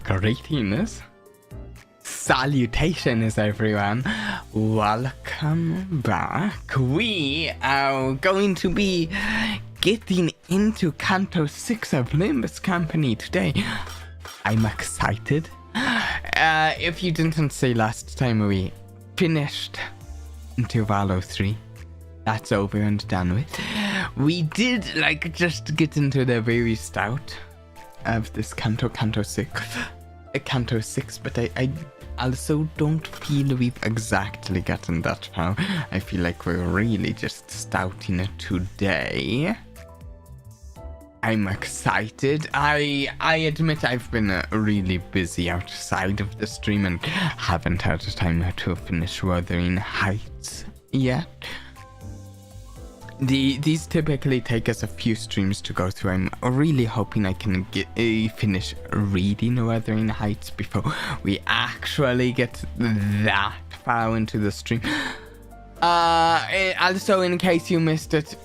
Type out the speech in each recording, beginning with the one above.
Greetings. Salutations, everyone. Welcome back. We are going to be getting into Canto 6 of Limbus Company today. I'm excited. If you didn't say last time, we finished Intervallo 3. That's over and done with. We did just get into the very start of this Canto 6, but I also don't feel we've exactly gotten that far. I feel like we're really just starting it today. I'm excited. I admit I've been really busy outside of the stream and haven't had time to finish Wuthering Heights yet. These typically take us a few streams to go through. I'm really hoping I can finish reading Wuthering Heights before we actually get that far into the stream. Also, in case you missed it,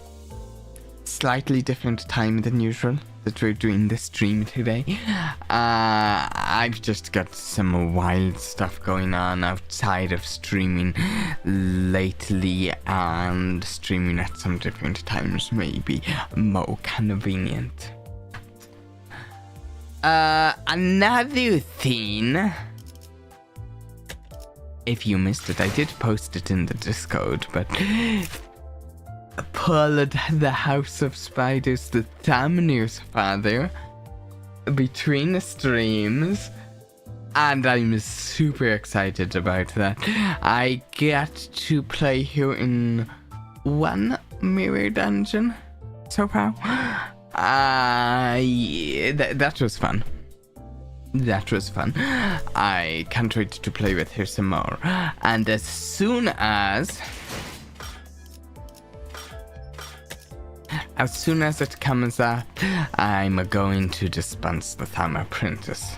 slightly different time than usual that we're doing the stream today. I've just got some wild stuff going on outside of streaming lately, and streaming at some different times may be more convenient. Another thing, if you missed it, I did post it in the Discord, but pulled the House of Spiders, the thumbnail's father, between the streams, and I'm super excited about that. I get to play here in one mirror dungeon so far. That was fun. That was fun. I can't wait to play with her some more. And as soon as it comes up, I'm going to dispense the Thumb Apprentice.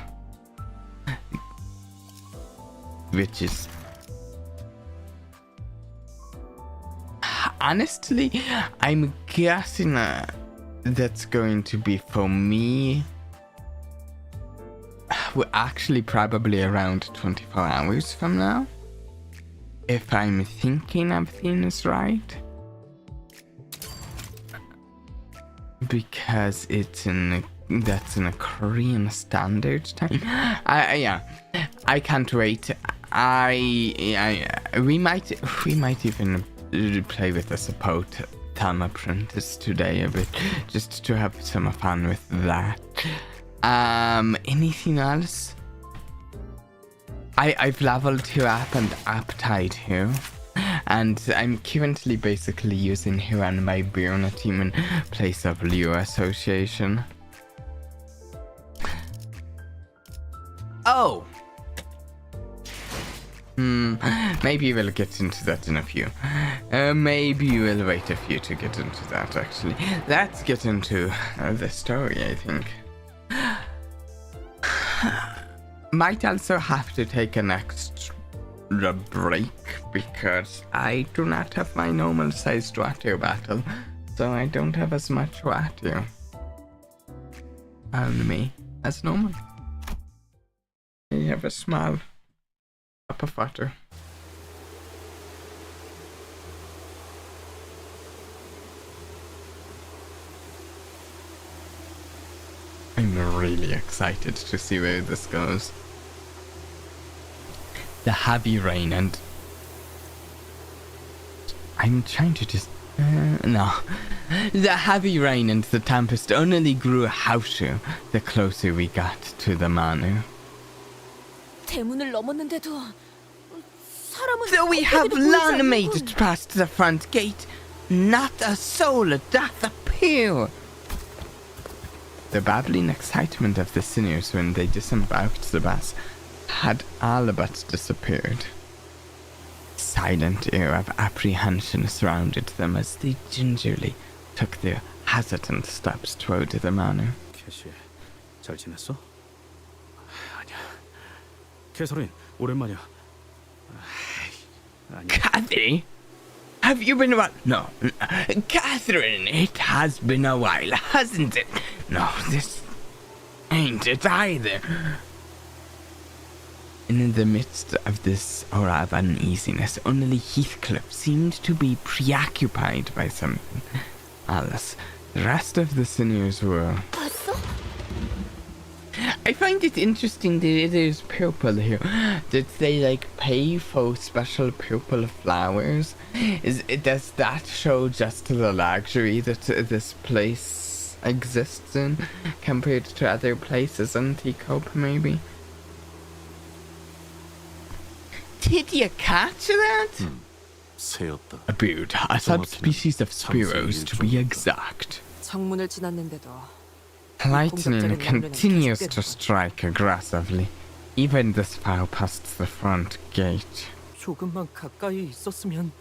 Which is... honestly, I'm guessing that's going to be for me. We're actually probably around 24 hours from now, if I'm thinking everything is right. Because that's in a Korean standard time. Yeah, I can't wait. We might even play with the support Thumb Apprentice today a bit, just to have some fun with that. Anything else? I've leveled her up and uptied her. And I'm currently basically using her and my Burner team in place of Lure Association. Oh! Maybe we'll get into that in a few. Maybe we'll wait a few to get into that, actually. Let's get into the story, I think. Might also have to take an extra break because I do not have my normal sized water bottle, so I don't have as much water on me as normal. I have a small cup of water. I'm really excited to see where this goes. The heavy rain and... I'm trying to just... no. The heavy rain and the tempest only grew harsher the closer we got to the manor. Though we have long made it past the front gate, not a soul doth appear. The babbling excitement of the sinners when they disembarked the bus had all but disappeared. Silent air of apprehension surrounded them as they gingerly took their hesitant steps toward the manor. 캐시, 잘 지냈어? 아니야. 캐서린, 오랜만이야. Catherine? Have you been around? No. Catherine, it has been a while, hasn't it? No, this ain't it either. In the midst of this aura of uneasiness, only Heathcliff seemed to be preoccupied by something. Alice, the rest of the sinners were... 봤어? I find it interesting that there's purple here. Did they like pay for special purple flowers? Does that show just the luxury that this place exists in compared to other places in Teacup, maybe? Did you catch that? 새였다. A bird, a subspecies of sparrows to be exact. 창문을 지났는데도 Lightning continues to strike aggressively, even this far past the front gate. 조금만 가까이 있었으면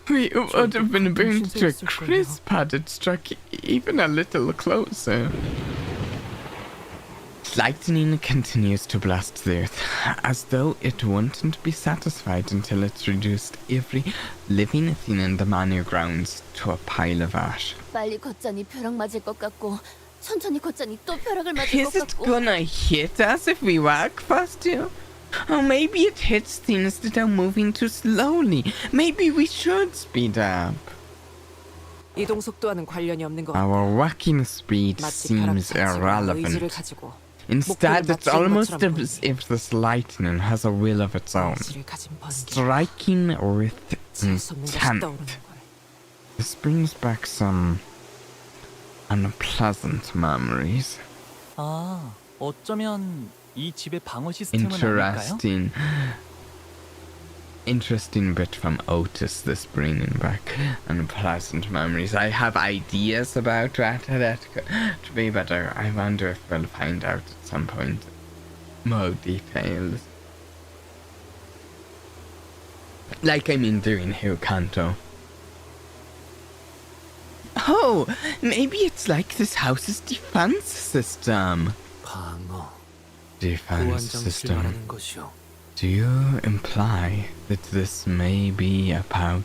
We would have been burned to a crisp had it struck even a little closer. Lightning continues to blast the earth, as though it wouldn't be satisfied until it reduced every living thing in the manor grounds to a pile of ash. 빨리 걷자니 벼락 맞을 것 같고 천천히 걷자니 또 벼락을 맞을 것 Is it 같고 gonna hit us if we walk faster? Or maybe it hits things that are moving too slowly. Maybe we should speed up. 이동 속도와는 관련이 없는 것 같아. Our walking speed 마치 벼락 seems 자체가 의지를 irrelevant. 가지고 Instead, it's 목표를 almost 맞추는 as if this lightning has a will of its own, 의지를 가진 번개. striking with 재수 없는 것이 intent. 떠오르는 걸. This brings back some unpleasant memories. 아, 어쩌면 이 집의 방어 시스템은 아닐까요? Interesting bit from Otis, this bringing back unpleasant memories. I have ideas about what that could be, but I wonder if we'll find out at some point more details. Like I'm doing here, Canto. Oh, maybe it's like this house's defense system. 방어. Defense system. 말하는 것이오. Do you imply that this may be a part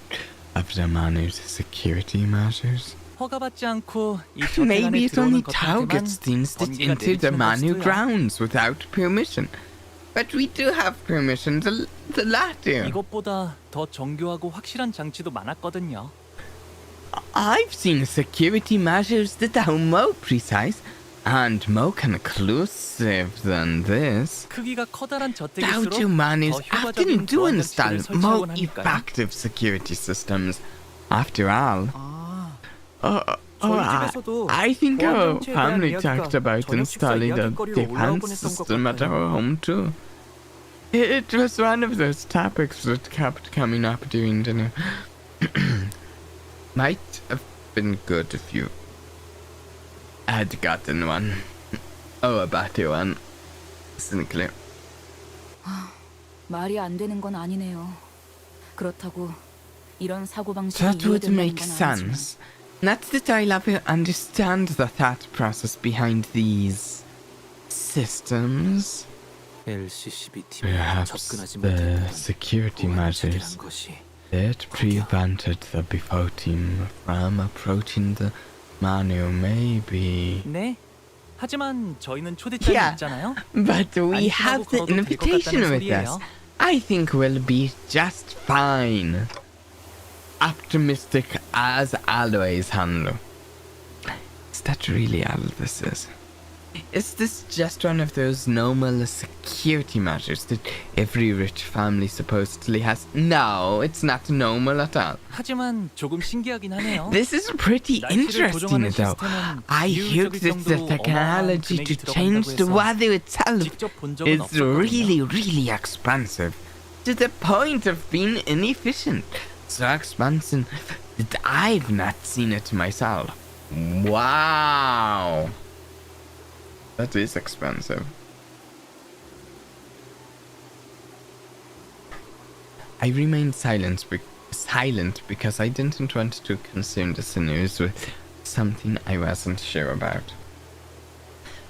of the manor's security measures? 허가받지 않고 이 Maybe 저택 안에 it only 들어오는 것들만 targets things that 번개가 enter the 내리치는 manor 것이도요. grounds without permission. But we do have permission, the latter. 이것보다 더 정교하고 확실한 장치도 많았거든요. I've seen security measures that are more precise and more conclusive than this. 크기가 커다란 Doubter 저택일수록 manors 더 효과적인 often do 보안 install 장치를 more 설치하곤 하니까요. effective security systems. After all, 아, I think our 보안 장치에 대한 family 이야기가 talked about 저녁 식사 installing a 이야깃거리로 defense 올라오곤 했던 것 system at our 같아요. home too. It was one of those topics that kept coming up during dinner. Might have been good if you had gotten one. Oh, a better one. Isn't clear. 말이 안 되는 건 아니네요. 그렇다고 이런 사고 방식이 That would 이해된다는 make 건 아니지만 sense. Not that I'll ever understand the thought process behind these systems. LCCB팀에 Perhaps 접근하지 the 못했던 security measures 보안체계란 것이 that prevented the Before team from approaching the manor may be... 네. 하지만 저희는 초대장이 Yeah, 있잖아요. but we have the 걸어도 될것 invitation 같다는 with us. 소리예요. I think we'll be just fine. Optimistic as always, Hanlo. Is that really all this is? Is this just one of those normal security measures that every rich family supposedly has? No, it's not normal at all. 하지만 조금 신기하긴 하네요. This is pretty 날씨를 interesting 조정하는 though. 시스템은 I heard 비효율적일 that the 정도로 technology 어마어마한 to 금액이 change the 들어간다고 해서 weather itself 직접 본 적은 is 없었거든요. really expensive. To the point of being inefficient. So expensive that I've not seen it myself. Wow. That is expensive. I remained silent because I didn't want to concern the sinners with something I wasn't sure about.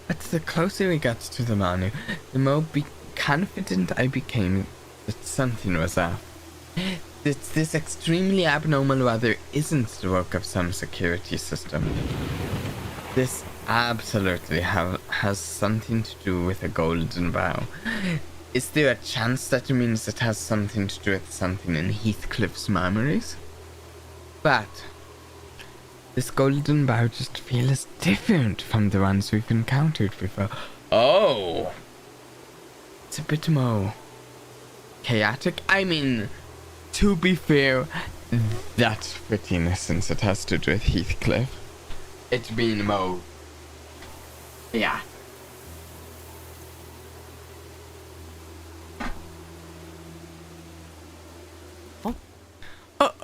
But the closer we got to the manor, the more confident I became that something was off. That this extremely abnormal weather isn't the work of some security system. This absolutely has something to do with a golden bough. Is there a chance that it means it has something to do with something in Heathcliff's memories? But this golden bow just feels different from the ones we've encountered before. Oh! It's a bit more chaotic. I mean, to be fair, that's pretty since it has to do with Heathcliff. It's been more... yeah.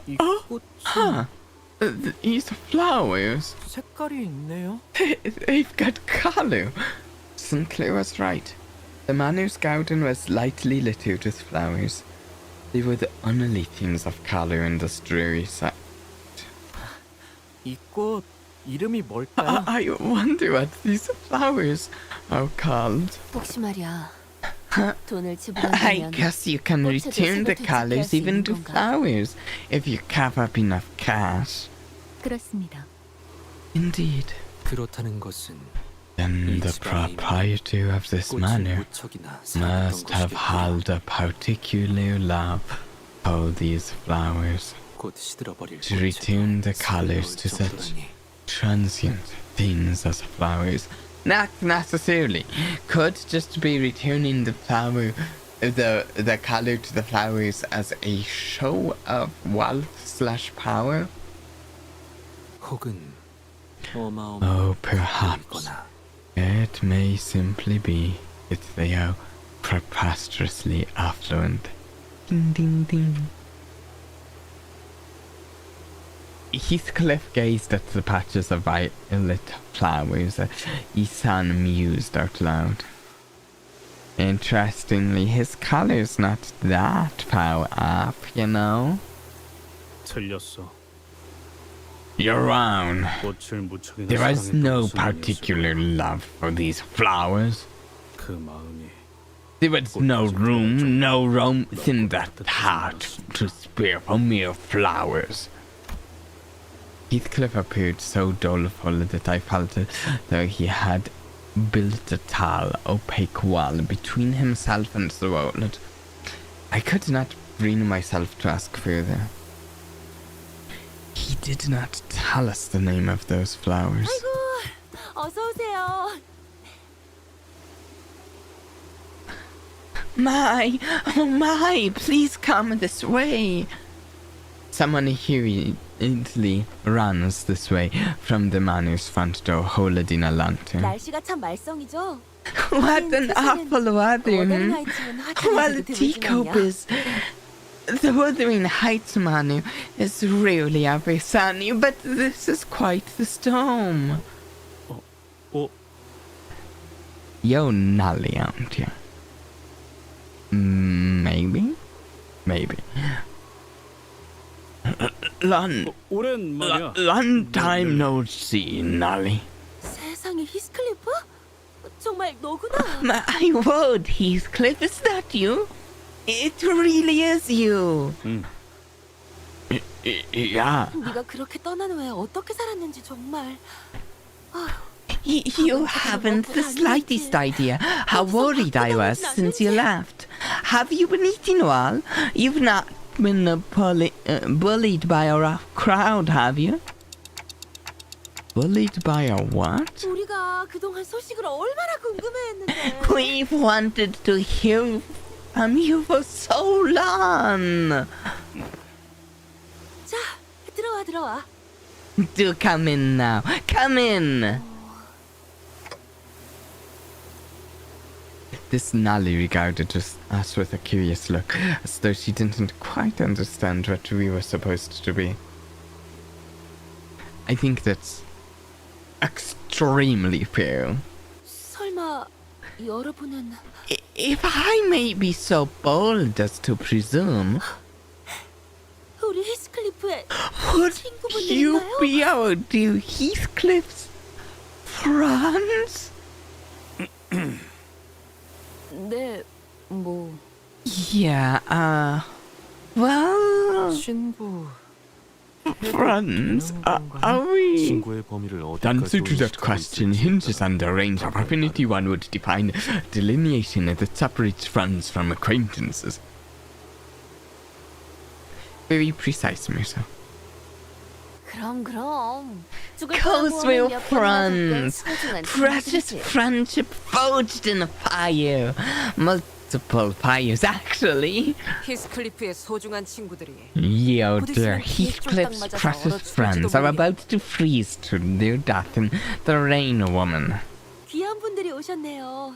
이 꽃은 Huh. These flowers. 색깔이 있네요. They've got colour. Sinclair was right. The manor's garden was lightly littered with flowers. They were the only things of colour in this dreary sight. 이 꽃 이름이 뭘까요? I wonder what these flowers are called. 혹시 말이야. 돈을 I 지불하면 guess you can return the colours even to flowers if you cough up enough cash. 그렇습니다. Indeed. 그렇다는 것은 Then the proprietor of this 꽃을 manor 무척이나 must have held a particular love for these flowers 곧 시들어버릴 to return the colours to such transient things as flowers. Not necessarily. Could just be returning the flower, the colour to the flowers as a show of wealth/power. 혹은 어마어마한 Oh, perhaps. 있거나 It may simply be that they are preposterously affluent. Ding ding ding. Heathcliff gazed at the patches of violet flowers. Isan mused out loud. Interestingly, his color's not that far off, you know? 틀렸어. You're wrong. 꽃을 무척이나 There was 사랑했던 no 무슨 particular love for these flowers. 그 마음이 There was no room within that heart to spare for mere flowers. Heathcliff appeared so doleful that I felt as though he had built a tall, opaque wall between himself and the world. I could not bring myself to ask further. He did not tell us the name of those flowers. 아이고, 어서 오세요. My, oh my, please come this way. Someone hurriedly runs this way from the manor's front door, holding a lantern. 날씨가 참 말썽이죠. What an awful weather. Wuthering Heights면 Well, 화창하게 Teacup 되지만요. is... The Wuthering Heights manor is really ever sunny, but this is quite the storm. 어? You're Nally, aren't you? Maybe? Maybe. 오랜만이야. Long time no see, Nally. 세상에 히스클리프? 정말 너구나. My word, Heathcliff, is that you? It really is you. Yeah. 네가 그렇게 떠난 후에 어떻게 살았는지 정말. You haven't the slightest idea how worried I was since you left. Have you been eating well? You've not been bullied by a rough crowd, have you? Bullied by a what? 우리가 그동안 소식을 얼마나 궁금해했는데. We've wanted to hear from you for so long. 자, 들어와. Do come in now. Come in. This Nally regarded us with a curious look, as though she didn't quite understand what we were supposed to be. I think that's extremely fair. 설마 여러분은 If I may be so bold as to presume, 우리 히스클리프의 would you 친구분들인가요? be our dear Heathcliff's friends? 네, 뭐 Yeah, well... 친구 friends? Are we? 친구의 범위를 The answer to 어디까지 that question hinges on the range of affinity one would define delineation that separates friends from acquaintances. Very precise, Mirza. 그럼. 죽을 Close 뻔한 real 몇 번이나 겪은 friends. 소중한 Precious 친구들이지. friendship forged in a fire. Multiple fires, actually. 히스클리프의 소중한 친구들이 Yo, 부딪히면 dear 뒤에 Heathcliff's 쫄딱 맞아서 precious 얼어 friends 죽을지도 are 모르겠네. about to freeze to their death in the rain, woman. 귀한 분들이 오셨네요.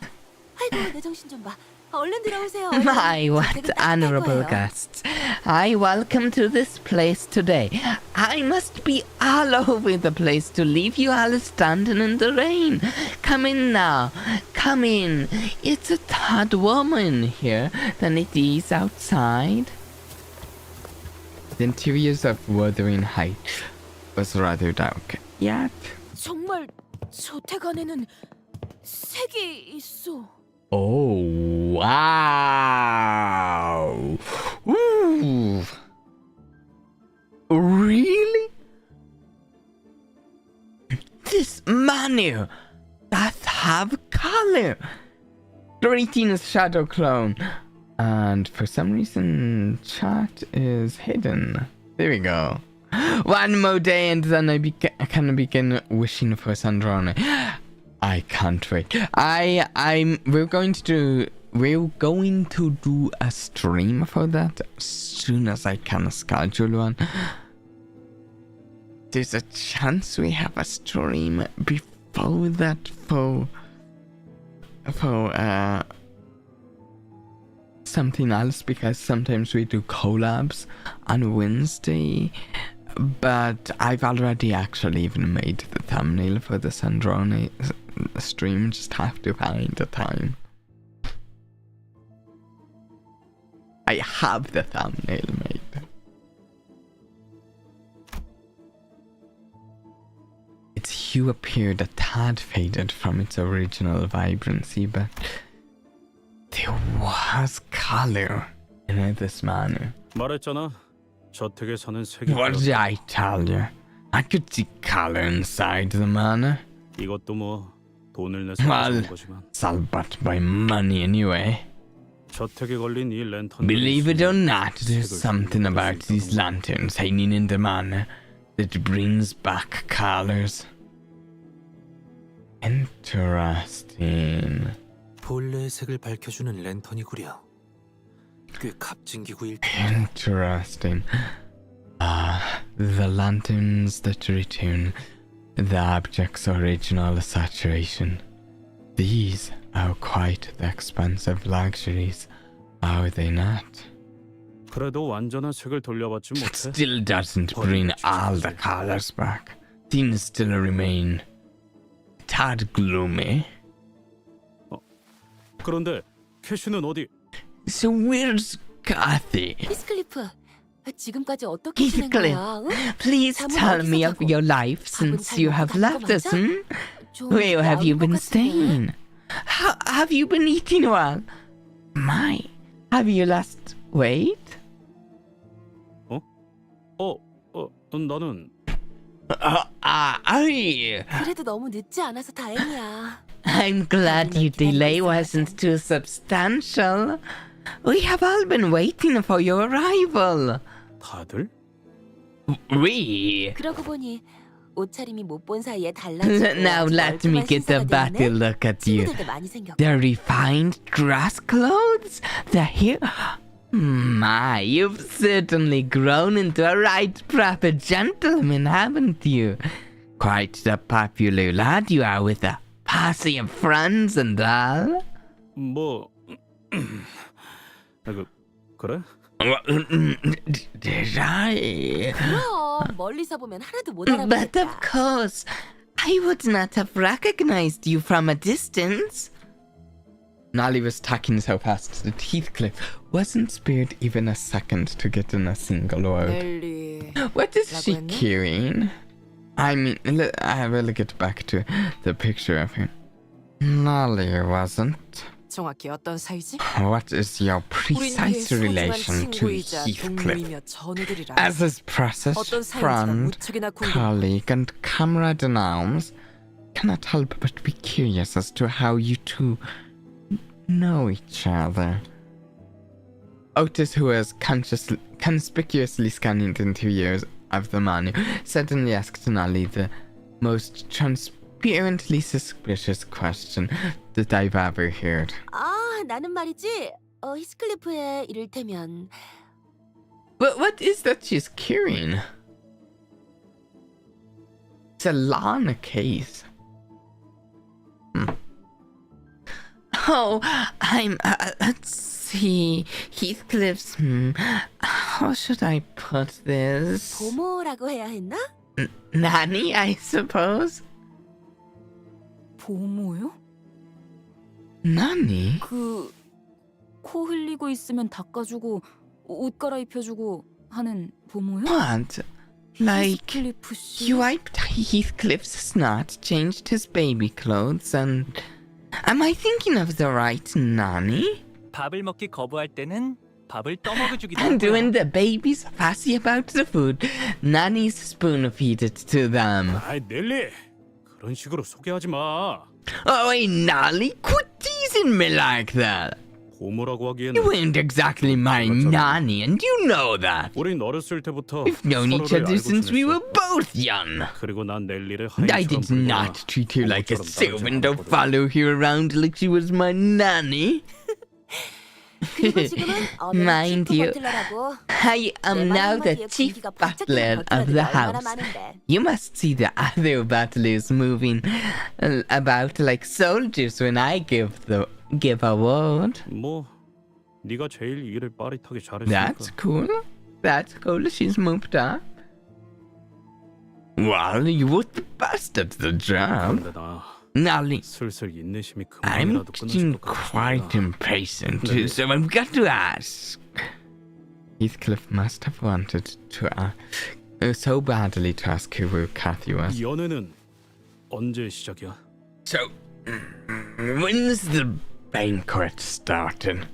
아이고 내 정신 좀 봐. 얼른 들어오세요. My, what 저택은 따뜻할 honorable 거예요. guests. I welcome to this place today. I must be all over the place to leave you all standing in the rain. Come in now. Come in. It's a tad warmer in here than it is outside. The interiors of Wuthering Heights was rather dark. Yet, 정말 저택 안에는 색이 있어. oh wow! Ooh, really? This manor does have color. Greetings, Shadow Clone. And for some reason, chat is hidden. There we go. One more day and then I can begin wishing for Sandrone. I can't wait. We're going to do a stream for that as soon as I can schedule one. There's a chance we have a stream before that for something else, because sometimes we do collabs on Wednesday. But I've already actually even made the thumbnail for the Sandrone stream, just have to find the time. I have the thumbnail made. Its hue appeared a tad faded from its original vibrancy, but there was color in this manner. 말했잖아. 저택에서는 색이 What did I tell you? I could see color inside the manor. 이것도 뭐 돈을 내서 Well, 사는 거지만 it's all bought by money anyway. 저택에 걸린 이 랜턴. Believe it or not, there's something about these lanterns hanging in the manor that brings back colors. Interesting. 본래의 색을 밝혀주는 랜턴이구려. 꽤 값진 기구일 텐데. Interesting. The lanterns that return the object's original saturation. These are quite the expensive luxuries, are they not? 그래도 완전한 색을 돌려받지 It 못해. still doesn't bring all the colors back. Things still remain a tad gloomy. 그런데 캐시는 어디? So where's Kathy? 히스클리프, 지금까지 어떻게 지낸 Heathcliff, 거야? 응? please tell me of your life since you have left us, hmm? 좀 Where have you 나은 것 been 같은데? staying? How have you been eating well? My, have you lost weight? 나는 그래도 너무 늦지 않아서 다행이야. I'm glad your delay wasn't too substantial. We have all been waiting for your arrival. 다들? We? 그러고 보니 옷차림이 못 본 사이에 달라지고 Now 아주 let me 멀뚱한 get a 신사가 better 되었네? look at you. 친구들도 많이 생겼고. The refined dress clothes? The hair? My, you've certainly grown into a right proper gentleman, haven't you? Quite the popular lad you are with a posse of friends and all. 뭐 그래? Did I? 그럼 멀리서 보면 하나도 못 But of 알아보겠다. course, I would not have recognized you from a distance. Nolly was tacking so fast that Heathcliff wasn't spared even a second to get in a single word. 멜리 What is she 했나? carrying? I mean, I will get back to the picture of her. Nolly wasn't. 정확히 어떤 사이지? What is your 우린 그의 precise 소중한 relation to 친구이자 Heathcliff? 동료이며 전우들이라. As his precious 어떤 사이인지가 friend, 무척이나 궁금. colleague, and comrade in arms, cannot help but be curious as to how you two know each other. Otis, who was conspicuously scanning the interiors of the manu, suddenly asked Nolly the most transparently suspicious question that I've ever heard. 아, 나는 말이지. 히스클리프의 이를테면 But what is that she's carrying? It's a Lana case. Oh, I'm, let's see, Heathcliff's, how should I put this? 보모라고 해야 했나? Nanny, I suppose? 보모요? Nanny? 코 흘리고 있으면 닦아주고 옷 갈아입혀주고 하는 보모요? What? Like, 히스클리프 씨? you wiped Heathcliff's snot, changed his baby clothes, and... Am I thinking of the right nanny? 밥을 먹기 거부할 때는 밥을 떠먹여주기도 And 하고요. when the baby's fussy about the food, nannies spoon feed it to them. 아이 넬리 그런 식으로 소개하지 마. Oh, hey, Nolly, quit teasing me like that. 고모라고 하기에는 You ain't exactly my nanny, and you know that. 우린 어렸을 때부터 We've known each 서로를 other 알고 since we 지냈어. were both young. 그리고 난 넬리를 I did not treat her like a servant or follow her around like she was my nanny. 그리고 지금은 Mind 치프 you, 버틀러라고. I am now the chief butler of the house. You must see the other butlers moving about like soldiers when I give a word. 뭐 네가 제일 일을 빠릿하게 잘했으니까. That's cool. That's cool. She's moved up. Well, you were the best at the job. 그런데 나 Nolly, 슬슬 인내심이 I'm 그만이라도 끊어질 getting 것 같아. quite impatient, so I've got to ask. Heathcliff must have wanted to so badly to ask who Kathy was. 연애는 언제 시작이야? So, when's the banquet starting?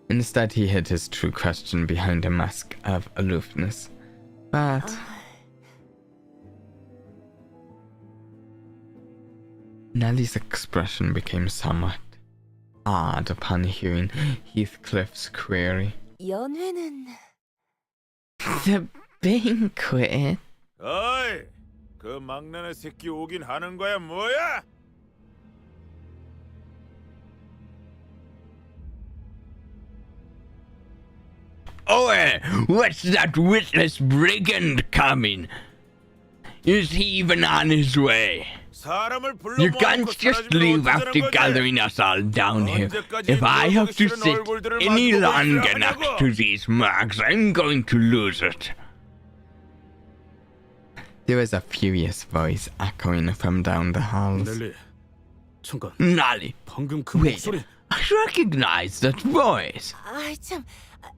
Instead, he hid his true question behind a mask of aloofness. But Nelly's expression became somewhat odd upon hearing Heathcliff's query. 연회는 The banquet? 어이, 그 막내네 새끼 오긴 하는 거야 뭐야? Oi, what's that witless brigand coming? Is he even on his way? 사람을 불러 You can't just leave after gathering us all down here. If I have to sit any longer next to these marks, I'm going to lose it. There was a furious voice echoing from down the halls. 넬리, 잠깐. Nolly, 방금 그 wait, 목소리. I recognize that voice. 아이 참,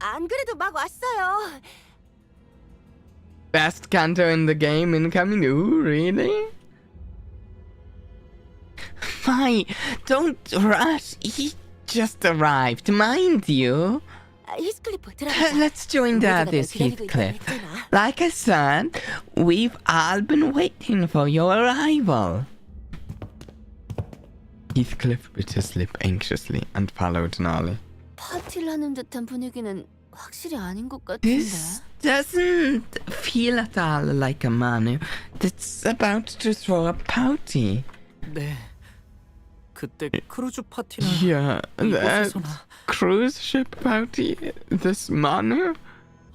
안 그래도 막 왔어요. Best Canto in the game incoming. Ooh, really? Why, don't rush. He just arrived, mind you. 히스클리프 들어가자. Let's join the others, Heathcliff. Like I said, we've all been waiting for your arrival. Heathcliff bit his lip anxiously and followed Nolly. 파티를 하는 듯한 분위기는 확실히 아닌 것 같은데. This doesn't feel at all like a man that's about to throw a party. 네. 그때 크루즈 파티나 Yeah, that 이곳에서나 cruise ship party, this man,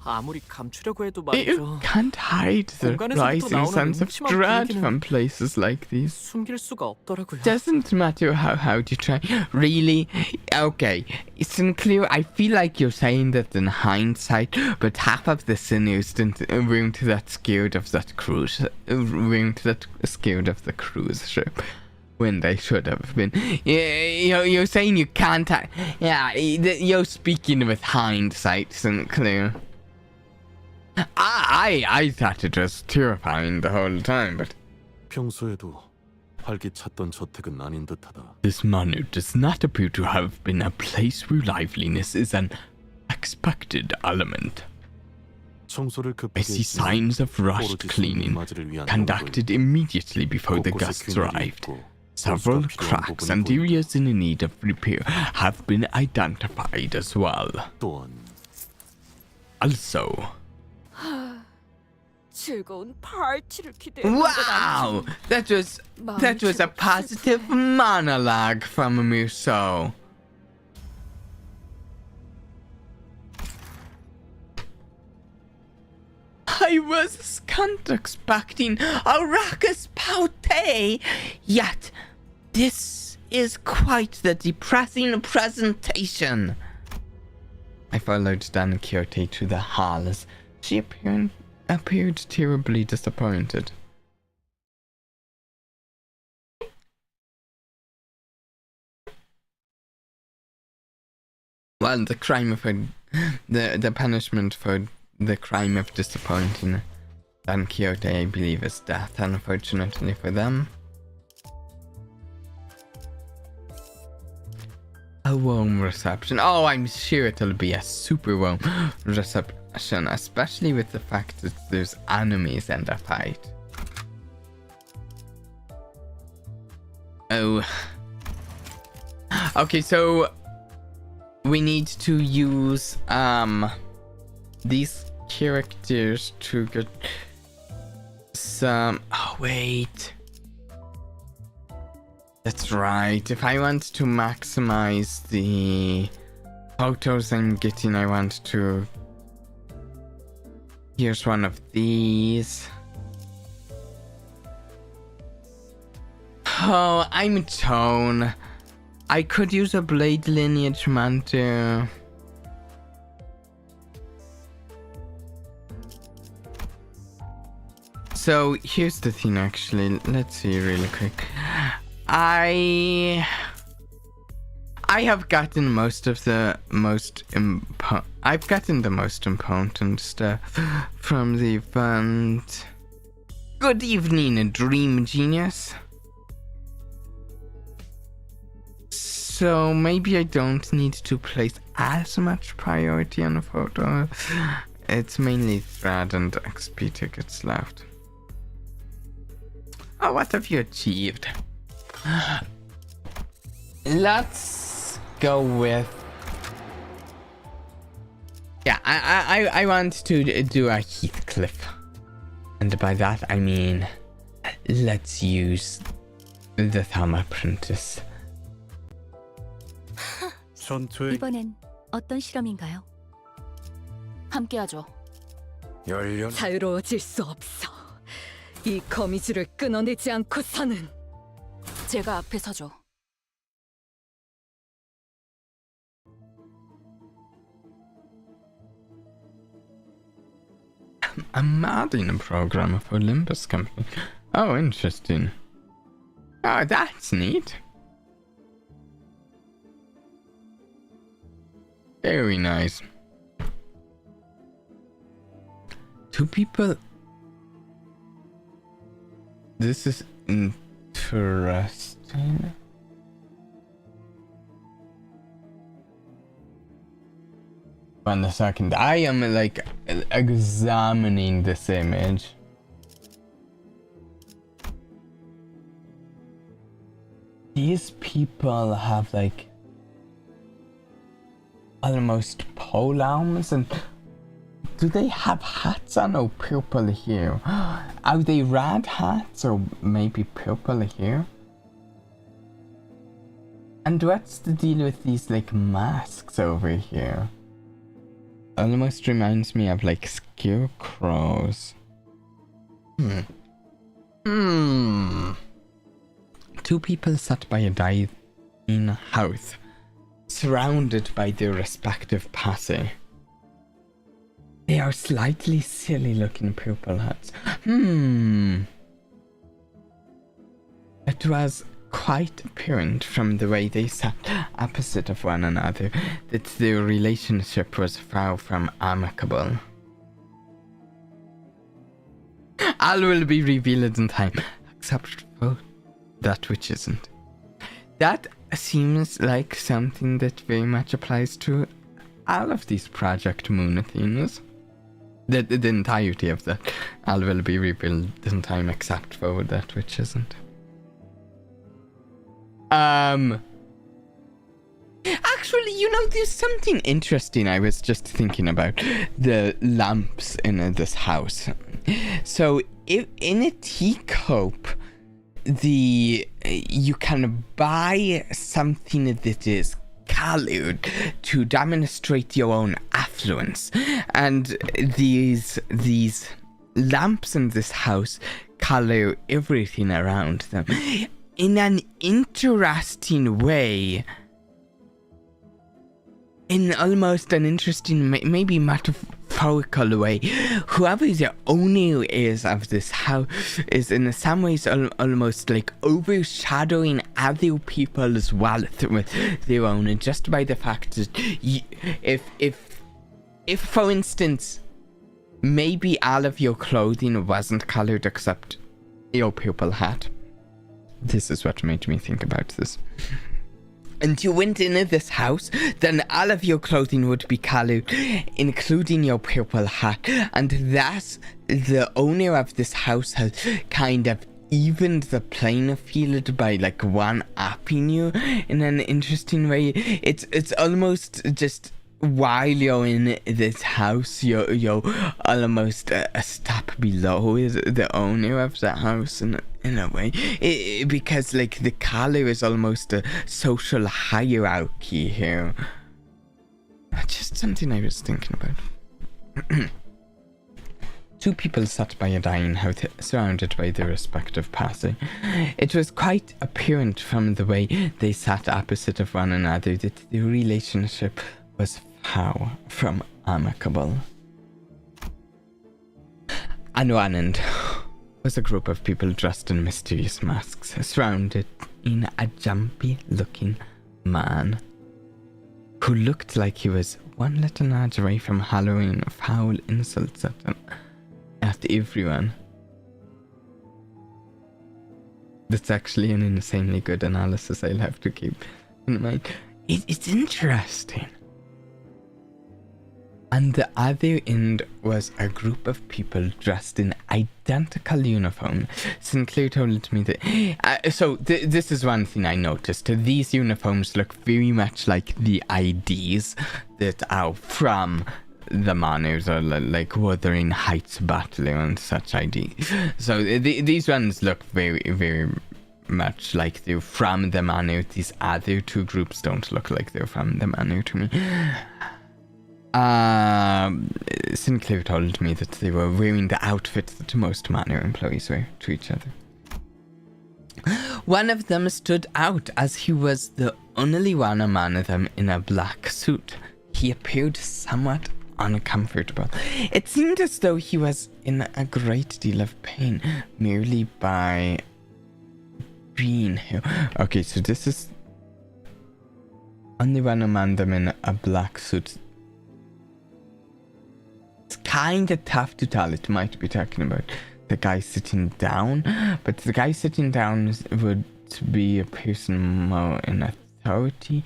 아무리 감추려고 해도 you 말이죠. can't hide the 공간에서부터 rising 나오는 sense of 음침한 dread 분위기는 from places like these. 숨길 수가 없더라고요. Doesn't matter how hard you try. Really? Okay, Sinclair, I feel like you're saying that in hindsight, but half of the sinners didn't weren't that scared of that cruise, weren't that scared of the cruise ship. When they should have been. You're saying you can't. Yeah, you're speaking with hindsight, Sinclair. I thought it was terrifying the whole time, but 평소에도 활기찼던 저택은 아닌 듯하다. This manor does not appear to have been a place where liveliness is an expected element. 청소를 I 급하게 see signs of rushed cleaning conducted immediately before the guests arrived. Several cracks and areas in need of repair have been identified as well. 또한 Also, 즐거운 파티를 기대해. wow, that was a positive monologue from Muso. I was not expecting a raucous party, yet this is quite the depressing presentation. I followed Dan Quixote to the hall as she appeared terribly disappointed. Well, the crime of the punishment for the crime of disappointing Dan Quixote, I believe, is death, unfortunately for them. A warm reception. Oh, I'm sure it'll be a super warm reception, especially with the fact that there's enemies in the fight. Oh. Okay, so we need to use these characters to get some... Oh, wait. That's right. If I want to maximize the photos I'm getting, I want to... Here's one of these. Oh, I'm Tone. I could use a blade lineage mantle. So here's the thing, actually. Let's see really quick. I have gotten most of the I've gotten the most important stuff from the event. Good evening, Dream Genius. So maybe I don't need to place as much priority on a photo. It's mainly thread and XP tickets left. Oh, what have you achieved? Let's go with... Yeah, I want to do a Heathcliff. And by that I mean, let's use the Thumb Apprentice. 전투에 이번엔 어떤 실험인가요? 함께하죠. 열련 자유로워질 수 없어. 이 거미줄을 끊어내지 않고서는. 제가 앞에 서죠. A modding program for Limbus company. Oh, interesting. Oh, that's neat. Very nice. Two people. This is interesting. One second. I am like examining this image. These people have like almost pole arms, and do they have hats on? Oh, purple here. Are they red hats or maybe purple here? And what's the deal with these like masks over here? Almost reminds me of like scarecrows. Two people sat by a dying hearth, surrounded by their respective posse. They are slightly silly looking purple hats. It was quite apparent from the way they sat opposite of one another that their relationship was far from amicable. All will be revealed in time, except for that which isn't. That seems like something that very much applies to all of these Project Moon themes. The entirety of that all will be rebuilt in time except for that which isn't. Actually, there's something interesting I was just thinking about the lamps in this house. So, if in a teacup, you can buy something that is colored to demonstrate your own affluence, and these lamps in this house color everything around them in an interesting way. In almost an interesting, maybe metaphorical way. Whoever the owner is of this house is in some ways almost like overshadowing other people's wealth with their own, just by the fact that if for instance, maybe all of your clothing wasn't colored except your purple hat. This is what made me think about this. And you went into this house, then all of your clothing would be colored, including your purple hat. And thus, the owner of this house has kind of evened the playing field by like one-upping you in an interesting way. It's almost just while you're in this house, you're almost a step below the owner of the house in a way, because like the color is almost a social hierarchy here. Just something I was thinking about. Two people sat by a dining house, surrounded by their respective passing. It was quite apparent from the way they sat opposite of one another that the relationship was far from amicable. On one end was a group of people dressed in mysterious masks, surrounded in a jumpy-looking man who looked like he was one little nudge away from hollowing foul insults at everyone. That's actually an insanely good analysis I'll have to keep in mind. It's interesting. On the other end was a group of people dressed in identical uniform. Sinclair told me that... this is one thing I noticed. These uniforms look very much like the IDs that are from the manors, or like Wuthering Heights Battler and such ID. So these ones look very, very much like they're from the manor. These other two groups don't look like they're from the manor to me. Sinclair told me that they were wearing the outfit that most manor employees wear to each other. One of them stood out as he was the only one among them in a black suit. He appeared somewhat uncomfortable. It seemed as though he was in a great deal of pain merely by being here. Okay, so this is only one among them in a black suit. It's kind of tough to tell. It might be talking about the guy sitting down, but the guy sitting down would be a person more in authority.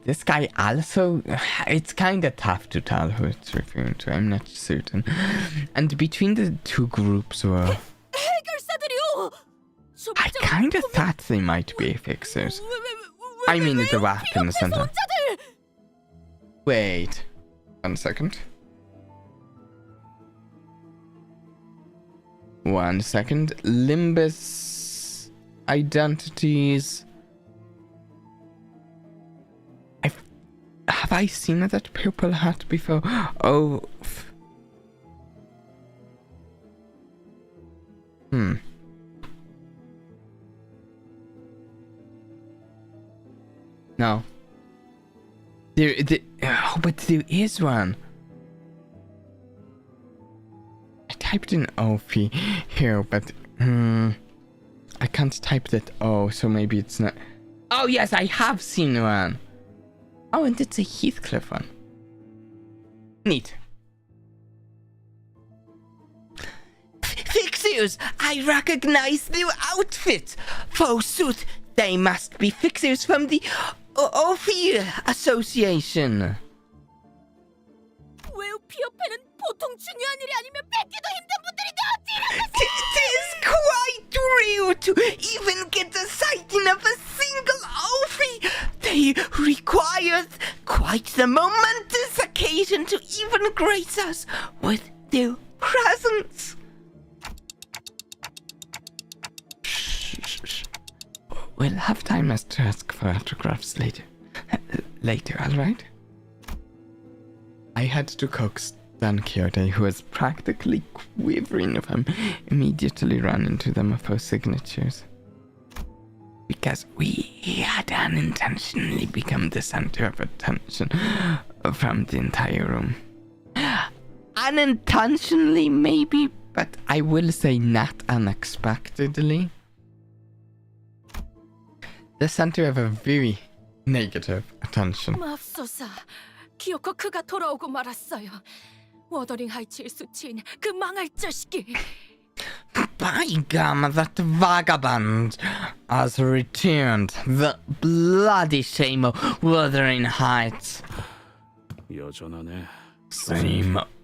This guy also, it's kind of tough to tell who it's referring to. I'm not certain. And between the two groups were... I kind of thought they might be fixers. I mean the weapons and... Wait. 1 second. 1 second. Limbus identities. Have I seen that purple hat before? Oh. No. But there is one. I typed in Ophi here, but I can't type that O, so maybe it's not. Oh yes, I have seen one. Oh, and it's a Heathcliff one. Neat. Fixer fixers! I recognize their outfit! Forsooth, they must be fixers from the Ophir Association. 왜 피업회는 보통 중요한 일이 아니면 뺏기도 힘든 분들인데 어찌 Tis quite rude to even get a sighting of a single Ophir. They require quite the momentous occasion to even grace us with their presence. We'll have time as to ask for autographs later. Later, alright? I had to coax Don Quixote, who was practically quivering if I'm immediately ran into them for signatures. Because we had unintentionally become the center of attention from the entire room. Unintentionally, maybe, but I will say not unexpectedly. The center of a very negative attention. 맙소사, 기어코 그가 돌아오고 말았어요. 워더링 하이츠의 수치인 그 망할 자식이. By gum, that vagabond has returned. The bloody shame of Wuthering Heights. 여전하네.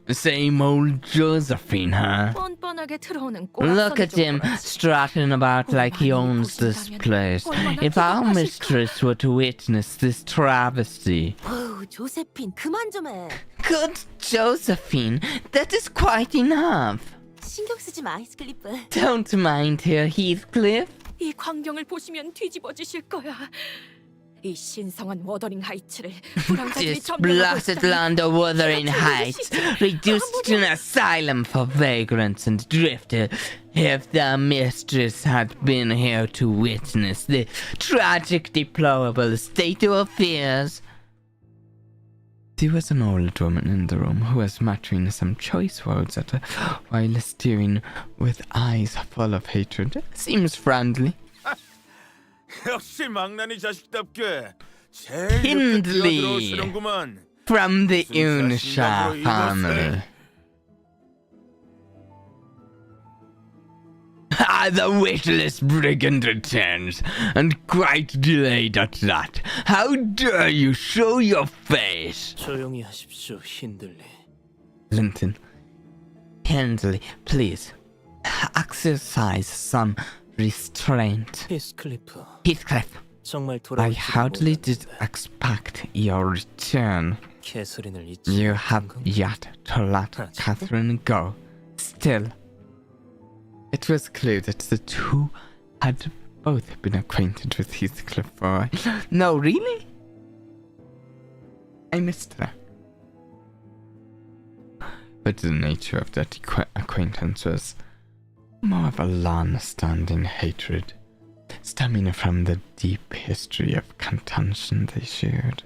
Same old Josephine, huh? 뻔뻔하게 들어오는 Look at him strutting about like he owns this place. If our mistress were to witness this travesty. 어우, 조세핀 그만 좀 해. Good Josephine, that is quite enough. 신경 쓰지 마, 스클리프. Don't mind her, Heathcliff. 이 광경을 보시면 뒤집어지실 거야. 이 신성한 워더링 하이츠를 This blessed land of Wuthering Heights, reduced to an asylum for vagrants and drifters. If the mistress had been here to witness the tragic, deplorable state of affairs. There was an old woman in the room who was muttering some choice words at her while staring with eyes full of hatred. Seems friendly. 역시 망나니 자식답게 제일 늦게 Hindley 뛰어들어오시는구만. from the 무슨 Unshaw 자신감으로 family. The witless brigand returns, and quite delayed at that. How dare you show your face? 조용히 하십시오, 힌들리. Linton, Hindley, please, exercise some restraint. 히스클리프, Heathcliff, 정말 I 돌아올지 hardly did expect your return. 개소리를 잊지 You have 않는 건가? yet to let Catherine go. Still, it was clear that the two had both been acquainted with Heathcliff for a while. No, really? I missed that. But the nature of that acquaintance was more of a long-standing hatred, stemming from the deep history of contention they shared.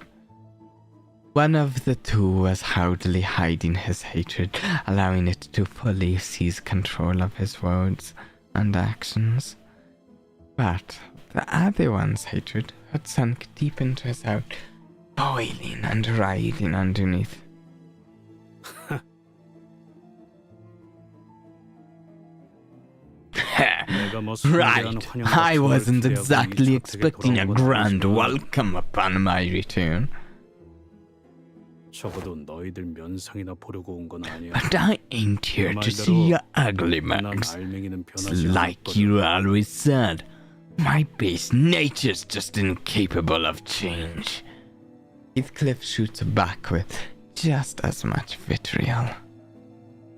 One of the two was hardly hiding his hatred, allowing it to fully seize control of his words and actions. But the other one's hatred had sunk deep into his heart, boiling and writhing underneath. Right, I wasn't exactly expecting a grand welcome upon my return. 적어도 너희들 면상이나 보려고 온 건 아니야. But I ain't here to see your ugly 난 mugs. 알맹이는 It's 변하지 like 않았거든. you always said. My base nature's just incapable of change. Heathcliff shoots back with just as much vitriol.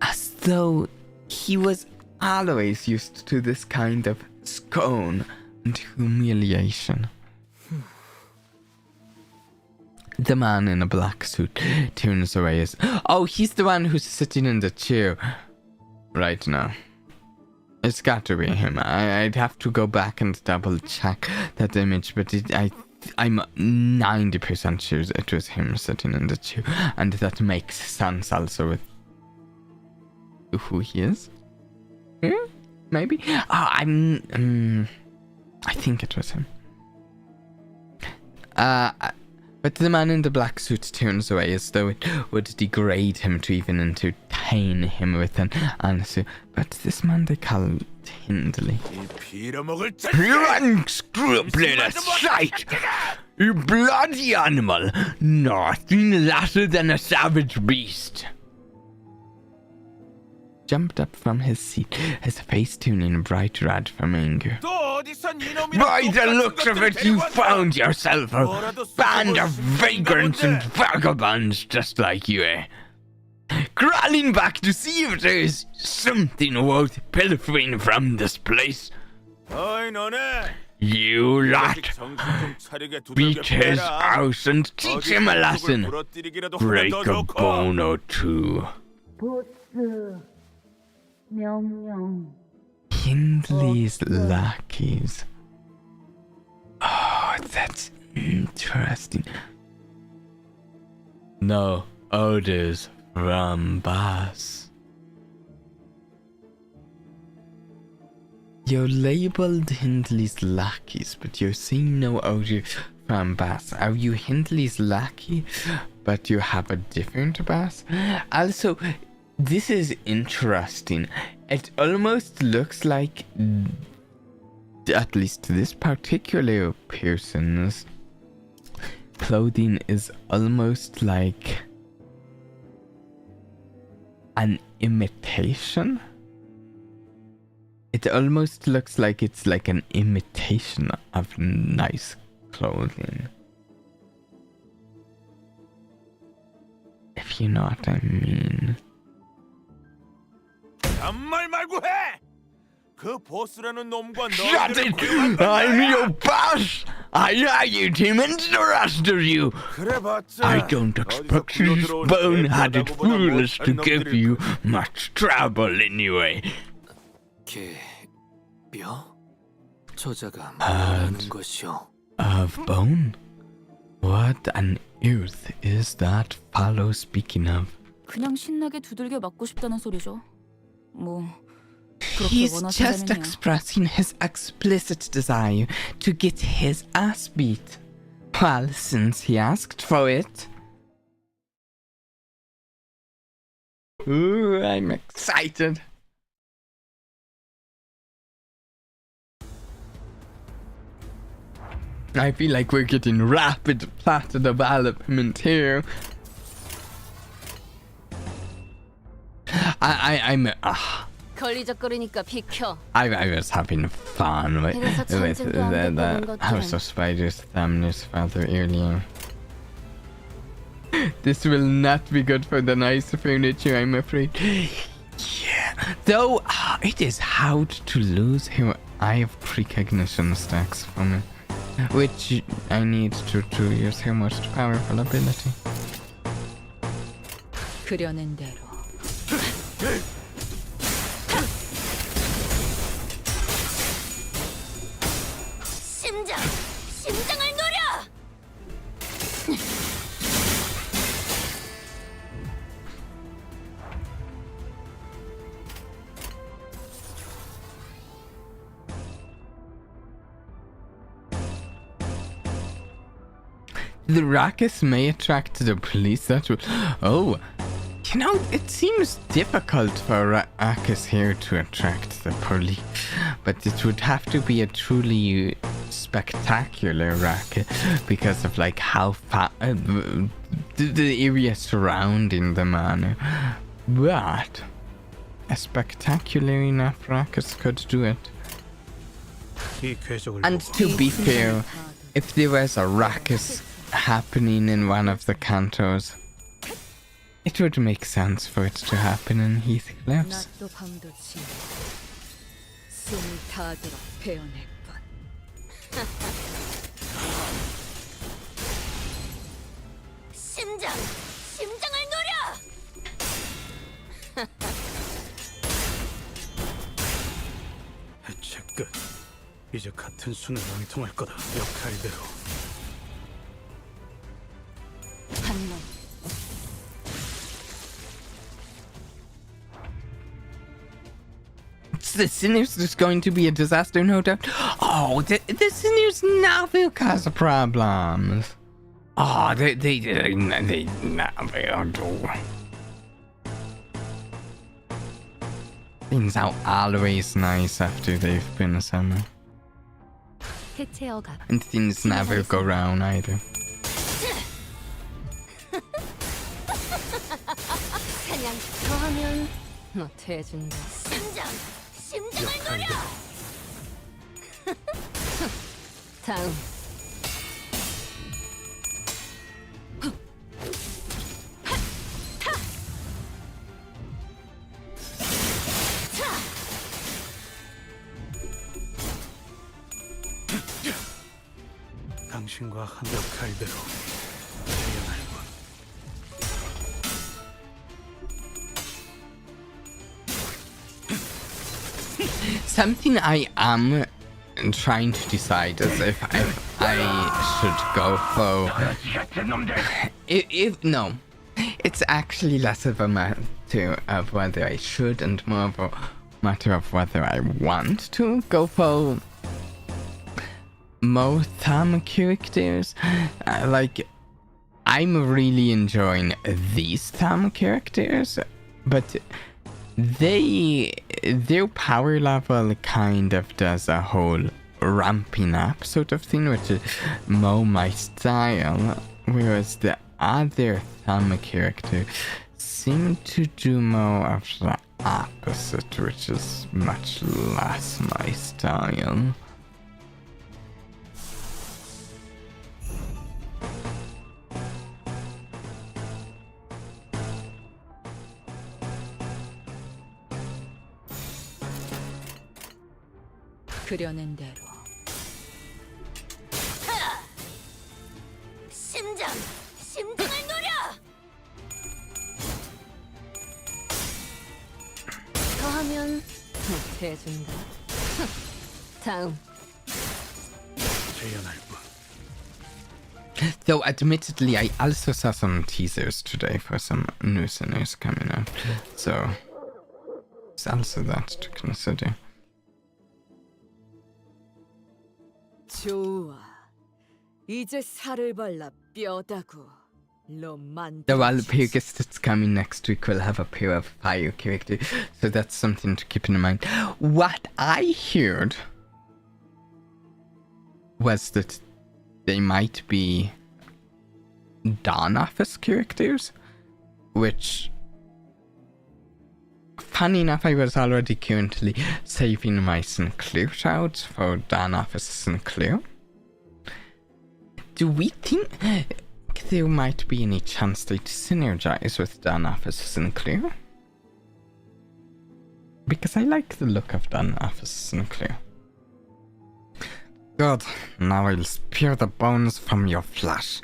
As though he was always used to this kind of scorn and humiliation. The man in a black suit turns away his... Oh, he's the one who's sitting in the chair right now. It's got to be him. I'd have to go back and double check that image, but I'm 90% sure it was him sitting in the chair. And that makes sense also with who he is. Yeah, maybe. Oh, I think it was him. But the man in the black suit turns away as though it would degrade him to even entertain him with an answer. But this man they call Hindley. 이 빌어먹을 You unscrupulous sight! You bloody animal! Nothing lesser than a savage beast! Jumped up from his seat, his face turning bright red from anger. 또 어디서 이놈이랑 By the 똑같은 looks of 것들을 it, you 데리고 왔어? found yourself a 뭐라도 band of 쏟아볼 수 vagrants 있는 and vagabonds just like you, eh? Crawling back to see if there's something worth pilfering from this place. 어이 너네. You lot! 정신 좀 차리게 Beat 두들겨 his 패라. house and teach him a lesson. 부러뜨리기라도 Break 하면 더 a 좋고. bone or two. Hindley's lackeys. Oh, that's interesting. No orders from boss. You're labeled Hindley's lackeys, but you're seeing no order from boss. Are you Hindley's lackey, but you have a different boss? Also, this is interesting. It almost looks like, at least this particular person's clothing is almost like an imitation. It almost looks like it's like an imitation of nice clothing. If you know what I mean. 잔말 말고 해. 그 보스라는 놈과 Shut 너희들을 it! 구분한단 I'm 말이야. your boss! I hired him and the rest of you! 그래봤자 I don't expect these bone-headed fools to give you much trouble anyway. 뼈? 저자가 말하는 것이요. Of bone? What on earth is that fellow speaking of? 그냥 신나게 두들겨 맞고 싶다는 소리죠. 뭐 그렇게 He's just 원하신다면요. expressing his explicit desire to get his ass beat. Well, since he asked for it. Ooh, I'm excited. I feel like we're getting rapid plot development here. I'm 걸리적거리니까 비켜. I was having fun with the House of Spiders thumbnails father earlier. This will not be good for the nice furniture, I'm afraid. Yeah, though it is hard to lose here. I have precognition stacks for me, which I need to use her most powerful ability. 그려낸 대로. 심장을 노려! The ruckus may attract the police. That will. Oh, you know, it seems difficult for a ruckus here to attract the police, but it would have to be a truly spectacular ruckus because of like how far the area surrounding the manor. But a spectacular enough ruckus could do it. 이 궤적을 And to be fair, if there was a ruckus happening in one of the cantos, it would make sense for it to happen in Heathcliff's. 낮도 밤도 지나 숨이 다 들어 베어낼 뻔. 심장을 노려! 해체 끝. 이제 같은 수는 낭통할 거다. 역할대로. 한 놈. The Sinners is going to be a disaster, no doubt. Oh, the Sinners never cause problems. Oh, they things are always nice after they've been assembled. 해체어가 And things never go round either. 사냥 더하면 못해준다. 심장을 노려. 다음. 당신과 한 역할대로 재현할군. Something I am trying to decide is if I should go for. No, it's actually less of a matter of whether I should and more of a matter of whether I want to go for more thumb characters. Like, I'm really enjoying these thumb characters, but their power level kind of does a whole ramping up sort of thing, which is more my style, whereas the other thumb character seem to do more of the opposite, which is much less my style. 그려낸 대로 심장을 노려. 더하면 못해준다. 다음. 재현할군. Though admittedly, I also saw some teasers today for some new sinners coming up, so it's also that to consider. 좋아. 이제 살을 발라 뼈다구. 롬만. The Walpurgis that's coming next week will have a pair of fire characters, so that's something to keep in mind. What I heard was that they might be Dawn Office characters, which, funny enough, I was already currently saving my Sinclair shouts for Dawn Office Sinclair. Do we think there might be any chance they'd synergize with Dawn Office Sinclair? Because I like the look of Dawn Office Sinclair. Good. Now I'll spear the bones from your flesh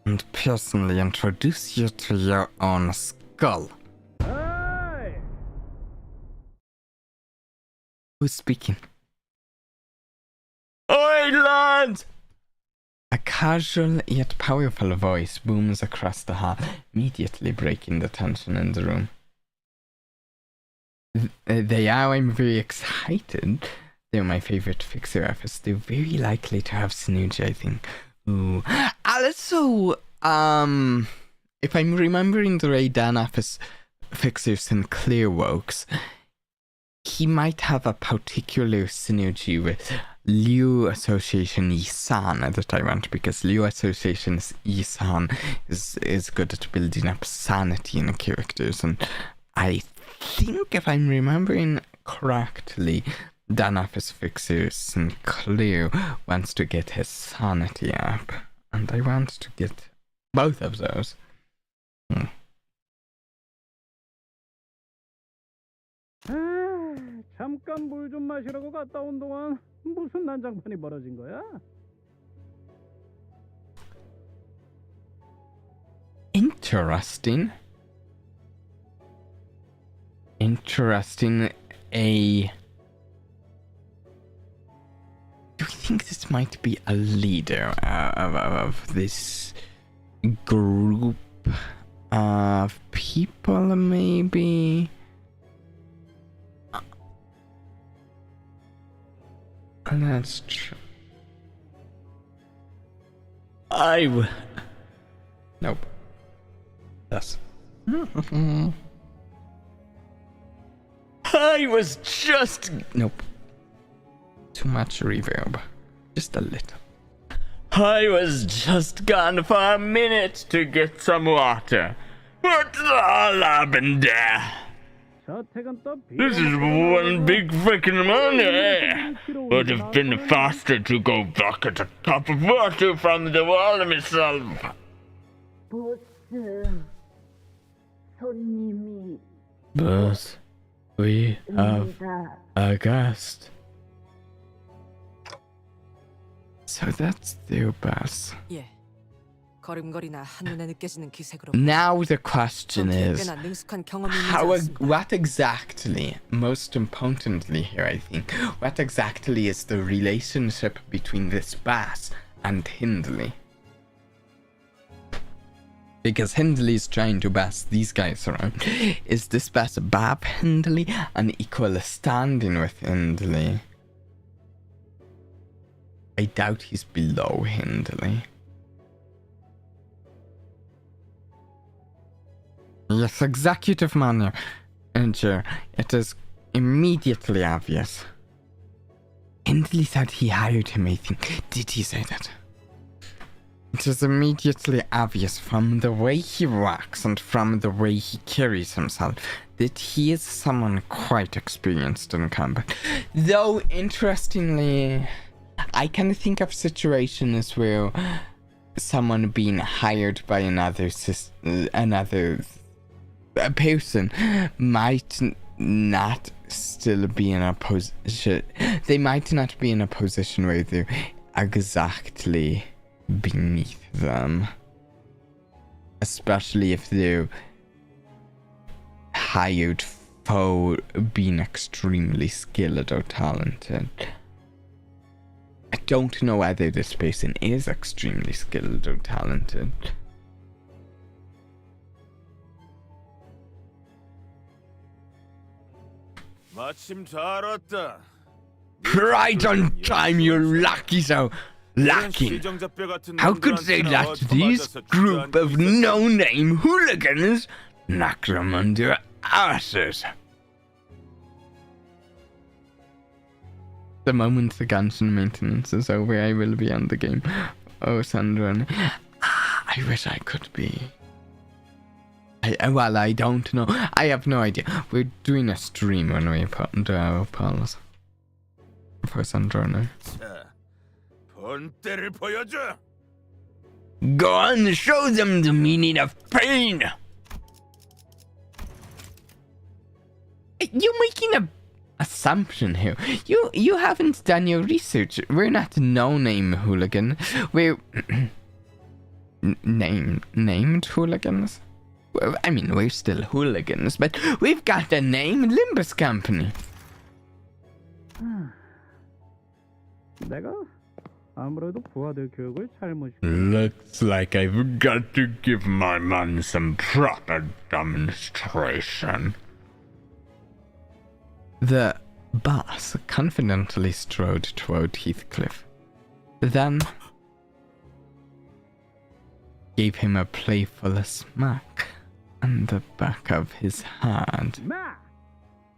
and personally introduce you to your own skull. Who's speaking? Oi, lads! A casual yet powerful voice booms across the hall, immediately breaking the tension in the room. I'm very excited. They're my favorite fixer office. They're very likely to have synergy, I think. Ooh. Also, if I'm remembering the way Dan Office Fixer Sinclair works, he might have a particular synergy with Liu Association Yisan that I want, because Liu Association Yisan is good at building up sanity in characters, and I think if I'm remembering correctly, Dan Office Fixer Sinclair wants to get his sanity up, and I want to get both of those. 잠깐 물 좀 마시라고 갔다 온 동안 무슨 난장판이 벌어진 거야? Interesting. Do you think this might be a leader of this group of people, maybe? That's true. Nope. Thus. I was just... Nope. Too much reverb. Just a little. I was just gone for a minute to get some water. What's all happened there? This is one big freaking money. Would have been faster to go back at a cup of water from the wall myself. Boss, we have a guest. So that's their boss. 예. 걸음걸이나 한눈에 느껴지는 기색으로. Now the question is, 꽤나 능숙한 경험이 있는 줄 알았습니다. what exactly, most importantly here I think, what exactly is the relationship between this boss and Hindley? Because Hindley is trying to boss these guys around. Is this boss above Hindley and equal standing with Hindley? I doubt he's below Hindley. Yes, executive manager. It is immediately obvious. Hindley said he hired him, I think. Did he say that? It is immediately obvious from the way he walks and from the way he carries himself that he is someone quite experienced in combat. Though, interestingly, I can think of situations where someone being hired by another person might not still be in a position. They might not be in a position where they're exactly beneath them, especially if they're hired for being extremely skilled or talented. I don't know whether this person is extremely skilled or talented. 마침 잘 왔다. Right on time, you're lucky so lucky. How could they let this group of no-name hooligans knock them on their asses? The moment the Ganson maintenance is over, I will be on the game. Oh, Sandra. I wish I could be. Well, I don't know. I have no idea. We're doing a stream when we put into our polls. For Sandra now. 본때를 보여줘. Go on, show them the meaning of pain. You're making a assumption here. You haven't done your research. We're not no-name hooligan. We're named hooligans. Well, I mean, we're still hooligans, but we've got a name, Limbus Company. 내가 아무래도 부하들 교육을 잘못. Looks like I've got to give my man some proper demonstration. The boss confidently strode toward Heathcliff, then gave him a playful smack on the back of his head.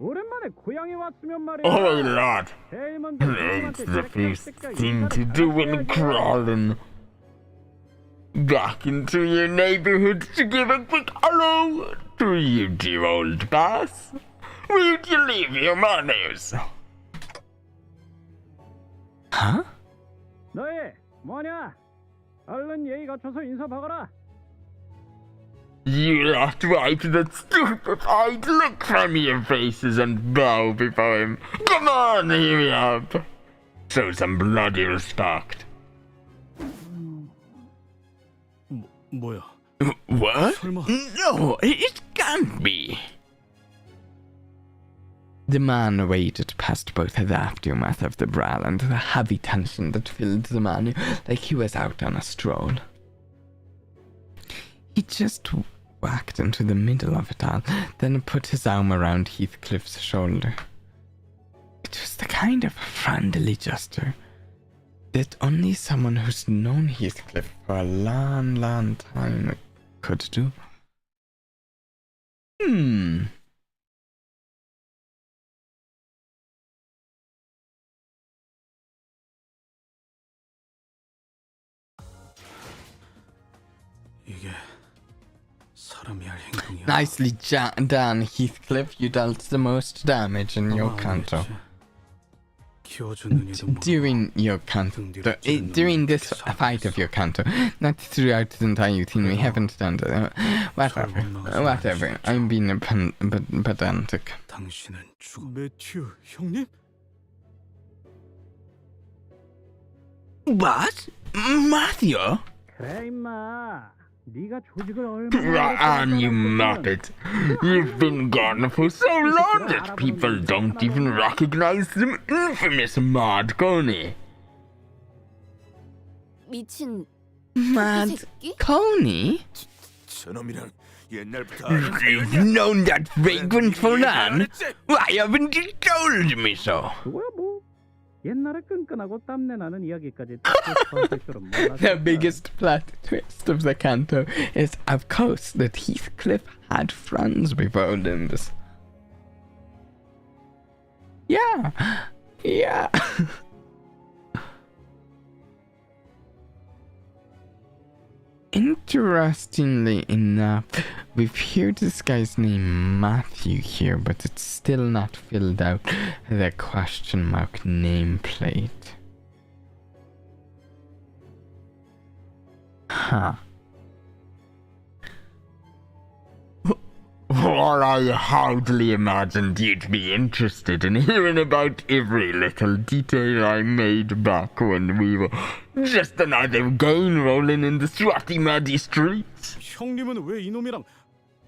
오랜만에 고향에 왔으면 말이야. Oh lord, it's the first thing to do when crawling back into your neighborhood to give a quick hello to you, dear old boss. Where'd you leave your manners? Huh? 너희 뭐냐? 얼른 예의 갖춰서 인사 박아라. You lot wipe that stupid-eyed look from your faces and bow before him. Come on, hurry up. Show some bloody respect. 뭐야? What? 설마. No, it can't be. The man waded past both the aftermath of the brawl and the heavy tension that filled the man like he was out on a stroll. He just walked into the middle of it all, then put his arm around Heathcliff's shoulder. It was the kind of friendly gesture that only someone who's known Heathcliff for a long, long time could do. 이게 사람이 할 행동이야. Nicely done, Heathcliff. You dealt the most damage in your Canto. 키워주는 이도 모르고 During your Canto. During this fight of your Canto. Not throughout the entire thing. We haven't done that. Whatever. I'm being pedantic. 당신은 죽어. 매튜 형님? What? Matthew? 그래 임마. 네가 조직을 얼마나 And you muppet. You've been gone for so long that people don't even recognize the infamous Mad Coney. 미친 Mad 새끼? Coney? 저놈이랑 옛날부터 You've known that vagrant for long? Why haven't you told me so? 그거야 뭐. 옛날에 끈끈하고 땀내 나는 이야기까지 The biggest plot twist of the Canto is, of course, that Heathcliff had friends before Limbus. Yeah. Interestingly enough, we've heard this guy's name Matthew here, but it's still not filled out the question mark nameplate. Huh. Well, I hardly imagined you'd be interested in hearing about every little detail I made back when we were just another game rolling in the sweaty, muddy streets. 형님은 왜 이놈이랑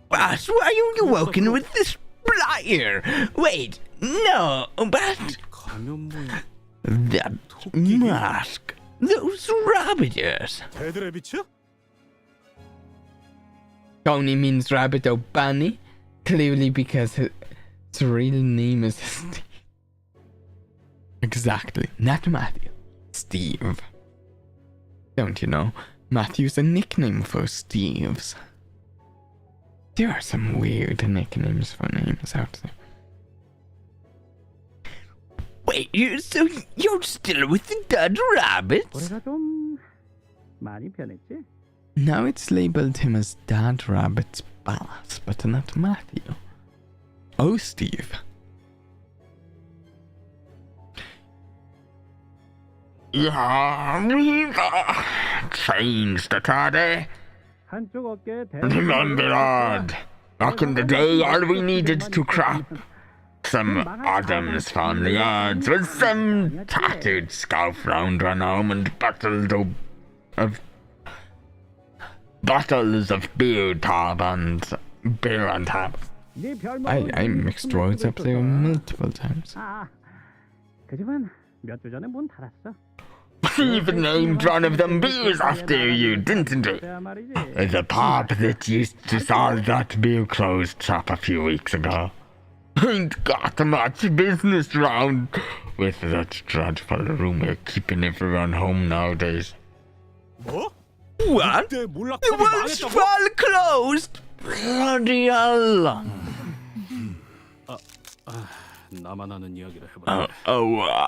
But why are you working with this flyer? Wait, no, but 가면 모양 that mask, those rabbit ears. 데드레비츠? Tony means Rabbit O'Bunny, clearly because his real name is Steve. Exactly, not Matthew. Steve. Don't you know, Matthew's a nickname for Steves. There are some weird nicknames for names out there. Wait, you're still with the dead rabbits? 올해가 좀 많이 변했지? Now it's labeled him as Dad Rabbit's boss, but not Matthew. Oh, Steve. Yeah, we've changed it, Toddy. 한쪽 어깨에 Remember, lad, back in the day, all we needed to crop some Adams family yards was some tattooed scalp round one arm and bottles of beer and tab. I mixed words up there multiple times. 그지만 몇 주 전에 문 닫았어. Even named one of them beers after you, didn't it? The pub that used to sell that beer closed shop a few weeks ago. Ain't got much business round with that dreadful rumor keeping everyone home nowadays. 뭐? What? The Welsh Fall closed! Bloody hell! 나만 아는 이야기를 해봐.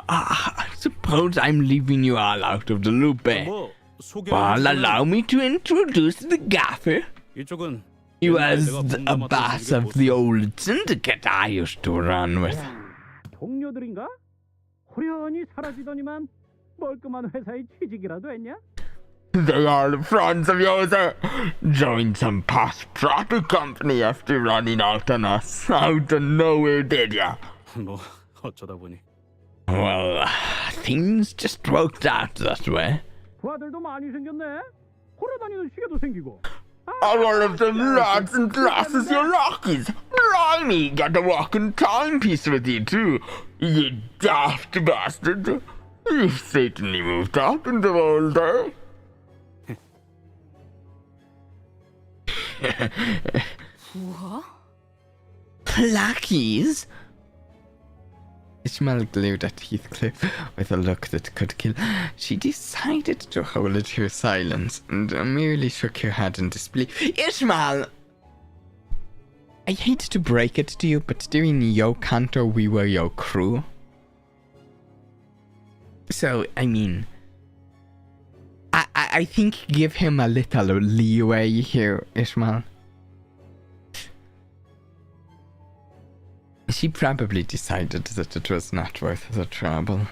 I suppose I'm leaving you all out of the loop, eh? Well, allow me to introduce the gaffer. 이쪽은 He was a boss of the old syndicate I used to run with. 동료들인가? 호련히 사라지더니만 멀끔한 회사에 취직이라도 했냐? They are friends of yours, joined some posh proper company after running out on us. Out of nowhere, did ya? 뭐 어쩌다 보니. Well, things just worked out that way. 그 아들도 많이 생겼네. 걸어다니는 시계도 생기고. All of them lads and lasses, you're Rockies. Blimey, got a walking timepiece with you too, you daft bastard. You've certainly moved up in the world, eh? 뭐야? 'Lackeys? Ishmael glared at Heathcliff with a look that could kill. She decided to hold her silence and merely shook her head in disbelief. Ishmael! I hate to break it to you, but during Yo Canto, we were your crew. So, I mean, I think give him a little leeway here, Ishmael. She probably decided that it was not worth the trouble.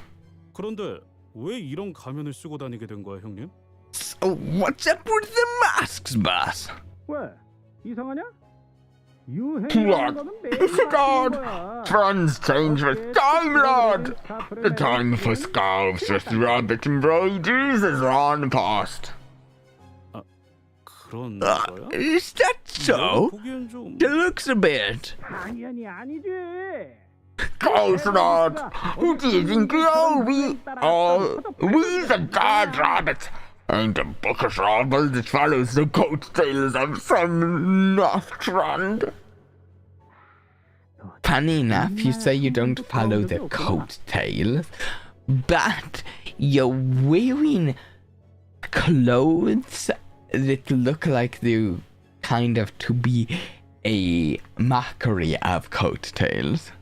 그런데 왜 이런 가면을 쓰고 다니게 된 거야, 형님? So what's up with the masks, boss? 왜? 이상하냐? What? God! Trends change with time, Lord! The time for scarves with rabbit embroideries is long past. 그런 거야? Is that so? 보기엔 좀 It looks a bit. 당연히 아니지. Course not. Who do you think we are? We the god rabbits. Ain't a bookish rabble that follows the coattails of some north trend. Funny enough, you say you don't follow the coattails, but you're wearing clothes that look like they're kind of to be a mockery of coattails.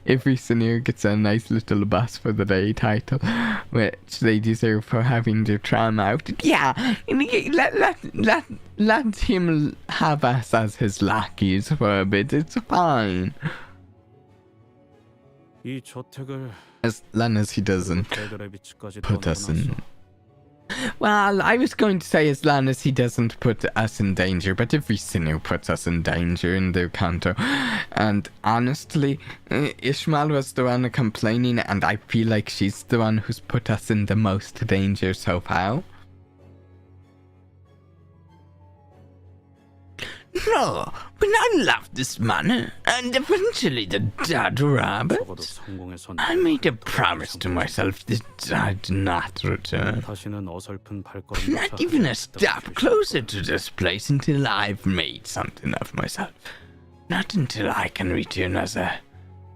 Every senior gets a nice little boss for the day title, which they deserve for having their trauma out. Yeah, let him have us as his lackeys for a bit. It's fine. 이 저택을 As long as he doesn't 배들의 빛까지 put us in. 떠나놨어. Well, I was going to say as long as he doesn't put us in danger, but every sinner puts us in danger in their Canto. And honestly, Ishmael was the one complaining, and I feel like she's the one who's put us in the most danger so far. No, when I left this manor, and eventually the dead rabbit, 적어도 성공해선 I made a promise to myself that I'd not return. 다시는 어설픈 발걸음조차 Not even a 하지 step 않겠다고 closer to this place until I've made something of myself. Not until I can return as a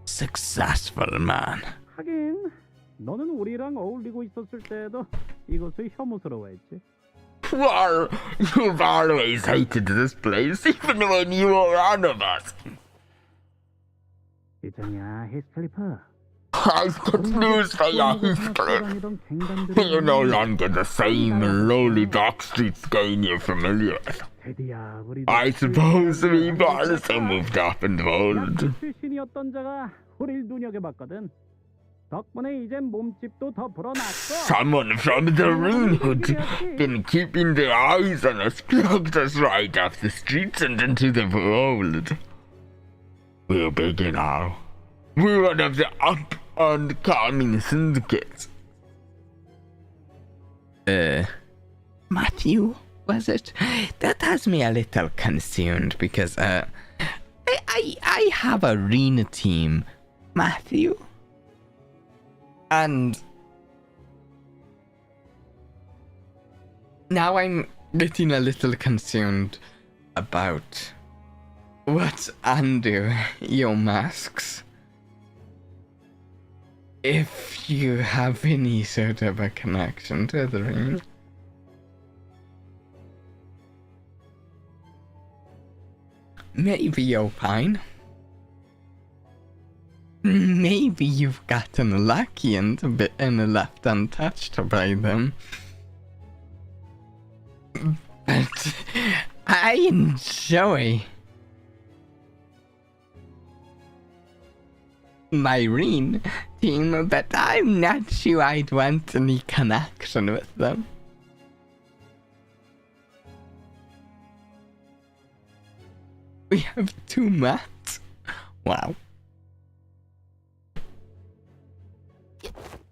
successful man. 하긴 너는 우리랑 어울리고 있었을 때에도 이것을 혐오스러워했지. Well, you've always hated this place, even when you were one of us. 이장이야, 히스클리프. I've got news for you, Heathcliff. You're no longer the same lowly backstreet skein you're familiar with. 테디야, 우리 I suppose we've also moved up in the world. 출신이었던 자가 우릴 눈여겨봤거든. 덕분에 이젠 몸집도 더 불어났어. Someone from the ring who'd been keeping their eyes on us plucked us right off the streets and into the world. We're big now. We're one of the up and coming syndicates. Matthew, was it? That has me a little concerned because I have a arena team, Matthew. And now I'm getting a little concerned about what's under your masks. If you have any sort of a connection to the ring. Maybe you're fine. Maybe you've gotten lucky and been left untouched by them. But I enjoy my Reen team, but I'm not sure I'd want any connection with them. We have 2 mats. Wow.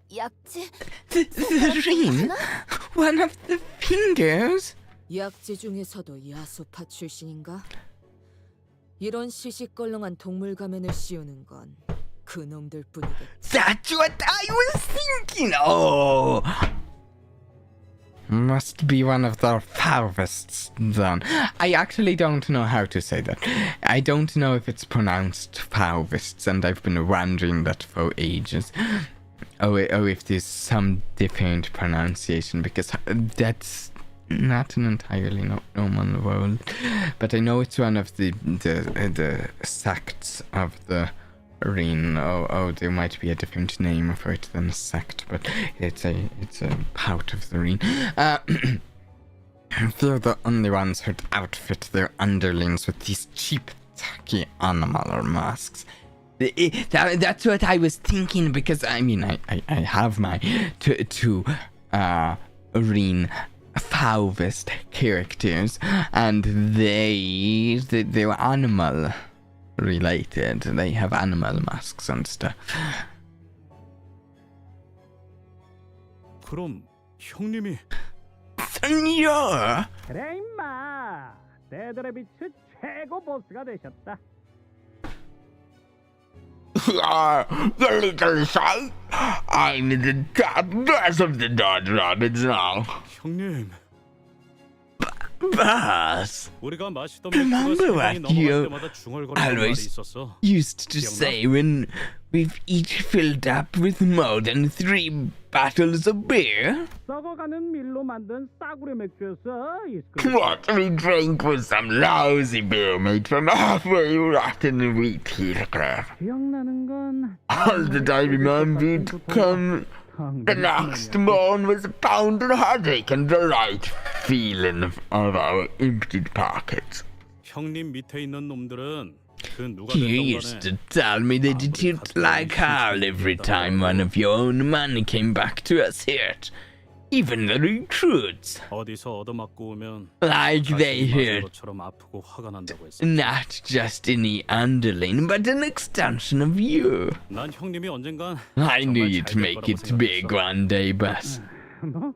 약지? The ring? One of the fingers? 약지 중에서도 야수파 출신인가? 이런 시시껄렁한 동물 가면을 씌우는 건 그놈들 뿐이겠지. That's what I was thinking! Oh! Must be one of the Fauvists then. I actually don't know how to say that. I don't know if it's pronounced Fauvists, and I've been wondering that for ages. If there's some different pronunciation, because that's not an entirely normal word. But I know it's one of the sects of the Ring. There might be a different name for it than a sect, but it's a part of the Ring. They're the only ones who'd outfit their underlings with these cheap, tacky animal masks. That's what I was thinking, because I mean I have my two Ring Fauvist characters, and they're animal related. They have animal masks and stuff. 그럼 형님이 Senor! 그래 임마. 데드레비츠 최고 보스가 되셨다. The little son. I'm the top boss of the Dodge Rabbits now. 형님. Boss, 우리가 마시던 remember what you 때마다 중얼거리는 말이 always 있었어. used to say when we've each filled up with more than 3 bottles of beer? 썩어가는 밀로 만든 싸구려 맥주였어. What we drank was some lousy beer made from halfway rotten wheat crap. 기억나는 건 All that I remembered come the next morn was a pound and heartache and the right feeling of our emptied pockets. 형님 밑에 있는 놈들은 그 누가 You 됐던 used to 간에 tell me that it hit like hell every time one of your own money came back to us here. Even the recruits. 어디서 얻어맞고 오면 Like they hurt 것처럼 아프고 화가 난다고 했어. not just any underling, but an extension of you. 난 형님이 언젠간 I knew 정말 you'd 잘될 make 거라고 it big 생각했어. one day, boss. 뭐?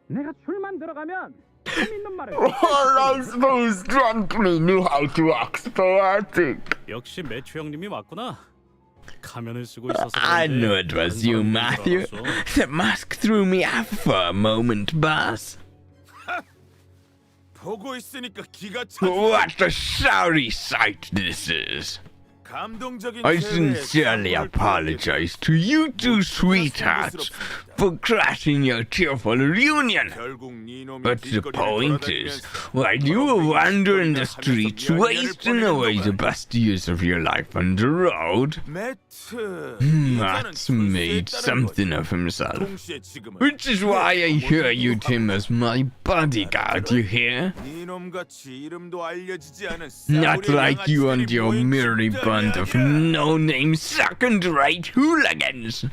내가 술만 들어가면 힘 있는 말을 Well, I suppose drunk me knew how to act poetic. 역시 매추 형님이 맞구나. 가면을 쓰고 있어서 I 그런지 knew it was 다른 you, 사람인 줄 Matthew. 알았어. The mask threw me off for a moment, boss. 보고 있으니까 기가 차. What a sorry sight this is. 감동적인 I 대회에 sincerely 깜빡을 apologize to you two sweethearts for crashing your tearful reunion. 결국 네 놈이 But the 길거리를 point is, 돌아다니면서 while you were wandering the 하면서 streets, 미안해를 wasting away the 보내는 best years of your life on the road, 매트 Matt's made something of himself. 동시에 지금은 Which is why I hear you, Tim, as my bodyguard, you hear? 네놈같이 이름도 알려지지 않은 Not 싸구려 like you and 양아치들이 your 모인 merry 집단이 band of 아니야. no-name second-rate hooligans.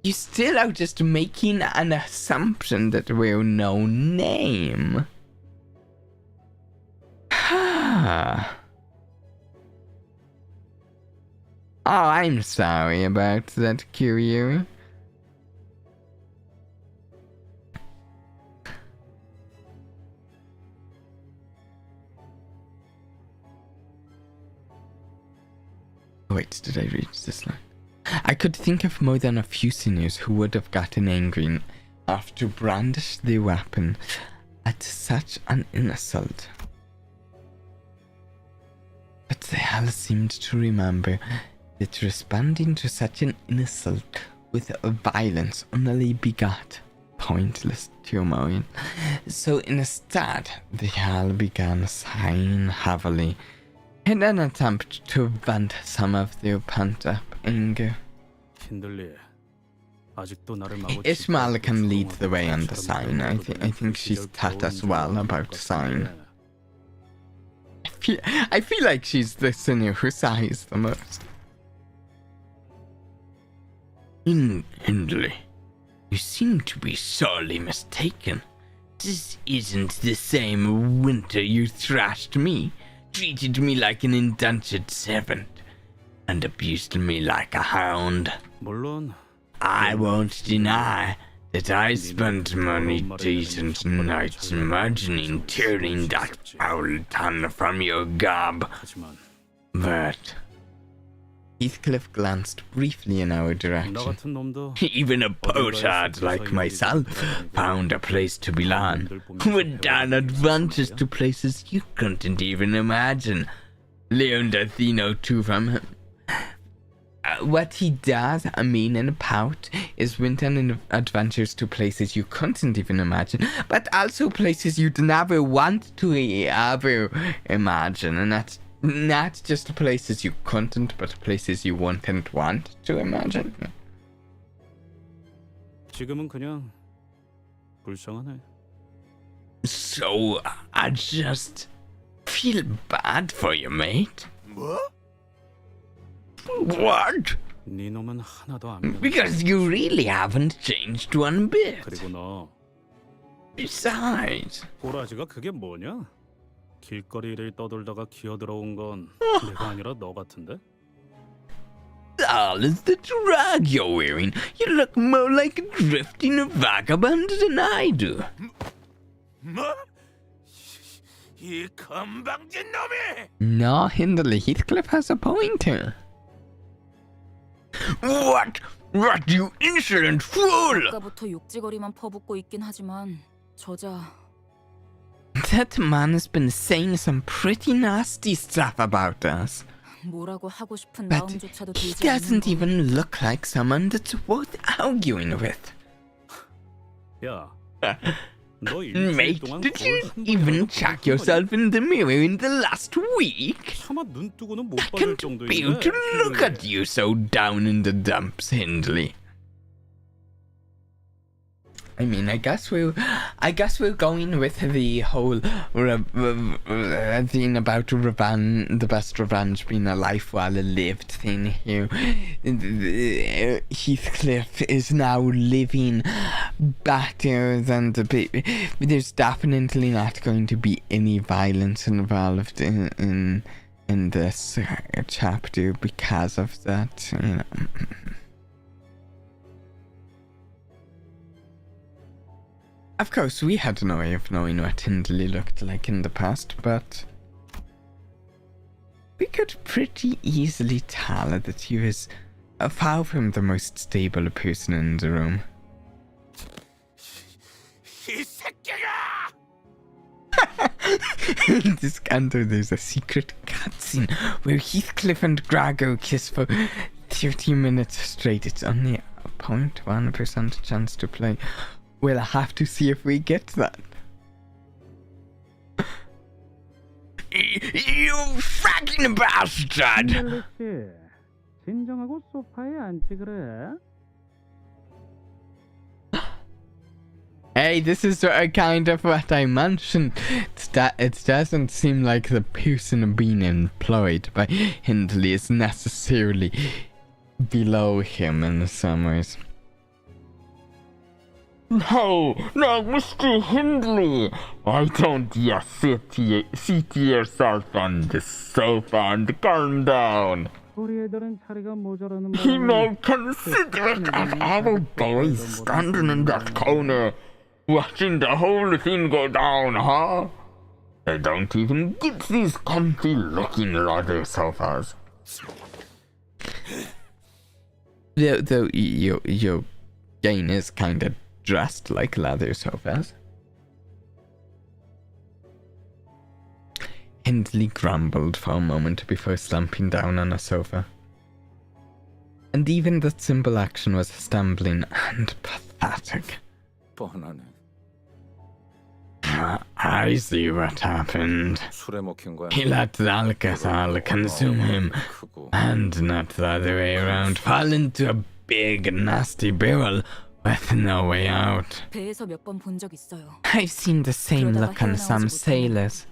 You still are just making an assumption that we're no name. Oh, I'm sorry about that, Kiryu. Wait, did I reach this line? I could think of more than a few seniors who would have gotten angry enough to brandish their weapon at such an insult. But they all seemed to remember that responding to such an insult with violence only begot pointless turmoil. So instead, they all began sighing heavily in an attempt to vent some of their pent-up anger. 신들리, 아직도 나를 마구 Ishmael can lead the way on the 것처럼 sign. I think she's taught us well about sign. I feel like she's the senior who sighs the most. Hindley, you seem to be sorely mistaken. This isn't the same winter you thrashed me, treated me like an indentured servant, and abused me like a hound. 물론 I won't deny that I spent many decent nights imagining tearing that foul tongue from your gob, 하지만 but Heathcliff glanced briefly in our 너 direction. 같은 놈도 Even a potard like myself found a place to belong. Would down advances to places you couldn't even imagine. Learned a thing or two from him. What he does, mean in a pout, is went on adventures to places you couldn't even imagine, but also places you'd never want to ever imagine, and that's not just places you couldn't, but places you wouldn't want to imagine. 지금은 그냥 불쌍하네. So, I just feel bad for you, mate. 뭐? What? 네 놈은 하나도 안 변해. Because you really haven't changed one bit. 그리고 너 Besides, 꼬라지가 그게 뭐냐? 길거리를 떠돌다가 기어들어온 건 내가 아니라 너 같은데? all is the drag you're wearing. You look more like a drifting vagabond than I do. 뭐? 이 건방진 놈이! No, Hindley, Heathcliff has a point here. What? What, you insolent fool! 아까부터 욕지거리만 퍼붓고 있긴 하지만 저자 That man has been saying some pretty nasty stuff about us. 뭐라고 하고 싶은 But 마음조차도 he 들지 않는 doesn't 거. even look like someone that's worth arguing with. 야, 너 일주일 Mate, 동안 did 거울 you 한 번이라도 even 보고 check 한 yourself in the mirror in the last week? 차마 눈 뜨고는 못 I 받을 can't bear 정도인데. to look at you so down in the dumps, Hindley. I mean, I guess we're going with the whole thing about the best revenge being a life well lived thing here. Heathcliff is now living better than the baby. There's definitely not going to be any violence involved in this chapter because of that, you know. Of course, we had no way of knowing what Hindley looked like in the past, but we could pretty easily tell that he was far from the most stable person in the room. 이 새끼가! In this Canto, there's a secret cutscene where Heathcliff and Grago kiss for 30 minutes straight. It's only a 0.1% chance to play. We'll have to see if we get that. You fucking bastard! 힐리 씨, 진정하고 소파에 앉지 그래? Hey, this is kind of what I mentioned. It doesn't seem like the person being employed by Hindley is necessarily below him in some ways. No, Mr. Hindley! Why don't you seat yourself on the sofa and calm down? 우리 애들은 자리가 모자라는 You 바람에 may consider it of our boys standing in that corner, watching the whole thing go down, huh? They don't even get these comfy-looking leather sofas. Though your gain is kind of dressed like leather sofas. Hindley grumbled for a moment before slumping down on a sofa. And even that simple action was stumbling and pathetic. 뻔하네. I see what happened. 술에 먹힌 거야. He let the alcohol consume him, 크고. and not the other way around. Fall into a big, nasty barrel with no way out. 배에서 몇 번 본 적 있어요. I've seen the same look on some sailors,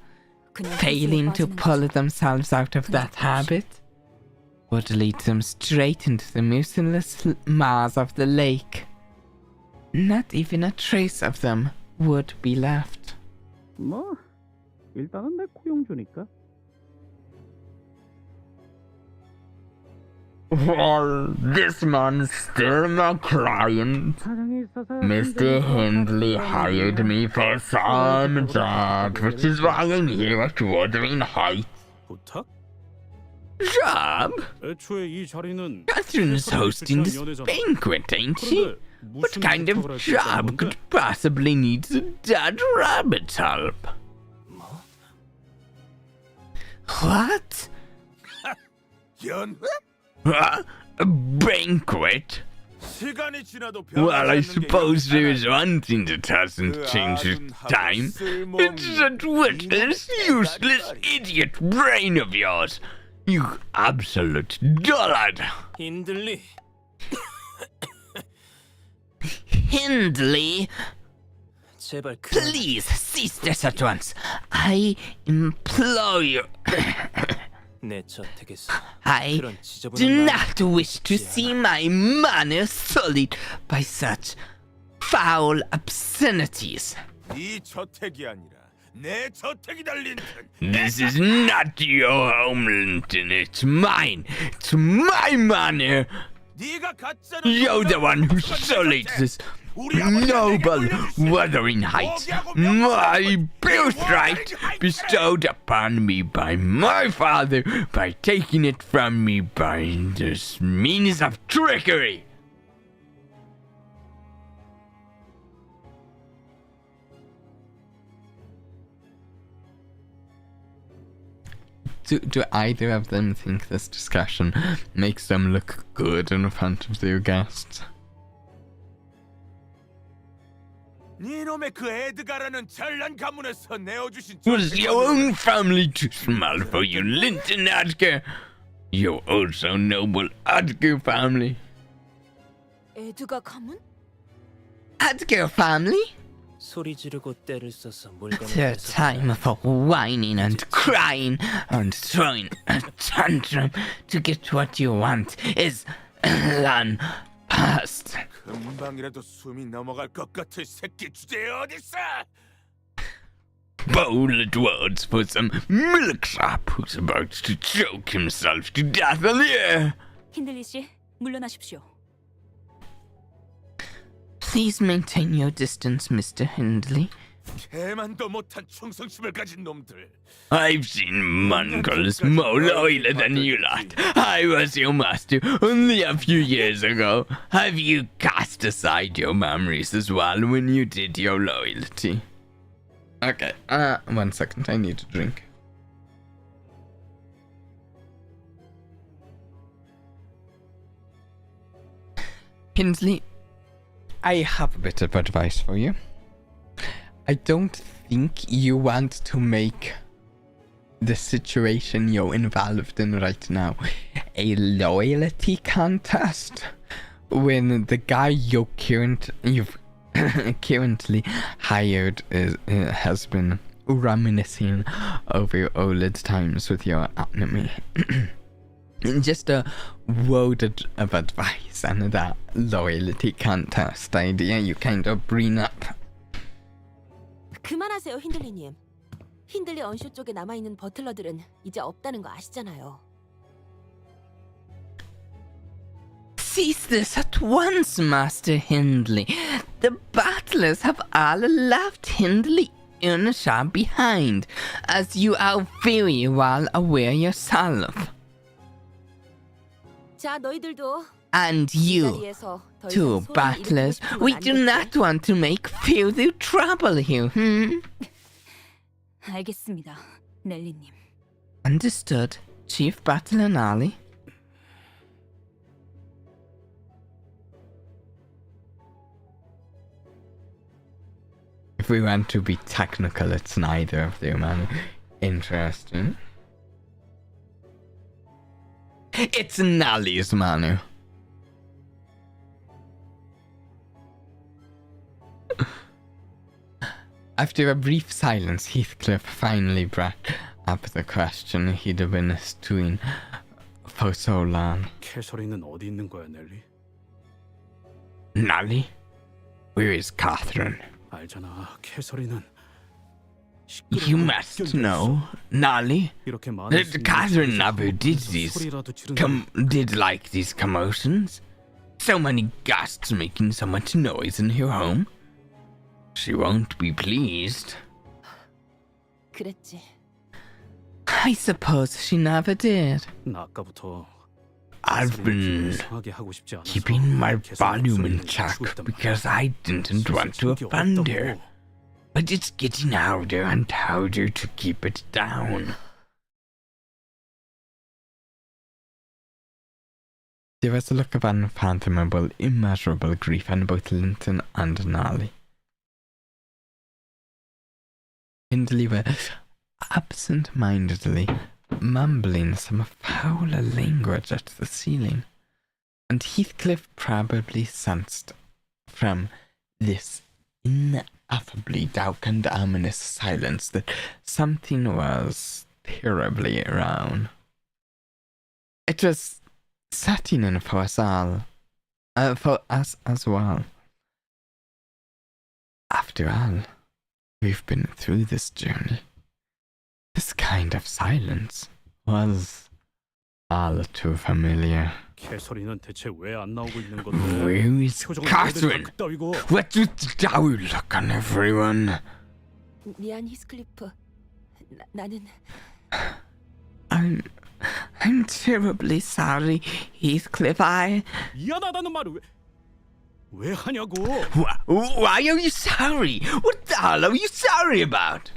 그냥 failing to 빠지는 pull 거지. themselves out of that habit would lead them straight into the merciless maws of the lake. Not even a trace of them would be left. 뭐 일단은 내 고용 주니까. Well, this man's still my client. 사정이 있어서 Mr. Hindley hired me for some job, which is why I'm here at Wuthering Heights. 부탁? Job? 애초에 이 자리는 Catherine's hosting this banquet, ain't she? What kind of job could possibly need the dead rabbit's help? What? 연회? Huh? A banquet? 시간이 지나도 Well, I 변하지 않는 게 suppose there is 역사라니. one thing that hasn't changed with time. It's that worthless, useless, idiot brain of yours. You absolute dullard. 힌들리, Hindley, 제발 그 please cease this at once. I implore you. 내 저택에서 I 그런 do 지저분한 말 not wish to see my manner sullied by such foul obscenities. 네 저택이 아니라 내 저택이 달린 This is not your home, Linton. It's mine. It's my manor. 네가 가짜는 You're the one who sullied this noble Wuthering Heights, my birthright bestowed upon me by my father by taking it from me by this means of trickery. Do either of them think this discussion makes them look good in front of their guests? 네놈의 그 에드가라는 잘난 가문에서 내어주신 Was your own family too small for you, Linton Adger? Your also noble Adger family. 에드가 가문? Adger family? 소리 지르고 때를 써서 물건을 The time for whining and crying and throwing a tantrum to get what you want is long past. 금방이라도 숨이 넘어갈 것 같을 새끼 주제에 어딨어? Bold words for some milksop who's about to choke himself to death in the air. 힌들리 씨, 물러나십시오. Please maintain your distance, Mr. Hindley. 개만도 못한 충성심을 가진 놈들. I've seen mongrels more loyal than you lot. I was your master only a few years ago. Have you cast aside your memories as well when you did your loyalty? Okay, 1 second, I need a drink. Hindley, I have a bit of advice for you. I don't think you want to make the situation you're involved in right now a loyalty contest when the guy you've currently hired has been reminiscing over old times with your enemy. Just a word of advice and that loyalty contest idea you kind of bring up. 그만하세요, 힌들리님. 힌들리 언쇼 쪽에 남아있는 버틀러들은 이제 없다는 거 아시잖아요. Cease this at once, Master Hindley. The battlers have all left Hindley Earnshaw behind, as you are very well aware yourself. 자, 너희들도 And you, 자리에서 더 two 이상 소리 battlers, 지르고 싶은 we 건 do 아니겠지? not want to make further trouble here, 알겠습니다, 넬리님. Understood, Chief Battler Nally. If we want to be technical, it's neither of them, man. Interesting. It's Nally's Manu. After a brief silence, Heathcliff finally brought up the question he'd been stewing for so long. 캐서린은 어디 있는 거야, 넬리? Nally? Where is Catherine? 알잖아, 캐서린은 You must know, Nally. 이렇게 많은 That Catherine never did did like these commotions. So many guests making so much noise in her home. She won't be pleased. 그랬지. I suppose she never did. 나 아까부터 I've been 이상하게 하고 싶지 않아서 keeping my 계속 volume in 목소리를 check 낮추고 있단 because I didn't want to 적이 offend her. 없다고. But it's getting harder and harder to keep it down. There was a look of unfathomable, immeasurable grief on both Linton and Nolly. Hindley were absent-mindedly mumbling some fouler language at the ceiling, and Heathcliff probably sensed from this ineffably dark and ominous silence that something was terribly wrong. It was setting in for us all, for us as well. After all, we've been through this journey. This kind of silence was all too familiar. 개소리는 대체 왜 안 나오고 있는 건데? Where is 표정은 Catherine? 왜 그따위고? What was the dour look on everyone? 미안 히스클리프. 나는 I'm terribly sorry, Heathcliff. 미안하다는 말을 왜 하냐고? Why are you sorry? What the hell are you sorry about?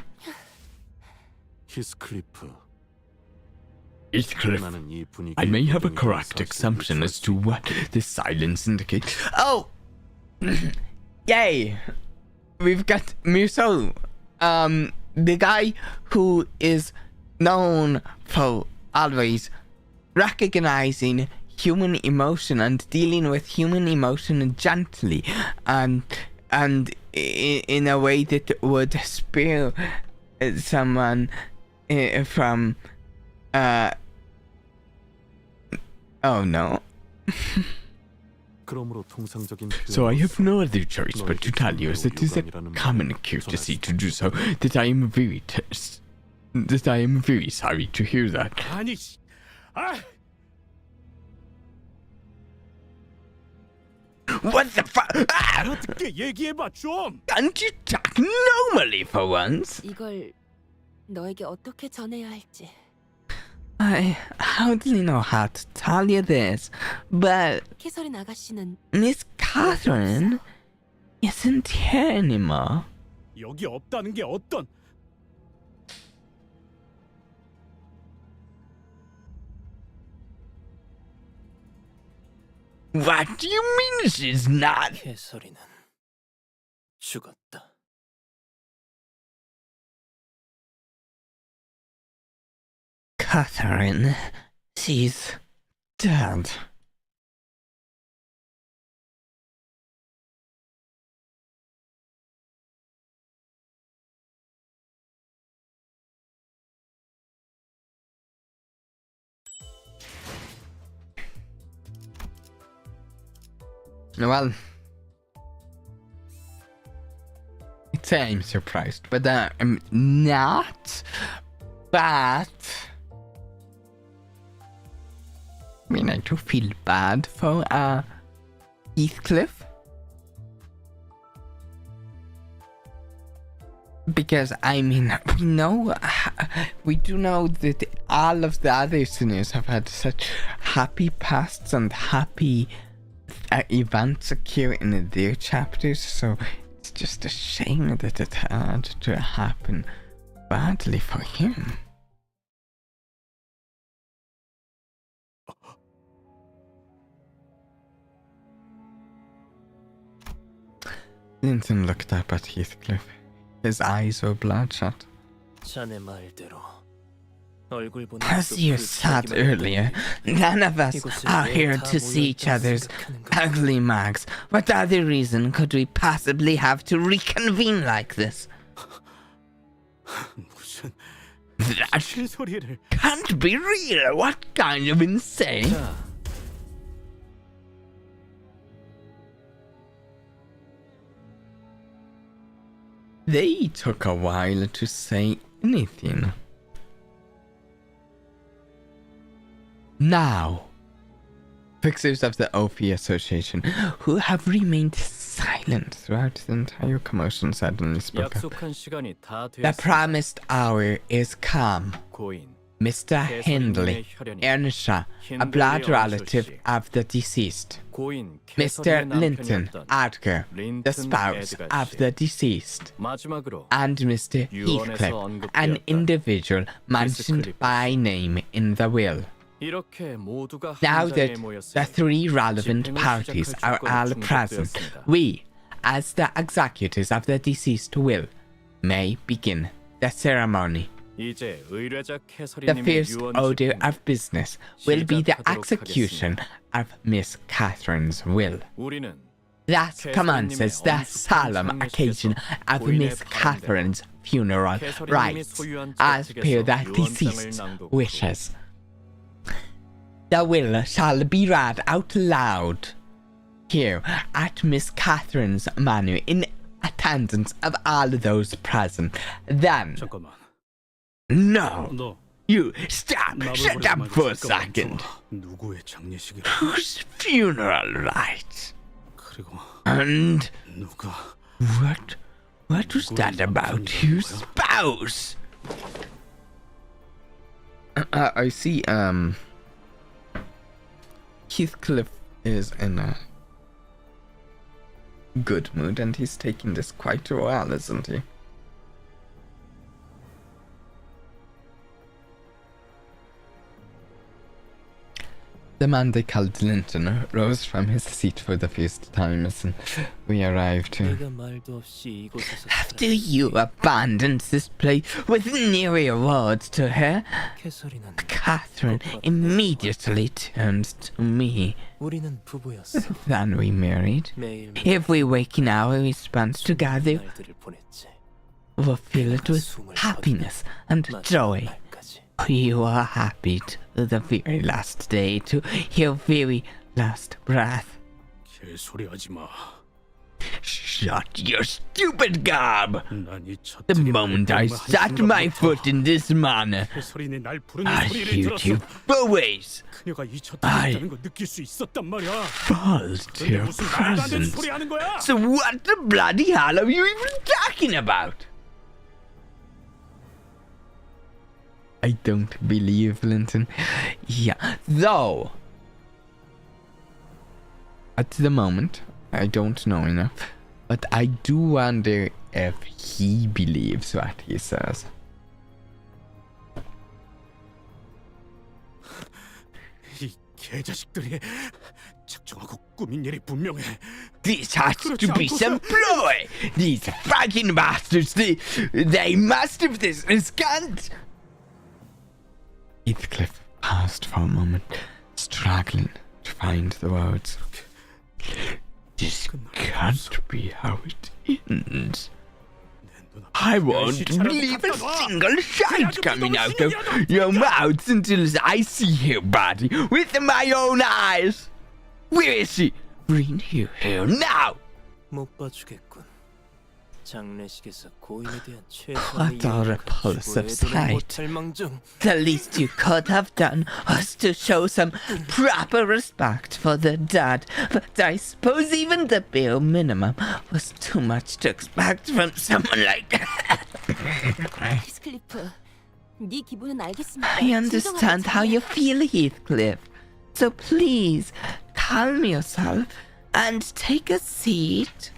히스클리프. Heathcliff, 나는 이 분위기 I may have a correct assumption as to what this silence indicates. Oh! Yay! We've got Musso. The guy who is known for always recognizing human emotion and dealing with human emotion gently and in a way that would spare someone from oh no. So I have no other choice but to tell you, as it is a common courtesy to do so, that I am very sorry to hear that. 아니, What the fuck? 알아듣게 얘기해봐 좀. Can't you talk normally for once? 이걸 너에게 어떻게 전해야 할지. I hardly know how to tell you this, but 캐서린 아가씨는 Miss Catherine isn't here anymore. 여기 없다는 게 어떤? What do you mean she's not? 캐서린은 죽었다. Catherine, she's dead. Well, I'd say I'm surprised, but I'm not. But I mean, I do feel bad for Heathcliff, because I mean, we do know that all of the other sinners have had such happy pasts and happy events occur in their chapters, so it's just a shame that it had to happen badly for him. Linton looked up at Heathcliff. His eyes were bloodshot. 자네 말대로 얼굴 보는 As you said earlier, none of us are here to see each other's ugly mugs. What other reason could we possibly have to reconvene like this? 무슨 That 실소리를? can't be real. What kind of insane? 자, They took a while to say anything. Now, fixers of the Ophi Association, who have remained silent throughout the entire commotion, suddenly spoke up. 약속한 시간이 다 The 되었습니다. promised hour is come. 고인 Mr. Hindley, Earnshaw, a blood relative of the deceased. 고인 Mr. 캐서린의 Linton, 남편이었던 Adger, the 린튼 spouse 에드가 of 씨. the deceased. 마지막으로 And Mr. Heathcliff, an individual mentioned by name in the will. 이렇게 모두가 Now 한 that 자리에 모였으니 the three relevant 집행을 parties 시작할 are all 조건이 present, 충족되었습니다. we, as the executors of the deceased will, may begin the ceremony. 이제 의뢰자 The 캐서린님의 first 유언 order 집행 of business will be the 시작하도록 execution of Miss Catherine's will. 우리는 That commences the solemn occasion of Miss Catherine's funeral rites, as per the deceased wishes. The will shall be read out loud here at Miss Catherine's manor in attendance of all those present. Then, 잠깐만. no, 너 you stop, shut up for a second. 누구의 장례식이라? Whose funeral rites? 그리고 And 누가 what was that about whose spouse? I see, Heathcliff is in a good mood and he's taking this quite well, isn't he? The man they called Linton rose from his seat for the first time as we arrived here. After you abandoned this place with nearer words to her, Catherine immediately turned to me. 우리는 부부였어. Then we married. Every waking hour we spent together were filled with happiness and joy. We were happy to the very last day, to your very last breath. 개소리하지 마. Shut your stupid gob! 난이 The moment I set my foot in this manor, 캐서린이 날 부르는 I 소리를 heard you 들었어. always 그녀가 이 첫째 있다는 거 느낄 수 있었단 말이야. falls to 근데 your 무슨 말도 안 되는 presence. 소리 하는 거야? So what the bloody hell are you even talking about? I don't believe Linton. Yeah, though at the moment I don't know enough, but I do wonder if he believes what he says. 이 개자식들이 작정하고 꾸민 일이 분명해. This has to be some ploy. These fucking bastards, they must have this scant. Heathcliff paused for a moment, struggling to find the words. This can't be how it ends. I won't believe a single shite coming out of your mouths until I see her body with my own eyes. Where is she? Bring her here now. 못 봐주겠군. 장례식에서 고인에 대한 What a repulsive sight. The least you could have done was to show some proper respect for the dead, but I suppose even the bare minimum was too much to expect from someone like that. 히스클리프, 네 기분은 알겠습니다. I understand how you feel, Heathcliff. So please, calm yourself and take a seat.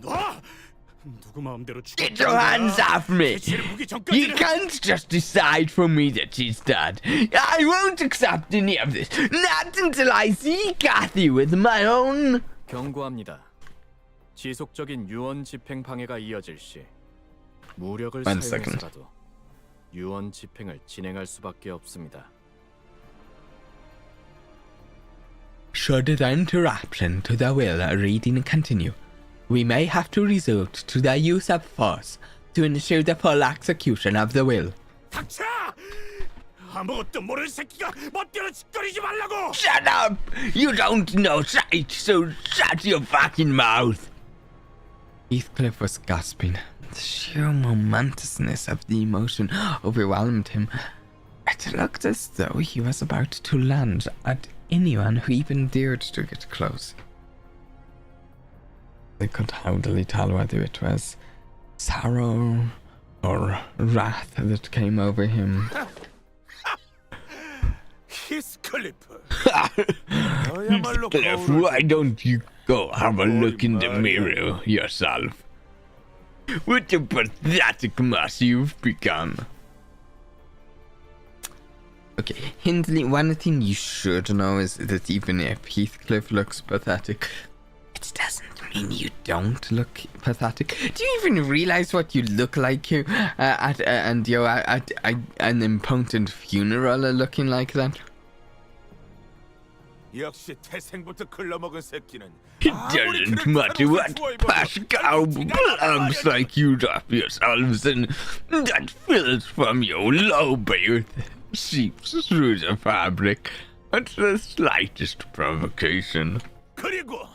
너 누구 마음대로 Get your hands off me! You can't just decide for me that she's dead. I won't accept any of this. Not until I see Kathy with my own. 경고합니다. 지속적인 유언 집행 방해가 이어질 시 무력을 One second. 사용해서라도 유언 집행을 진행할 수밖에 없습니다. Should the interruption to the will reading continue, we may have to resort to the use of force to ensure the full execution of the will. 닥쳐! 아무것도 모르는 새끼가 멋대로 짓거리지 말라고! Shut up! You don't know shit, so shut your fucking mouth! Heathcliff was gasping. The sheer momentousness of the emotion overwhelmed him. It looked as though he was about to lunge at anyone who even dared to get close. They could hardly tell whether it was sorrow or wrath that came over him. 히스클리프. Heathcliff, why don't you go have a look in the mirror yourself? What a pathetic mess you've become. Okay, Hindley, one thing you should know is that even if Heathcliff looks pathetic, it doesn't mean you don't look pathetic. Do you even realize what you look like here at an important funeral looking like that? 역시 태생부터 글러먹은 새끼는. It doesn't matter what Pascal belongs like you wrap yourselves in that filth from your lobe seeps through the fabric at the slightest provocation. 그리고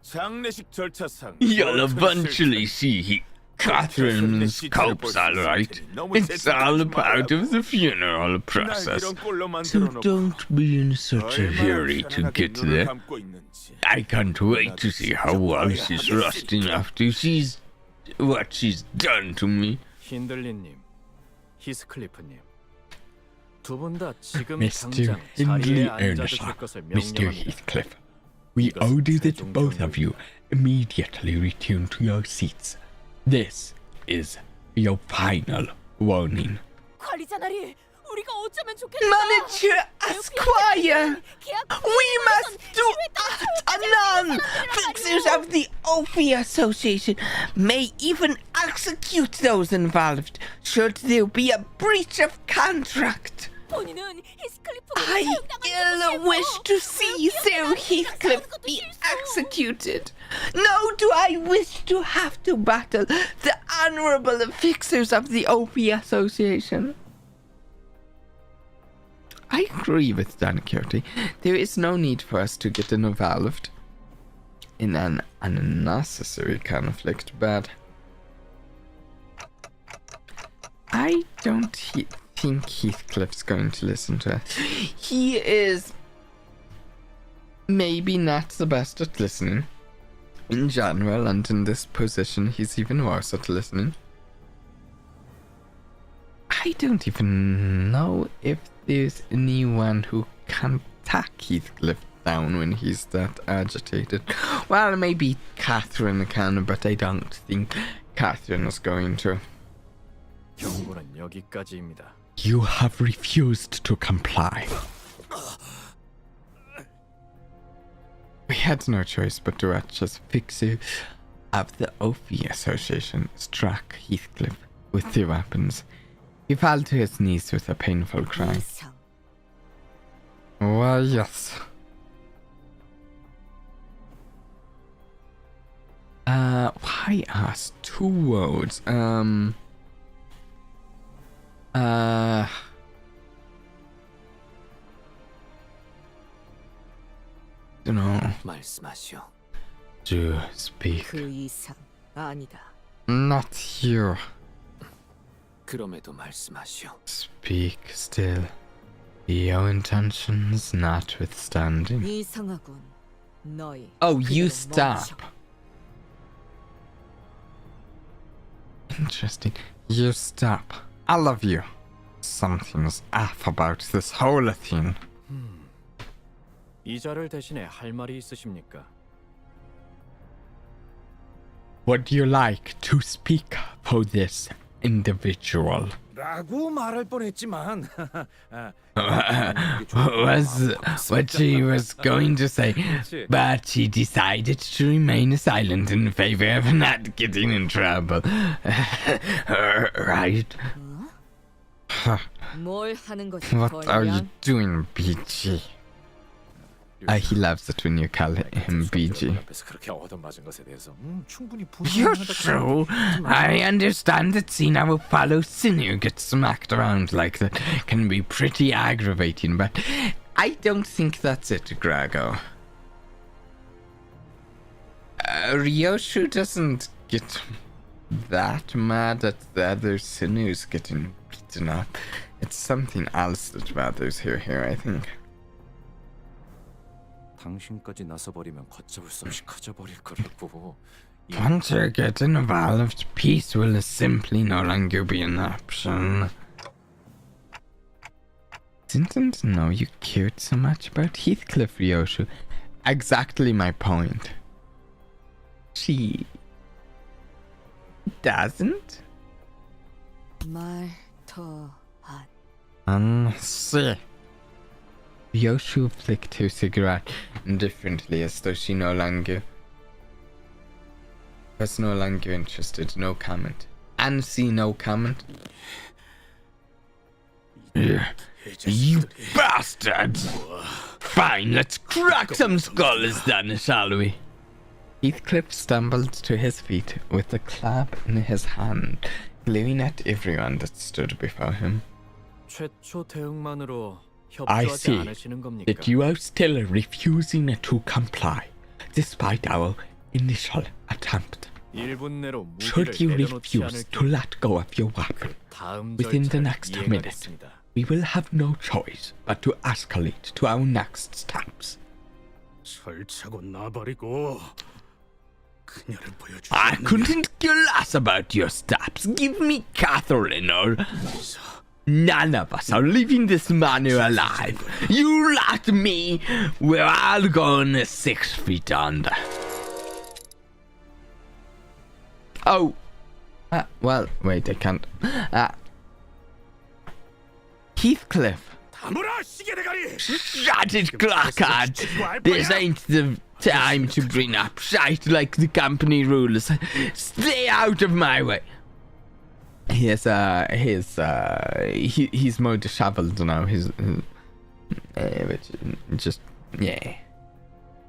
장례식 절차상. You'll eventually see Catherine's corpse, all right. It's all a part of the funeral process. So don't be in such a hurry to get there. I can't wait to see how well she's rusting after she's what she's done to me. 힌들리님, 히스클리프님, 두 분 다 지금 Mr. 당장 Hindley 자리에 앉아 Earnshaw, 주실 것을 Mr. 명령합니다. Heathcliff, we order that both of you immediately return to your seats. This is your final warning. 관리자나리, 우리가 어쩌면 좋겠어. Manager Esquire, we must do at none. Fixers of the Ophi Association may even execute those involved should there be a breach of contract. 본인은 히스클리프가 I ill wish to see Sir Heathcliff be executed. Nor do I wish to have to battle the honorable fixers of the Ophi Association. I agree with Don Quixote. There is no need for us to get involved in an unnecessary conflict, but I don't think Heathcliff's going to listen to us. He is maybe not the best at listening in general, and in this position he's even worse at listening. I don't even know if there's anyone who can tack Heathcliff down when he's that agitated. Well, maybe Catherine can, but I don't think Catherine is going to. 경고는 여기까지입니다. You have refused to comply. We had no choice but to watch as fixer of the Ophi Association struck Heathcliff with their weapons. He fell to his knees with a painful cry. Why, yes. Why us? 2 words. Dunno. 말씀하시오. To speak. 그 이상 아니다. Not you. 그럼에도 말씀하시오. Speak still. Your intentions notwithstanding. 이상하군. 너희. Oh, you stop. Interesting. You stop. I love you. Something's off about this whole thing. 이자를 대신에 할 말이 있으십니까? Would you like to speak for this individual? 라고 말할 뻔했지만 Was what she was going to say, but she decided to remain silent in favor of not getting in trouble. Right? 뭘 하는 거지? What are you doing, BG? He loves it when you call him BG. You're so. I understand that seeing our fellow sinner get smacked around like that can be pretty aggravating, but I don't think that's it, Grago. Ryoshu doesn't get that mad at the other sinners getting beaten up. It's something else that bothers her here, I think. 당신까지 나서버리면 걷잡을 수 없이 커져버릴 거라고. Once you get involved, peace will simply no longer be an option. Didn't know you cared so much about Heathcliff, Ryoshu. Exactly my point. She doesn't? See. Ryoshu flicked her cigarette indifferently as though she was no longer interested. No comment. And see no comment. You bastards! Fine, let's crack some skulls then, shall we? Heathcliff stumbled to his feet with the club in his hand, glaring at everyone that stood before him. 최초 대응만으로 I 협조하지 see 않으시는 겁니까? that you are still refusing to comply, despite our initial attempt. 1분 내로 Should 무기를 you 내려놓지 refuse to 않을 let go of your weapon 다음 within the 절차를 next minute, 이행하겠습니다. we will have no choice but to escalate to our next steps. 설차고 나버리고 그녀를 보여주지 I 않느냐. couldn't care less about your steps. Give me Catherine or... None of us are leaving this manor alive. You let me, we're all going 6 feet under. Oh. Well, wait, I can't. Heathcliff. Shut it, Clarkard. This ain't the time to bring up shite like the company rules. Stay out of my way. He's more disheveled now. Which just, yeah.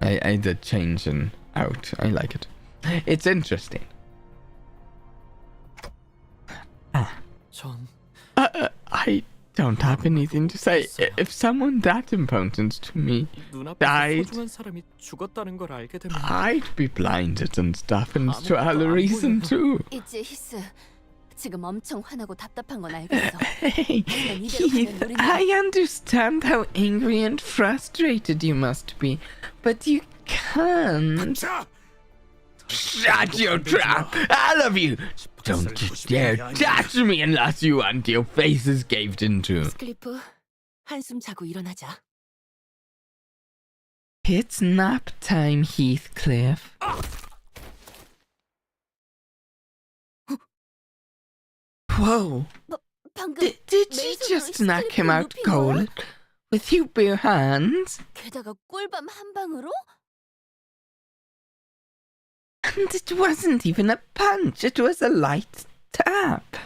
I did change and out. I like it. It's interesting. 전 I don't have anything to say. If someone that important to me 눈앞에서 died, 소중한 사람이 죽었다는 걸 알게 되면 I'd be blinded and deafened to all the reason too. 있지 히스. 지금 엄청 화나고 답답한 건 알겠어. Hey, Heath, I understand how angry and frustrated you must be, but you can't. Shut your trap, all of you! Don't you dare touch me unless you want your faces caved into. 클리프, 한숨 자고 일어나자. It's nap time, Heathcliff. Whoa! 방금 Did you just knock him out cold with your bare hands? 게다가 꿀밤 한 방으로? And it wasn't even a punch, it was a light tap.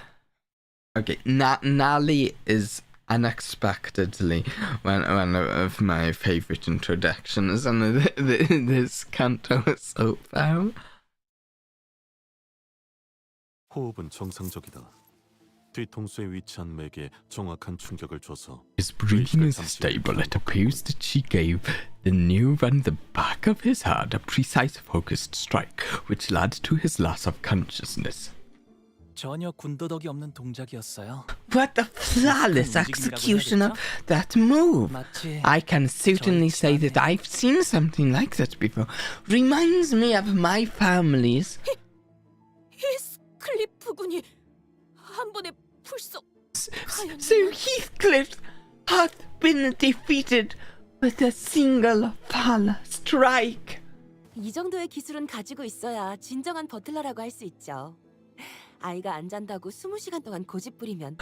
Okay, Nally is unexpectedly one of my favorite introductions on this Canto so far. 호흡은 정상적이다. 뒤통수에 위치한 맥에 정확한 충격을 줘서 His breathing is stable. It appears that she gave the nerve on the back of his head a precise focused strike, which led to his loss of consciousness. 전혀 군더더기 없는 동작이었어요. What a flawless execution of that move! 마치 I can certainly say that I've seen something like that before. Reminds me of my family's. 히스 클리프 군이 한 번에 불써 So Heathcliff hath been defeated with a single fall strike. 이 정도의 기술은 가지고 있어야 진정한 버틀러라고 할 수 있죠. 아이가 안 잔다고 20시간 동안 고집 부리면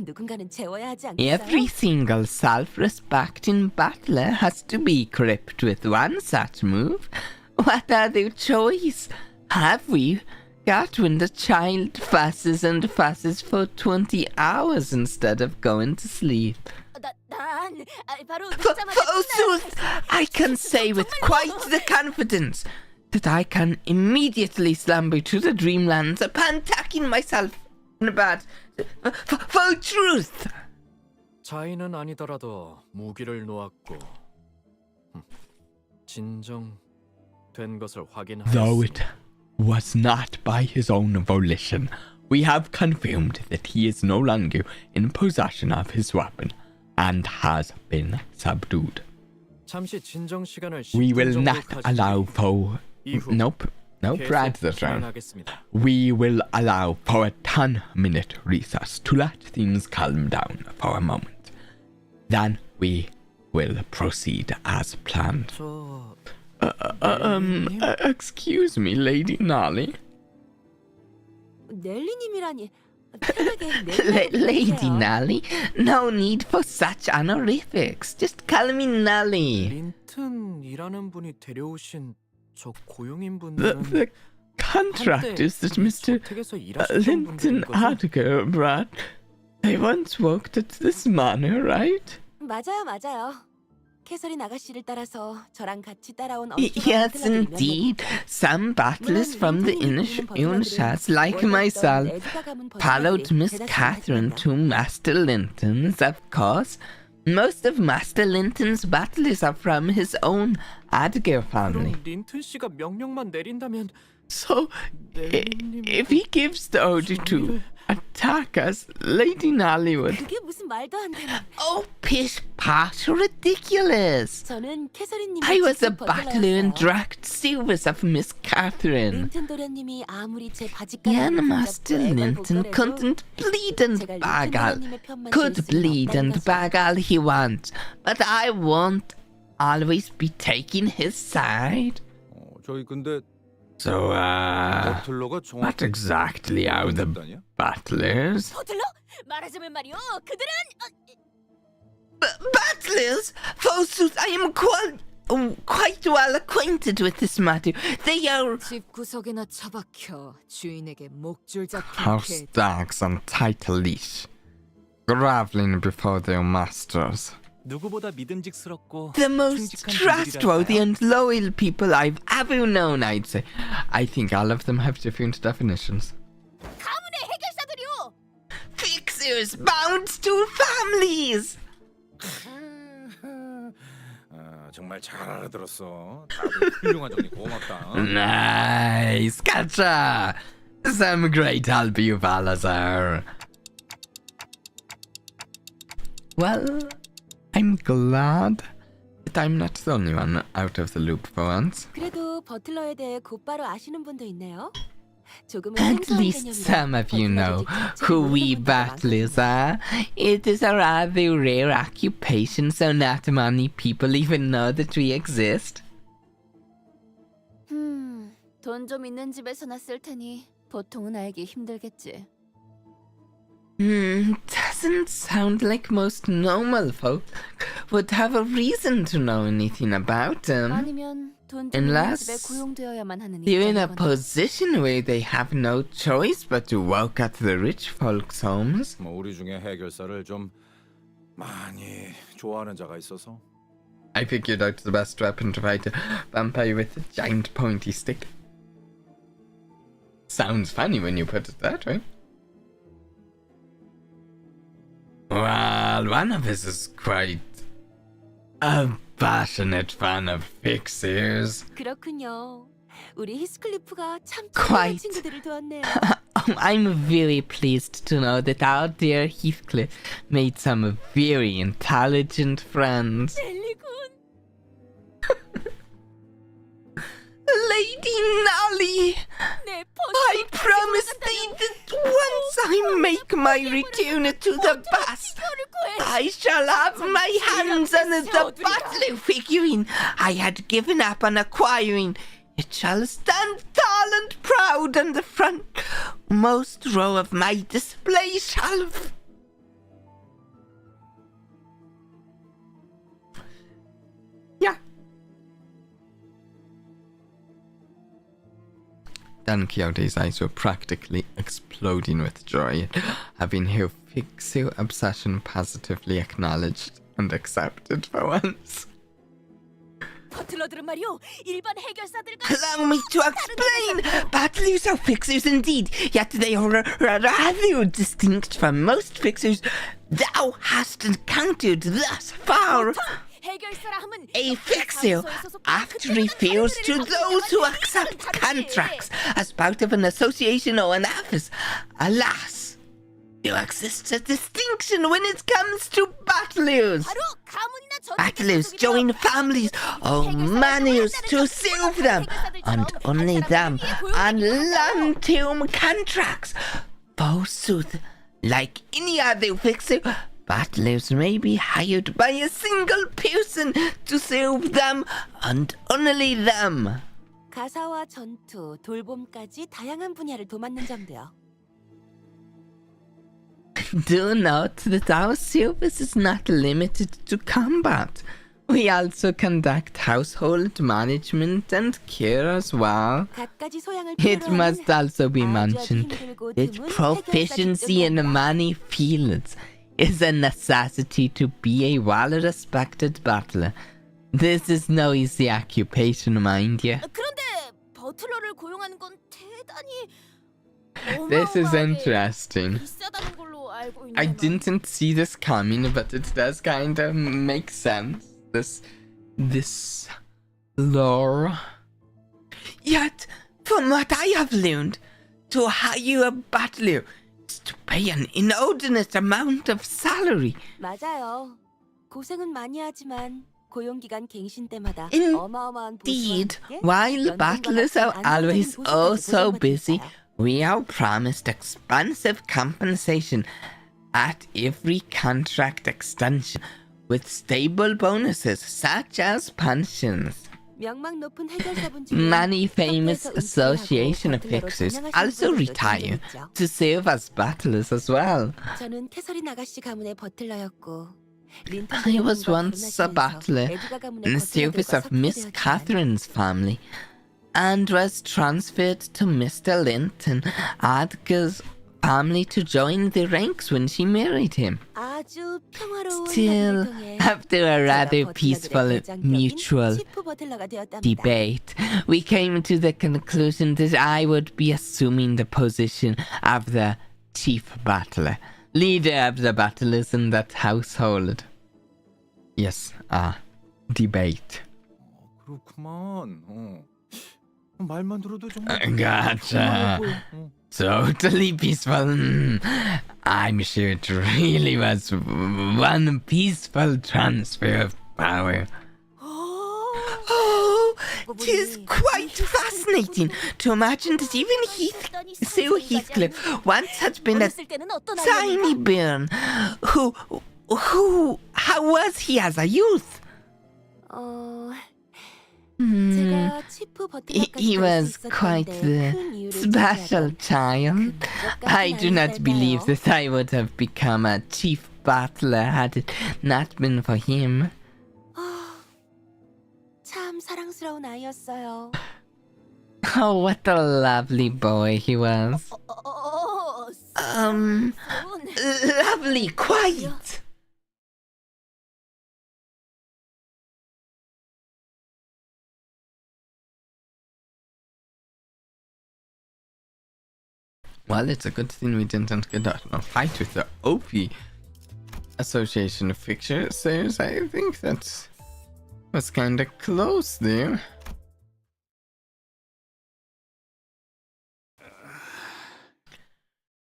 누군가는 재워야 하지 않겠어요? Every single self-respecting butler has to be equipped with one such move. What other choice have we got when the child fusses and fusses for 20 hours instead of going to sleep? 난 바로 Forsooth, I can say with quite the confidence that I can immediately slumber to the dreamlands upon tucking myself in a bed. For truth! 자인은 아니더라도 무기를 놓았고 진정된 것을 Though 확인하였습니다. it was not by his own volition, we have confirmed that he is no longer in possession of his weapon and has been subdued. 잠시 진정 시간을 We 10분 will 정도 not 가지고 allow for... 이후 Nope. No 계속 Brad's around. 진행하겠습니다. We will allow for a 10-minute recess to let things calm down for a moment. Then we will proceed as planned. 저 Excuse me, Lady Nolly. 넬리님이라니. 편하게 넬리라고 Lady 부르세요. Nolly? No need for such honorifics. Just call me Nolly. 린튼이라는 분이 데려오신 저 The 고용인분들은 contract is that Mr. 저택에서 일하셨던 Linton 분들인 거죠? Adger, Brad. They once worked at this manor, right? 맞아요. 캐서린 아가씨를 따라서 저랑 같이 따라온 Yes, indeed. Some battlers from the Inshas, like myself, followed Miss Catherine to Master Linton's, of course. Most of Master Linton's battlers are from his own Adger family. 그럼 린튼 씨가 명령만 내린다면 So, if he gives the order to attack us, Lady Nolly would... 그게 무슨 말도 안 되는. Oh, pish posh, ridiculous! 저는 캐서린님. I was a battler in direct service of Miss Catherine. 린튼 도련님이 아무리 제 바지가랑을 Young Master Linton couldn't bleed and bag all, could bleed and bag all he wants, but I won't always be taking his side. 저희 근데 So, 버틀러가 what exactly are the battlers? 버틀러? 말하자면 말이요. 그들은 Battlers? Forsooth, I am quite well acquainted with this matter. They are 집 구석에나 처박혀 주인에게 목줄 잡힌 house dogs on tight leash, groveling before their masters. 누구보다 믿음직스럽고 The most 충직한 trustworthy 분들이랄까요? and loyal people I've ever known, I'd say. I think all of them have different definitions. 가문의 해결사들이요. Fixers bound to families! 정말 잘 알아들었어. 다들 훌륭한 정리 고맙다. Nice, gotcha! Some great help you fellas are. Well, I'm glad that I'm not the only one out of the loop for once. 그래도 버틀러에 대해 곧바로 아시는 분도 있네요. 조금은 At 생소한 least 개념이라 some of you know 버틀러 who 조직 we 모르는 분들이 battlers are. It is a rather rare occupation, so not many people even know that we exist. 돈 좀 있는 집에서나 쓸 테니 보통은 알기 힘들겠지. Doesn't sound like most normal folk would have a reason to know anything about them. 아니면 돈 좀 있는 Unless 집에 고용되어야만 하는 they're in a 입장이거나. position where they have no choice but to work at the rich folks' homes. 뭐 우리 중에 해결사를 좀 많이 좋아하는 자가 있어서. I figured out the best weapon to fight a vampire with a giant pointy stick. Sounds funny when you put it that way. Well, one of us is quite a passionate fan of fixers. 그렇군요. 우리 히스클리프가 참 Quite. 착한 친구들을 도왔네요. I'm very pleased to know that our dear Heathcliff made some very intelligent friends. 넬리군. Lady Nolly! 내 I promise thee that once I make my return to the bus, I shall have my hands on the battler figurine I had given up on acquiring. It shall stand tall and proud on the front most row of my display shelf. Yeah. Don Quixote's eyes were practically exploding with joy, having her fixer obsession positively acknowledged and accepted for once. 버틀러들은 말이요. 일반 해결사들과 Allow me to explain! Battlers are fixers indeed, yet they are rather distinct from most fixers thou hast encountered thus far. 해결사라 하면 A fixer often refers to those who accept contracts as part of an association or an office. Alas, You exist a distinction when it comes to battlers. Battlers join families or manus to serve them, and only them, and long-term contracts. Forsooth, like any other fixer, battlers may be hired by a single person to serve them, and only them. 가사와 전투, 돌봄까지 다양한 분야를 도맡는 점도요. Do note that our service is not limited to combat. We also conduct household management and care as well. 갖가지 소양을 It 필요로 must 하는 also be 아주 mentioned 힘들고 that 드문 proficiency in 해결사직 many fields is a necessity to be a well-respected battler. This is no easy occupation, mind you. 그런데 버틀러를 고용하는 건 대단히 This is 어마어마하게 interesting. 비싸다는 걸로 알고 I 있네만. didn't see this coming, but it does kind of make sense. This lore. Yet, from what I have learned, to hire a battler is to pay an inordinate amount of salary. 맞아요. 고생은 많이 하지만 고용 기간 갱신 때마다 Indeed, 어마어마한 보수와 함께 while 연금과 battlers 같은 are always 안정적인 oh 보수까지 so 보장받고 busy, 있어요. we are promised expensive compensation at every contract extension, with stable bonuses such as pensions. 명망 높은 해결사분 중에 Many famous 협회에서 association 은퇴하고 버틀러로 fixers 전향하시는 also 분들도 retire 종종 있죠. to serve as battlers as well. 저는 캐서린 아가씨 가문의 버틀러였고 I was once a battler in the service of Miss Catherine's family, and was transferred to Mr. Linton, Edgar's family, to join the ranks when she married him. 아주 평화로운 Still, 협의를 통해 after a rather 제가 peaceful 버틀러들의 대장격인 mutual 치프 버틀러가 되었답니다. debate, we came to the conclusion that I would be assuming the position of the chief battler, leader of the battlers in that household. Yes, debate. 그렇구만. 말만 들어도 정말 Gotcha. Totally peaceful. I'm sure it really was one peaceful transfer of power. Oh, 'tis quite fascinating to imagine that even Sir Heathcliff once had been a 어렸을 때는 어떤 tiny bairn how was he as a youth? 제가 치프 버틀러까지 He was quite the special child. I do not believe that I would have become a chief battler had it not been for him. 참 사랑스러운 아이였어요. Oh, what a lovely boy he was. Lovely, quite. Well, it's a good thing we didn't get out in a fight with the OP Association of Fixers. I think that was kind of close there.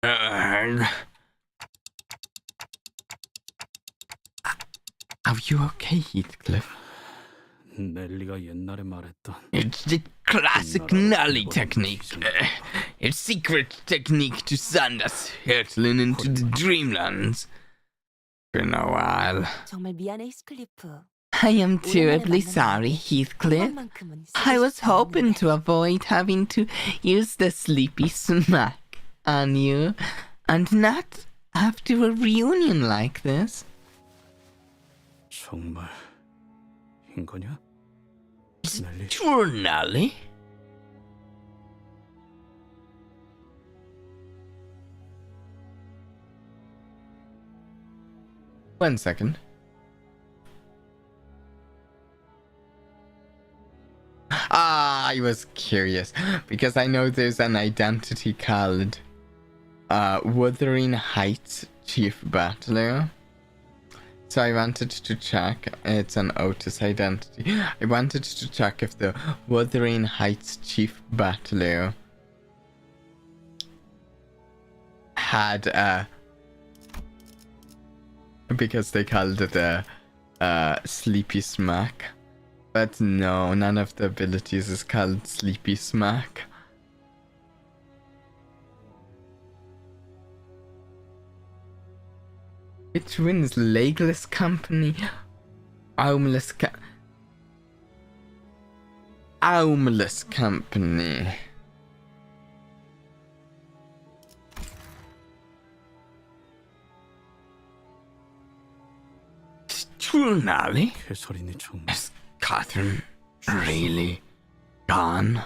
Are you okay, Heathcliff? 넬리가 옛날에 말했던 It's the classic Nelly technique. It's secret technique to send us hurtling into the dreamlands. Been a while. 정말 미안해 히스클리프. I am terribly sorry, Heathcliff. I was hoping to avoid having to use the sleepy smack on you, and not after a reunion like this. 정말 인 거냐? 넬리. True, Nelly. One second. I was curious because I know there's an identity called Wuthering Heights Chief Battler. So I wanted to check. It's an Otis identity. I wanted to check if the Wuthering Heights Chief Battler had a because they called it a sleepy smack. But no, none of the abilities is called sleepy smack. Which wins? Legless company? Armless company. It's true, Nally. 캐서린이 좀 Is Catherine really gone?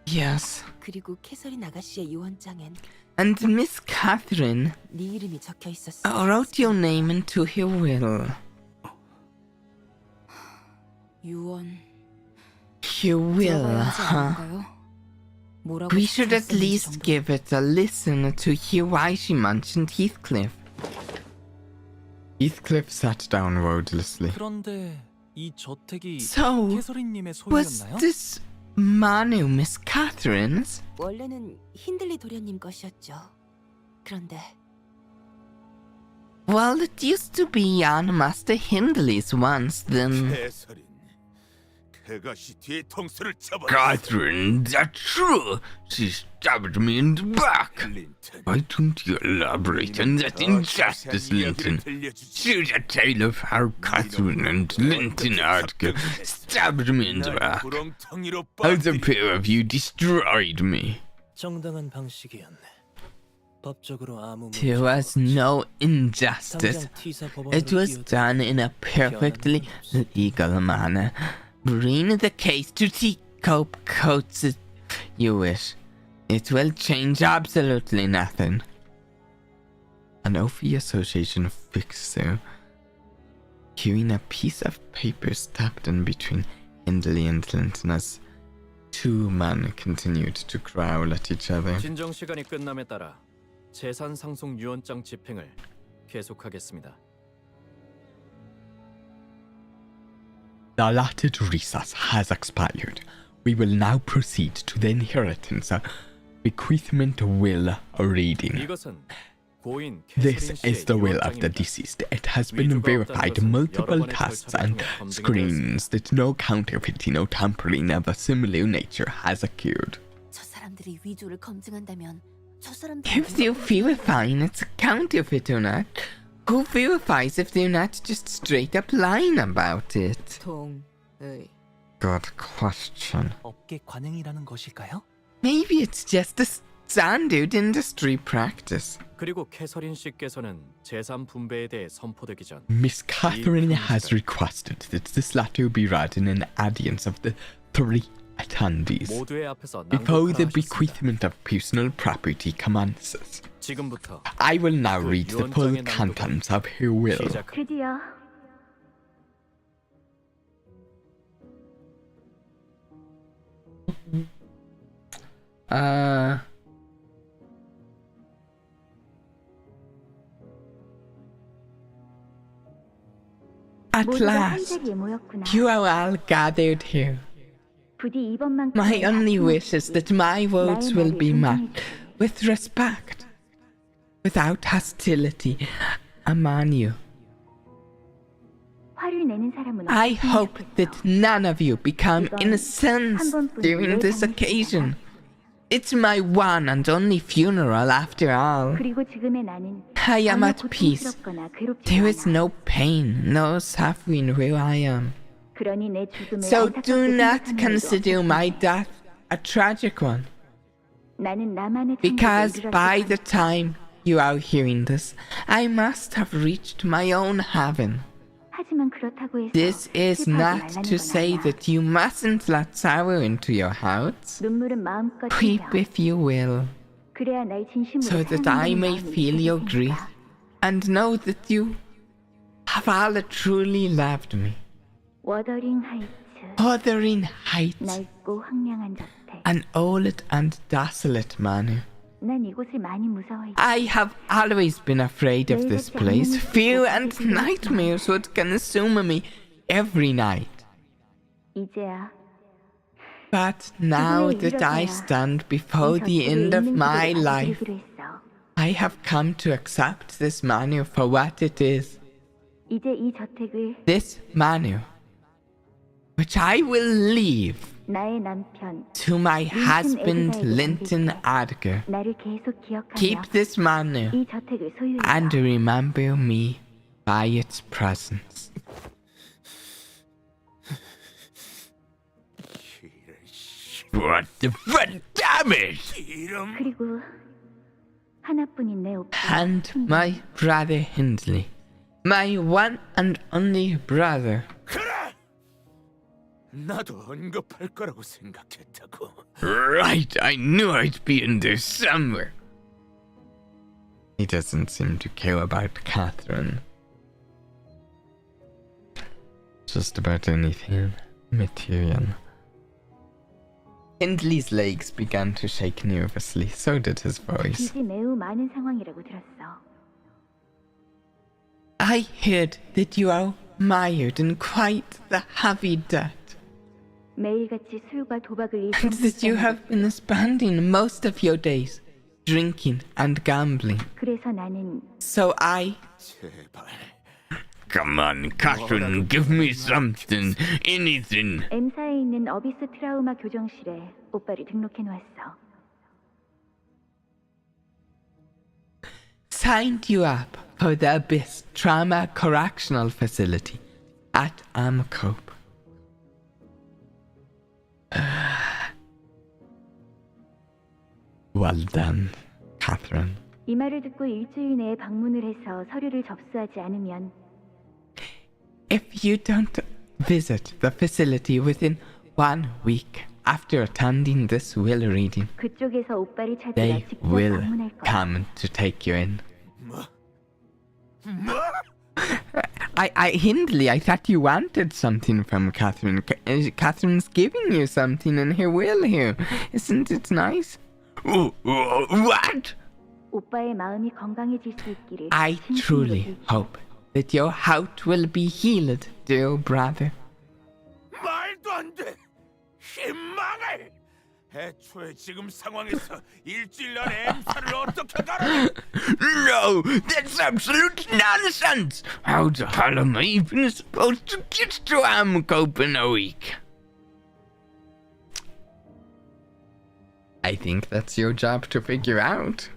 Yes. 그리고 캐서린 아가씨의 유언장엔 And Miss Catherine 네 이름이 적혀 있었어. wrote your name into her will. 유언. Her will, 들어봐야 하지 huh? 않을까요? 뭐라고 We should at 시켰었는지 least 정도. give it a listen to hear why she mentioned Heathcliff. Heathcliff sat down wordlessly. 그런데 이 저택이 So, 캐서린님의 was 소유였나요? this Manu Miss Catherine's? 원래는 힌들리 도련님 것이었죠. 그런데 Well, it used to be on Master Hindley's once, then... 캐서린, 그것이 뒤에 통수를 쳐버렸어. Catherine, that's true. She stabbed me in the back. 린턴, Why don't you elaborate on that injustice, Linton? Share the tale of how Catherine and Linton Ardker stabbed me in the 날 back. 구렁텅이로 How the 빠뜨리. pair of you destroyed me. 정당한 방식이었네. 법적으로 아무 There was no injustice. It was done in a perfectly legal manner. Bring the case to Teacope Coates if you wish. It will change absolutely nothing. An Ophi Association fixer carrying a piece of paper stabbed in between Hindley and Linton as two men continued to growl at each other. 진정 시간이 끝남에 따라 재산 상속 유언장 집행을 계속하겠습니다. The allotted recess has expired. We will now proceed to the inheritance bequeathment will reading. 이것은 고인 This 캐서린 is the 씨의 will of the 유언장입니다. deceased. It has been verified multiple tests and screens that no counterfeiting or tampering of a similar nature has occurred. 저 사람들이 위조를 검증한다면 저 사람들 If they're verifying it's a counterfeit or not, who verifies if they're not just straight up lying about it? 동의. Good question. 업계 관행이라는 것일까요? Maybe it's just a standard industry practice. 그리고 캐서린 씨께서는 재산 분배에 대해 선포되기 전 Miss Catherine has requested that this letter be read in an audience of the three attendees 모두의 앞에서 before the 낭독하라 하셨습니다. bequeathment of personal property commences. 지금부터 I will now read the full contents of her will. 시작. 드디어 At last, you are all gathered here. My only wish is that my words will be met with respect, without hostility among you. I hope that none of you become incensed during this occasion. It's my one and only funeral after all. I am at peace. There is no pain, no suffering where I am. So do not consider my death a tragic one. Because by the time you are hearing this, I must have reached my own heaven. This is not to say that you mustn't let sorrow into your hearts. Weep if you will, so that I may feel your grief and know that you have all truly loved me. Wuthering Heights, an old and desolate manor. I have always been afraid of this place. Fear and nightmares would consume me every night. But now that I stand before the end of my life, I have come to accept this manu for what it is. 이제 이 저택을 This manu, which I will leave 나의 남편 to my husband Linton Adger. 나를 계속 기억하며 Keep this manu 이 저택을 소유해. and remember me by its presence. What the fuck, damn it! 그리고 하나뿐인 내 오빠. And my brother Hindley, my one and only brother. 그래! 나도 언급할 거라고 생각했다고. Right, I knew I'd be in there somewhere. He doesn't seem to care about Catherine. Just about anything material. Hindley's legs began to shake nervously, so did his voice. 빚이 매우 많은 상황이라고 들었어. I heard that you are mired in quite the heavy debt, 매일같이 술과 도박을 and that you have been spending most of your days drinking and gambling. 그래서 나는 So I... 제발. Come on, Catherine, give me something, anything. M사에 있는 어비스 트라우마 교정실에 오빠를 등록해 놓았어. Signed you up for the Abyss Trauma Correctional Facility at Amcope. Well done, Catherine. 이 말을 듣고 일주일 내에 방문을 해서 서류를 접수하지 않으면 If you don't visit the facility within 1 week after attending this will reading, 그쪽에서 오빠를 찾으러 they 직접 will 방문할 거야. come to take you in. 뭐? Hindley, I thought you wanted something from Catherine. Catherine's giving you something in her will here. Isn't it nice? What? 오빠의 마음이 건강해질 수 있기를. I 진심으로 truly 빌게. hope that your heart will be healed, dear brother. 말도 안 돼. 희망을. 애초에 지금 상황에서 일주일 안에 M사를 어떻게 가라? No, that's absolute nonsense. How the hell am I even supposed to get to Amcope in a week? I think that's your job to figure out.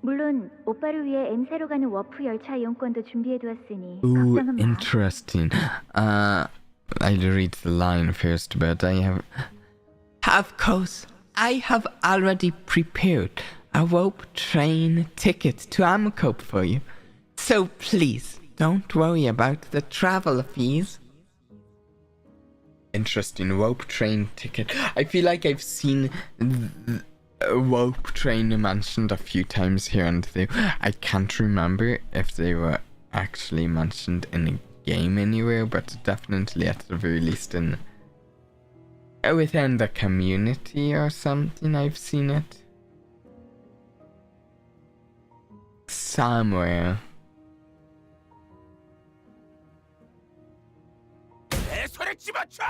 물론 오빠를 위해 M사로 가는 워프 열차 이용권도 준비해 두었으니 Ooh, 걱정은 마. interesting. I'll read the line first, but I have... Of course, I have already prepared a rope train ticket to Amcope for you. So please, don't worry about the travel fees. Interesting, rope train ticket. I feel like I've seen a rope train mentioned a few times here and there. I can't remember if they were actually mentioned in a game anywhere, but definitely at the very least in within the community or something. I've seen it somewhere. 내 손에 집어쳐.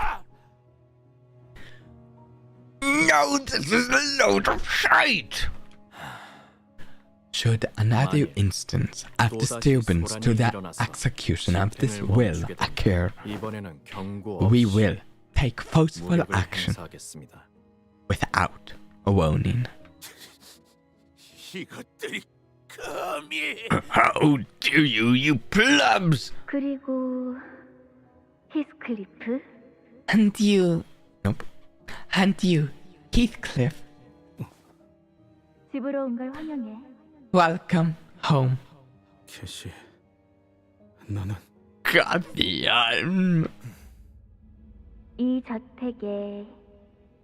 No, this is a load of shite! Should another instance of disturbance to the execution of this will occur, 이번에는 경고 we 없이 will take forceful 무력을 action 행사하겠습니다. without a warning. 이것들이 감히. How dare you, you plebs! 그리고 히스클리프 And you... Nope. And you, Heathcliff, 집으로 온 걸 환영해. welcome home. 캐시, 나는 Goddamn. 이 저택에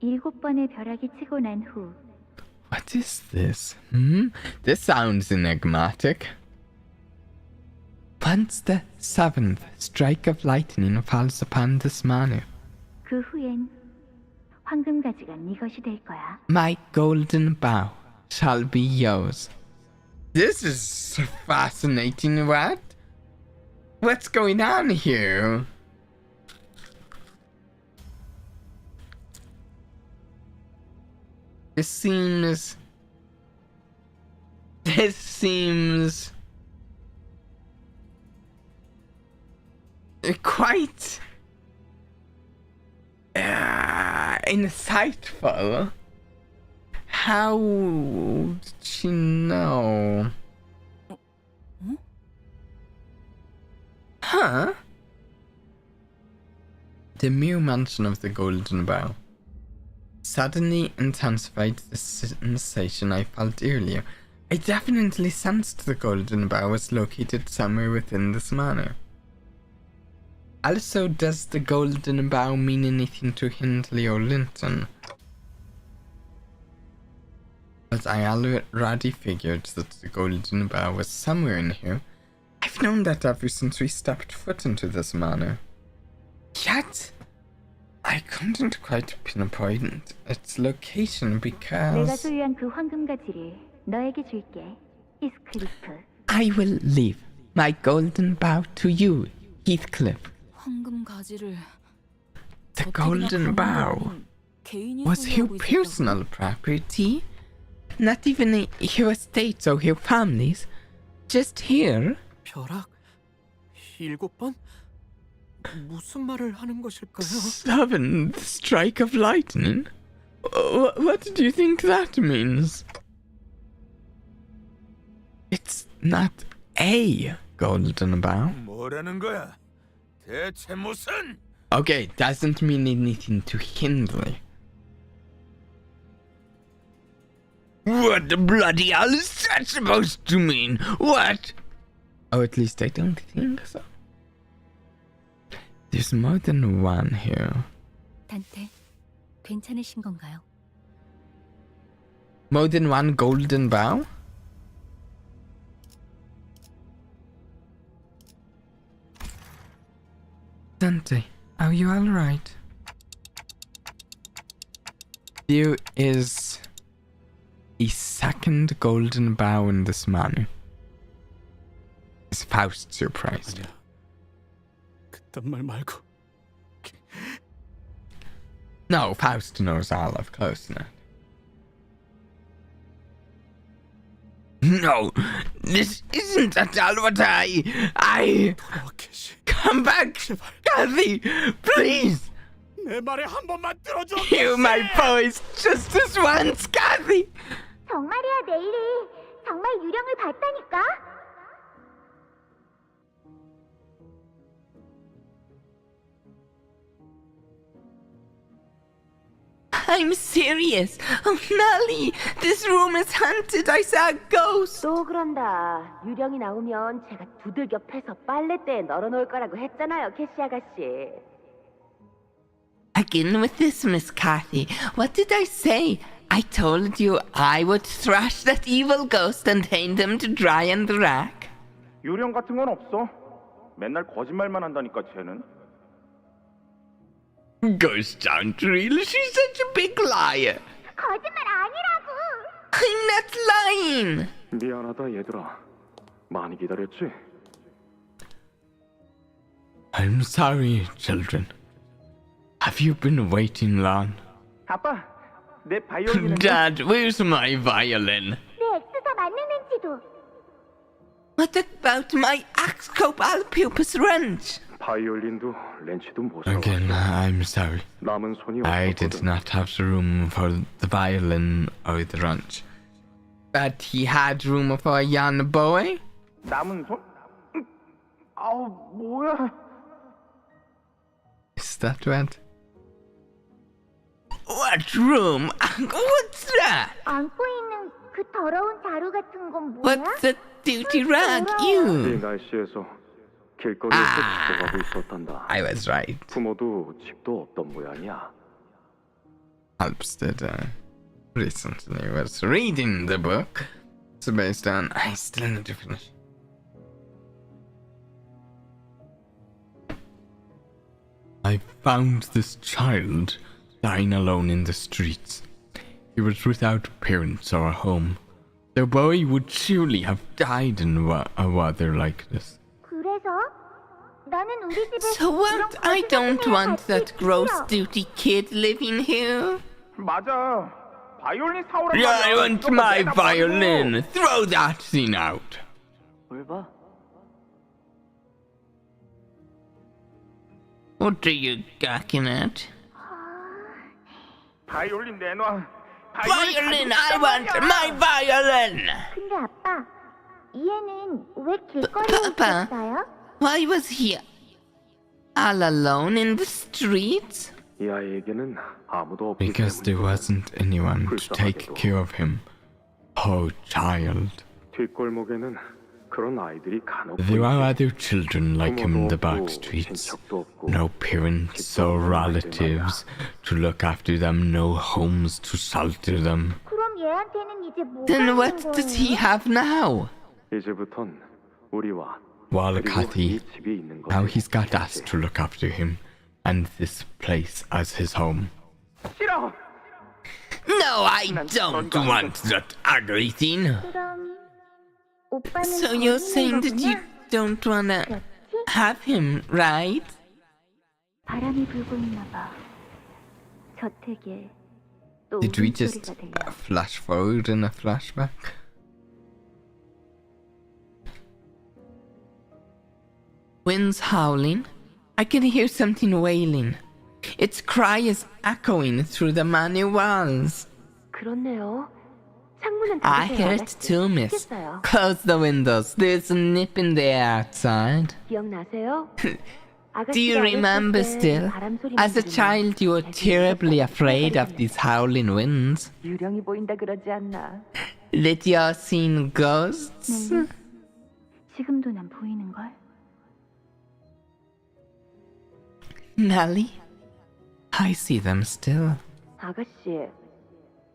7번의 벼락이 치고 난 후 What is this? This sounds enigmatic. Once the 7th strike of lightning falls upon this manor, 그 후엔 황금가지가 네 것이 될 거야. my golden bow shall be yours. This is fascinating, what? What's going on here? This seems This seems quite insightful. How did she know? Huh? The mere mention of the golden bow suddenly intensified the sensation I felt earlier. I definitely sensed the golden bow was located somewhere within this manor. Also, does the golden bow mean anything to Hindley or Linton? But I already figured that the golden bow was somewhere in here. I've known that ever since we stepped foot into this manor. Yet, I couldn't quite pinpoint its location 내가 because 소유한 그 황금가지를 너에게 줄게, 히스클리프. I will leave my golden bow to you, Heathcliff. 황금 가지를 The golden bow was her personal property, not even her estates or her families, just here. 벼락 7번? 무슨 말을 하는 것일까요? 7th strike of lightning? What do you think that means? It's not a golden bow. 뭐라는 거야? 대체 무슨? Okay, it doesn't mean anything to Hindley. What the bloody hell is that supposed to mean? What? Oh, at least I don't think so. There's more than one here. 단테, 괜찮으신 건가요? More than one golden bow? Dante, are you alright? There is a second golden bow in this manor. Is Faust surprised? 아니야. 그딴 말 말고. No, Faust knows all of closeness. No, this isn't at all what I... 돌아와, 캐시. Come back, Kathy, please! 내 말에 한 번만 들어줘. Hear my voice just this once, Kathy! 정말이야, 네일이. 정말 유령을 봤다니까. I'm serious. Oh, Nelly, this room is haunted. I saw a ghost. 또 그런다. 유령이 나오면 제가 두들겨 패서 빨래대에 널어놓을 거라고 했잖아요, 캐시 아가씨. Again with this, Miss Kathy. What did I say? I told you I would thrash that evil ghost and hang him to dry in the rack. 유령 같은 건 없어. 맨날 거짓말만 한다니까 쟤는. Ghosts aren't real. She's such a big liar. 거짓말 아니라고. I'm not lying. 미안하다 얘들아. 많이 기다렸지? I'm sorry, children. Have you been waiting long? 아빠, 내 바이올린은 Dad, where's my violin? 내 엑스사 만능 렌치도. What about my Axcopalpupus wrench? 바이올린도 렌치도 못 사. Again, I'm sorry. 남은 손이 I did 없었거든. not have the room for the violin or the wrench. But he had room for a young boy? 남은 손? 아우 뭐야? Is that right? What room? What's that? 안고 있는 그 더러운 자루 같은 건 뭐야? What's the dirty rag? 이 You. 날씨에서 길거리에서 죽어가고 있었단다. I was right. 부모도 집도 없던 모양이야. Halpstead recently was reading the book. It's based on... I still need to finish. I found this child dying alone in the streets. He was without parents or a home. The boy would surely have died in a weather like this. 그래서 나는 우리 집에 So what? I don't want that gross duty kid living here. 맞아. 바이올린 사오란 Yeah, I 말이야. want 이거 my 내놔, violin. Throw that thing out. 뭘 봐? What are you gawking at? 바이올린 내놔. Violin! I want my violin! 근데 아빠, 얘는 왜 길거리에 Papa. 있었어요? Why was he all alone in the streets? 이 아이에게는 아무도 없기 Because there wasn't anyone to take care of him. Poor child. 뒷골목에는 그런 아이들이 간혹 There are other children like him in the back streets. No parents or relatives to look after them, no homes to shelter them. 그럼 얘한테는 이제 뭐가 Then 있는 what does he 거예요? have now? 이제부턴 우리와 Well, 그리고 Kathy, 이 집이 있는 now 것을 he's got us to look after him and this place as his home. 싫어. No, I don't want that ugly thing. 그럼 오빠는 So 거기 you're 있는 saying that you 거구나? don't wanna 그렇지? have him, right? 바람이 불고 있나 봐. 저택에 또 Did we just 웃음소리가 들려. flash forward in a flashback? Wind's howling. I can hear something wailing. Its cry is echoing through the many walls. 그렇네요. 창문은 I 닫으세요, hear it 아가씨. too, miss. 시켰어요. Close the windows. There's a nip in the air outside. 기억나세요? Do you remember still? As a child, you were terribly afraid of these howling winds. 유령이 보인다 그러지 않나? That you're seeing ghosts? 지금도 난 보이는 걸. Nelly? I see them still. 아가씨,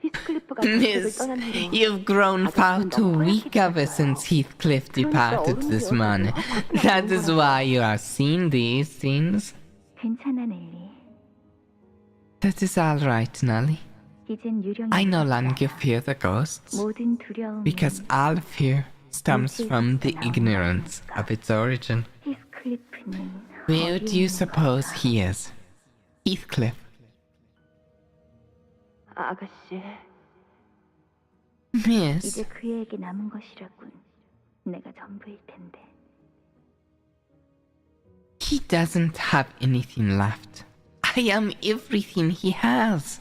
히스클리프가 저택을 Miss, 떠난 후로 you've grown far too weak ever since Heathcliff departed this morning. That is why you are seeing these things. 괜찮아, 넬리. That is all right, Nelly. 이젠 유령이 I no 무섭지 longer 않아. fear the ghosts, 모든 두려움은 because all fear stems from the ignorance of its origin. 히스클리프는 Where do you 어디에 있는 suppose 걸까? he is? Heathcliff. 아가씨, Miss, 이제 그에게 남은 것이라군. 내가 전부일 텐데. he doesn't have anything left. I am everything he has.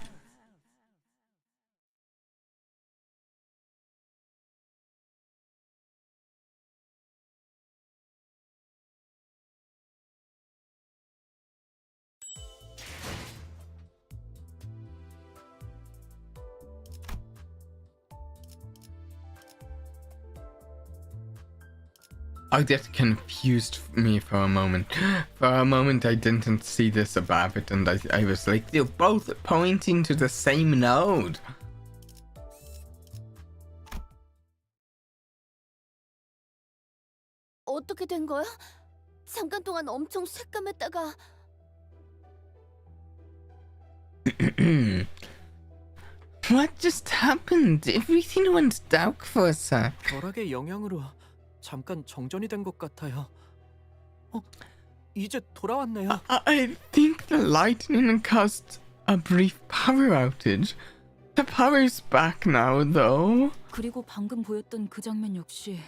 Oh, that confused me for a moment. For a moment, I didn't see this above it, and I was like, they're both pointing to the same node. 어떻게 된 거야? 잠깐 동안 엄청 새까맸다가 What just happened? Everything went dark for a sec. 벼락의 영향으로 잠깐 정전이 된 것 같아요. 이제 돌아왔네요. I think the lightning caused a brief power outage. The power's back now, though. 그리고 방금 보였던 그 장면 역시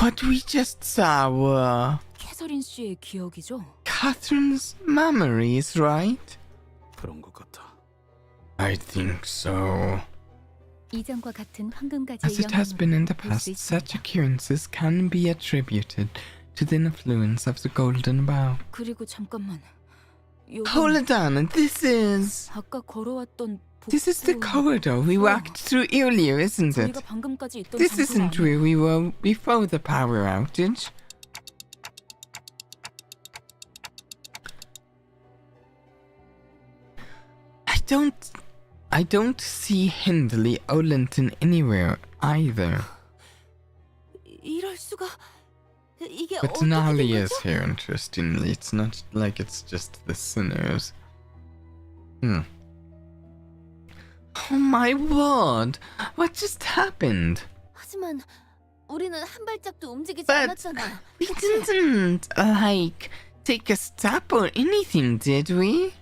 What we just saw were 캐서린 씨의 기억이죠? Catherine's memories, right? 그런 것 같아. I think so. 이전과 같은 황금가지의 As it has been in the past, such occurrences can be attributed to the influence of the golden bough. 그리고 잠깐만. 여기 Hold on, this is 아까 걸어왔던 the 복도- corridor we walked through earlier, isn't it? 우리가 방금까지 있던 This 장소가 isn't 아니야. where we were before the power outage. I don't see Hindley or Linton anywhere either. 이럴 수가 이게 But 어떻게 된 Nali 거죠? is here, interestingly. It's not like it's just the sinners. Oh my word! What just happened? 하지만 우리는 한 발짝도 움직이지 But 않았잖아. we didn't, like, take a step or anything, did we?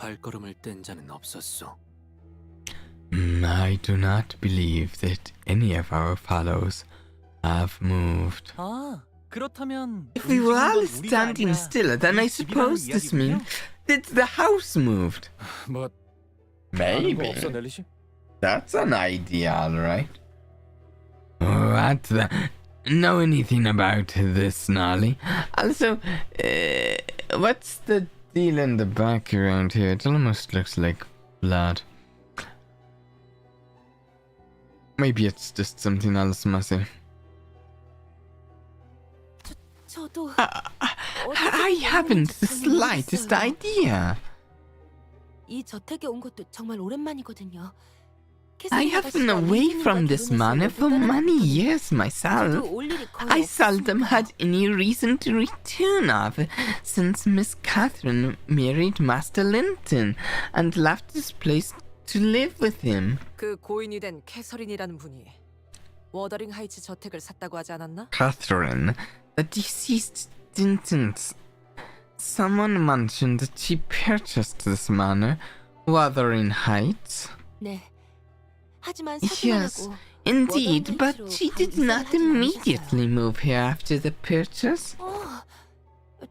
발걸음을 뗀 자는 없었소. I do not believe that any of our fellows have moved. 아, 그렇다면 If we were all standing still, then I suppose this means that the house moved. 뭐 Maybe. 없어 넬리시? That's an idea, alright. What the... Know anything about this, Gnarly? Also, what's the deal in the back around here? It almost looks like blood. Maybe it's just something else messy. 저도 I haven't the slightest idea. 이 저택에 온 것도 정말 오랜만이거든요. I have been away from this manor for many years myself. I seldom had any reason to return ever since Miss Catherine married Master Linton and left this place to live with him. 그 고인이 된 캐서린이라는 분이 워더링 하이츠 저택을 샀다고 하지 않았나? Catherine, the deceased Linton's. Someone mentioned that she purchased this manor, Wuthering Heights. 네. 하지만 Yes, 사기만 하고 indeed, but she did not immediately move here after the purchase.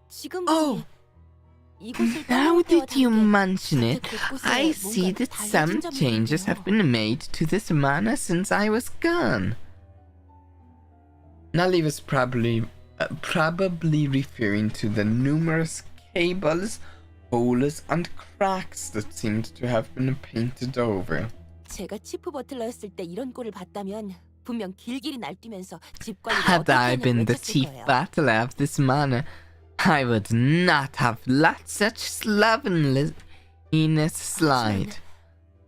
지금 Oh, now that you mention it, I see that some changes have been made to this manor since I was gone. Nelly was probably referring to the numerous cables, holes, and cracks that seemed to have been painted over. 제가 치프 버틀러였을 때 이런 꼴을 봤다면 분명 길길이 날뛰면서 집 관리를 Had 어떻게 I 하냐고 been the 외쳤을 chief 거예요. battler of this manor, I would not have let such slovenliness slide.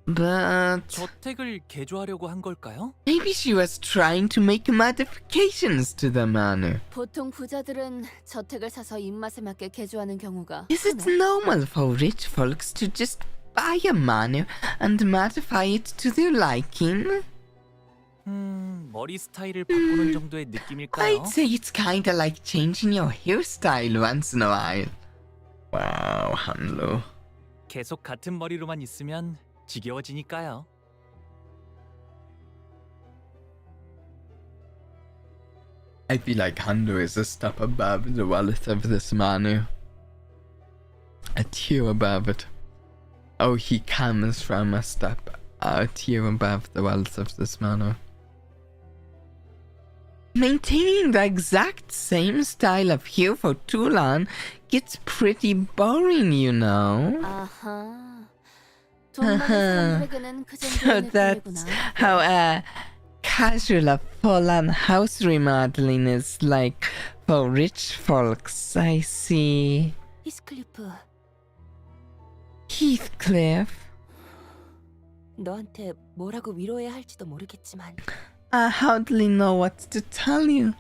But 저택을 개조하려고 한 걸까요? maybe she was trying to make modifications to the manor. 보통 부자들은 저택을 사서 입맛에 맞게 개조하는 경우가 Is it normal for rich folks to just buy a manor and modify it to their liking? 머리 스타일을 바꾸는 정도의 느낌일까요? I'd say it's kinda like changing your hairstyle once in a while. Wow, 한로. 계속 같은 머리로만 있으면 지겨워지니까요. I feel like Hando is a step above the wealth of this manor. A tier above it. Oh, he comes from a tier above the wealth of this manor. Maintaining the exact same style of hair for too long gets pretty boring, you know. 아하. 돈 많은 사람들에게는 그 So 정도의 that's 느낌이구나. how casual a full-on house remodeling is like for rich folks. I see. 히스클리프, Heathcliff. 너한테 뭐라고 위로해야 할지도 모르겠지만 I hardly know what to tell you.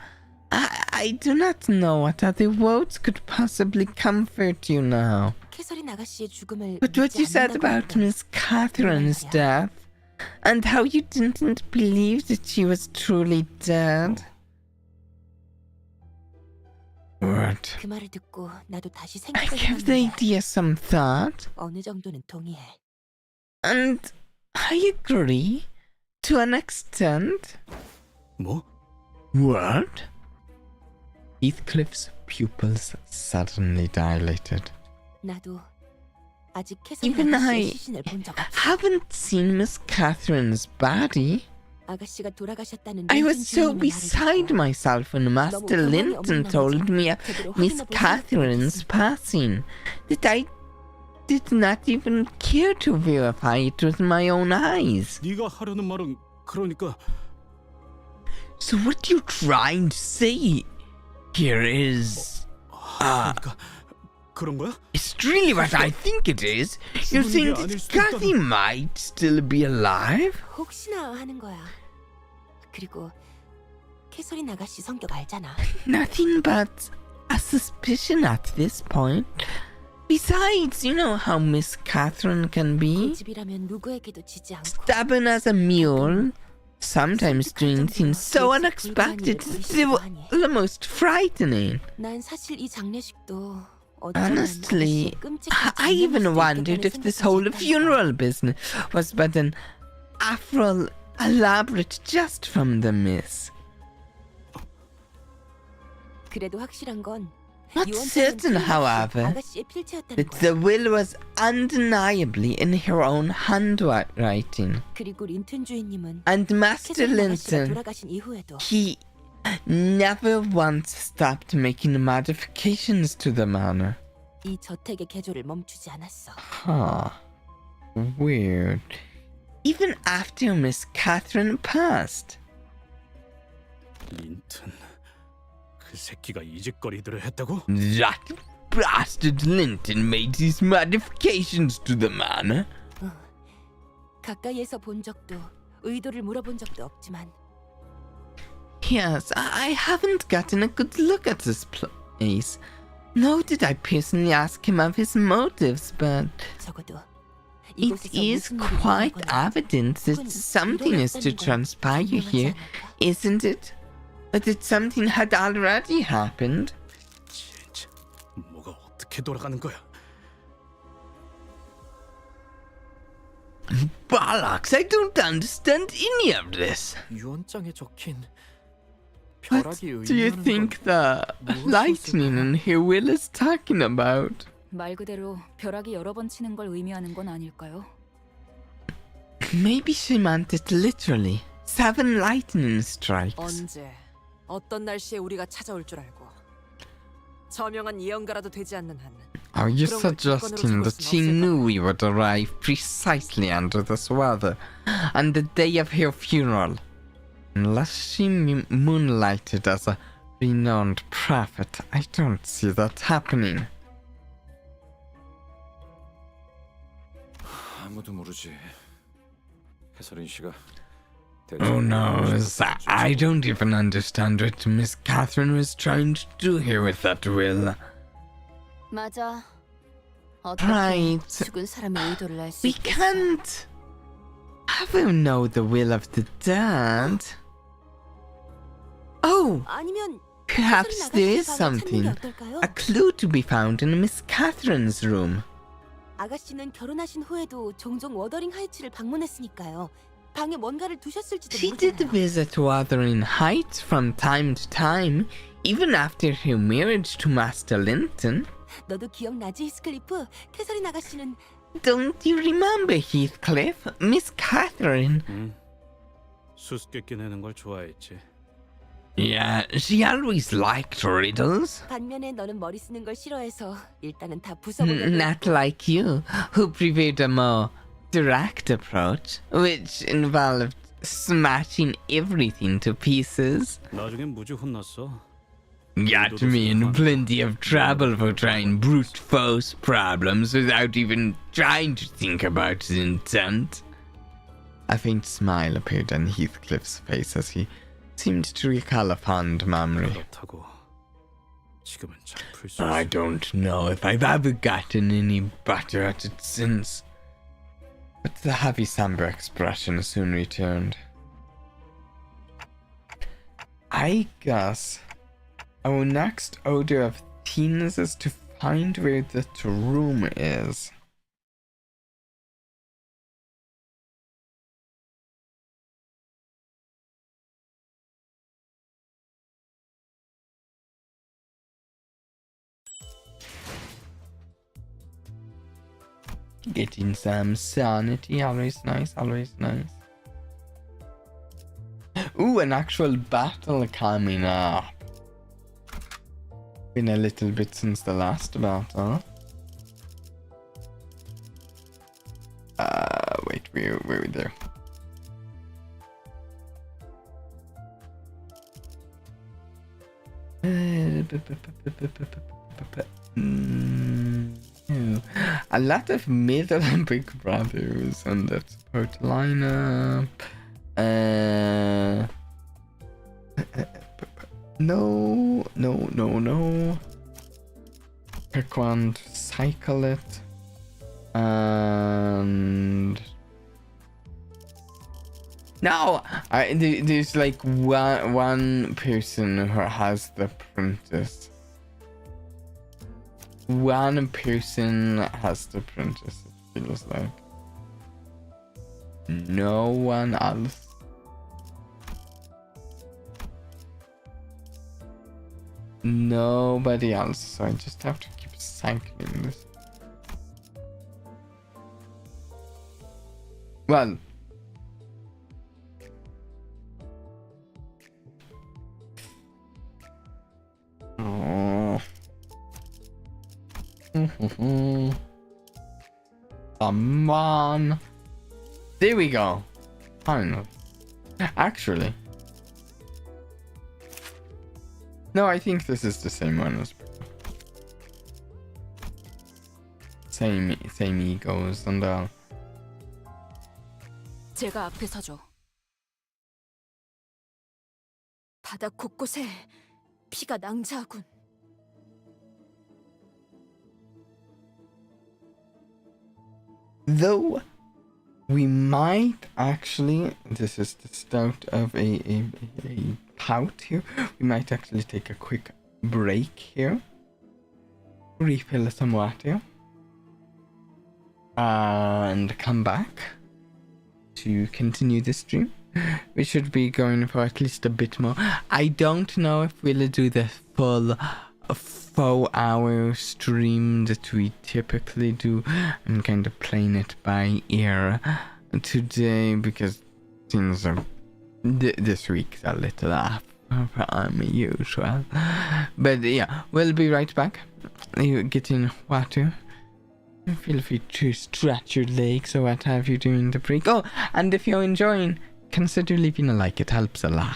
I do not know what other words could possibly comfort you now. 캐서린 아가씨의 죽음을 But what you 믿지 said 않는다고 about 하니까 Miss Catherine's death, and how you didn't believe that she was truly dead. What? 그 말을 듣고 나도 다시 I 생각을 gave the 해봤는데 idea some thought, 어느 정도는 동의해. and I agree to an extent. 뭐? What? Heathcliff's pupils suddenly dilated. 나도 아직 캐서린 Even 아가씨의 I 시신을 본 적 없어. haven't seen Miss Catherine's body. 아가씨가 돌아가셨다는 I 린튼 was so 주인님의 말을 beside 듣고 myself when Master 너무 경험이 Linton 없는 told me of 제대로 Miss 확인해볼 Catherine's 생각도 passing that I did not even care to verify it with my own eyes. 네가 하려는 말은 그러니까 So what you're trying to say here is... 그러니까 그런 거야? It's really what I think it is. You're saying that Kathy might still be alive? 혹시나 하는 거야. 그리고 캐서린 아가씨 성격 알잖아. Nothing but a suspicion at this point. Besides, you know how Miss Catherine can be. 고집이라면 누구에게도 지지 않고 Stubborn as a mule. Sometimes doing things so unexpected that they were almost frightening. 난 사실 이 장례식도 Honestly, I even wondered if this whole funeral business was but an elaborate just from the miss. 그래도 확실한 건 Not certain, however, that the will was undeniably in her own handwriting. 그리고 린튼 주인님은 And Master 캐서린 아가씨가 Linton, 돌아가신 이후에도 he never once stopped making modifications to the manor. 이 저택의 개조를 멈추지 않았어. Huh. Weird. Even after Miss Catherine passed. 린튼, 그 새끼가 이 짓거리들을 했다고? That bastard Linton made these modifications to the manor. 가까이에서 본 적도 의도를 물어본 적도 없지만 Yes, I haven't gotten a good look at this place. Nor did I personally ask him of his motives, but 적어도 it is quite evident that something is to transpire here, isn't it? That something had already happened. 진짜 뭐가 어떻게 돌아가는 거야? Bollocks, I don't understand any of this. 유언장에 적힌 What 벼락이 do you 의미하는 think 건 the 무엇일까? lightning in her will is talking about? 말 그대로 벼락이 여러 번 치는 걸 의미하는 건 아닐까요? Maybe she meant it literally. 7 lightning strikes. 언제 어떤 날씨에 우리가 찾아올 줄 알고 저명한 예언가라도 되지 않는 한 Are you 그런 걸 suggesting 조건으로 that 줄 she 수는 knew we would arrive precisely under this weather on the day of her funeral? Unless she moonlighted as a renowned prophet, I don't see that happening. 아무도 모르지. 캐서린 씨가 Who knows? I don't even understand what Miss Catherine was trying to do here with that will. 맞아. Right. 죽은 사람의 의도를 알 수 We 있겠어. can't ever know the will of the dead. Oh, 아니면 perhaps there is something. 어떨까요? A clue to be found in Miss Catherine's room. 아가씨는 결혼하신 후에도 종종 워더링 하이츠를 방문했으니까요. 방에 뭔가를 두셨을지도 She did 모르잖아요. visit Wuthering Heights from time to time, even after her marriage to Master Linton. 너도 기억나지, 히스클리프? 캐서린 아가씨는 Don't you remember, Heathcliff? Miss Catherine. 수수께끼 내는 걸 좋아했지. Yeah, she always liked riddles. 반면에 너는 머리 쓰는 걸 싫어해서 일단은 다 부숴보려고 Not like you, who preferred a more direct approach, which involved smashing everything to pieces. 나중엔 무지 혼났어. Got me in plenty of trouble for trying brute force problems without even trying to think about the intent. A faint smile appeared on Heathcliff's face as he seemed to recall a fond memory. 그렇다고 지금은 잘 풀 수 I 있어. don't know if I've ever gotten any better at it since. But the heavy somber expression soon returned. I guess our next order of things is to find where that room is. Getting some sanity, always nice, always nice. Ooh, an actual battle coming up. Been a little bit since the last battle. Wait, we're there. A lot of mid-Olympic brothers on that support lineup. No. Pick one to cycle it. And no, there's like one person who has the apprentice. one person has the princess, it feels like. No one else. Nobody else, so I just have to keep cycling this. Well, oh. Come on. There we go. Finally. Actually. No, I think this is the same one as same egos and 제가 앞에 서죠. 바닥 곳곳에 피가 낭자하군. Though we might actually, this is the start of a bout here. We might actually take a quick break here, refill some water, and come back to continue the stream. We should be going for at least a bit more. I don't know if we'll do the full 4-hour stream that we typically do. I'm kind of playing it by ear today because things are this week's a little off from usual. But yeah, we'll be right back. You getting water? Feel free to stretch your legs or what have you during the break. Oh, and if you're enjoying, consider leaving a like. It helps a lot.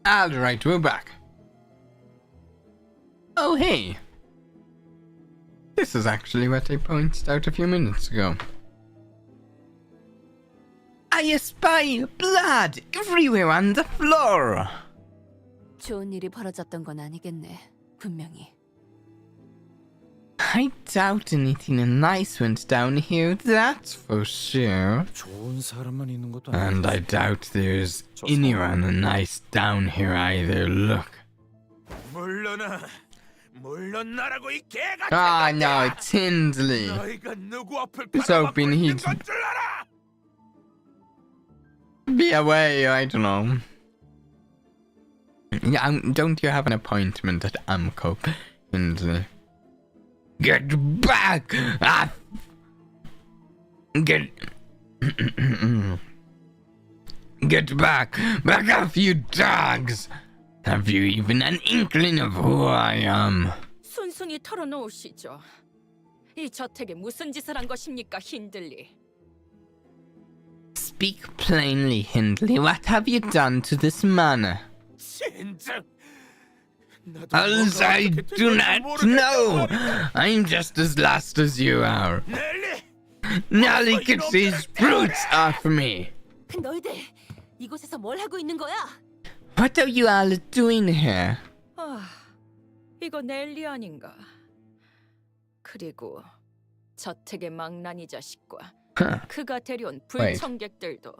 Alright, we're back. Oh hey! This is actually what I pointed out a few minutes ago. I espy blood everywhere on the floor. 좋은 일이 벌어졌던 건 아니겠네. 분명히. I doubt anything nice went down here, that's for sure. 좋은 사람만 있는 것도 And I doubt there's anyone nice down here either. Look. 물러나라고 이 개가. Ah, no, it's Hindley. 너희가 누구 앞을 Just hoping he'd be away, I don't know. Yeah, don't you have an appointment at Amco, Hindley? Get back! Ah! Get back! Back off, you dogs! Have you even an inkling of who I am? 순순히 털어놓으시죠. 이 저택에 무슨 짓을 한 것입니까, 힌들리? Speak plainly, Hindley. What have you done to this manor? 진짜. As I do not know. I'm just as lost as you are. Nelly gets these brutes off me. 너희들 이곳에서 뭘 하고 있는 거야? What are you all doing here? 아, 이거 넬리 아닌가? 그리고 저택의 망나니 자식과 그가 데려온 불청객들도.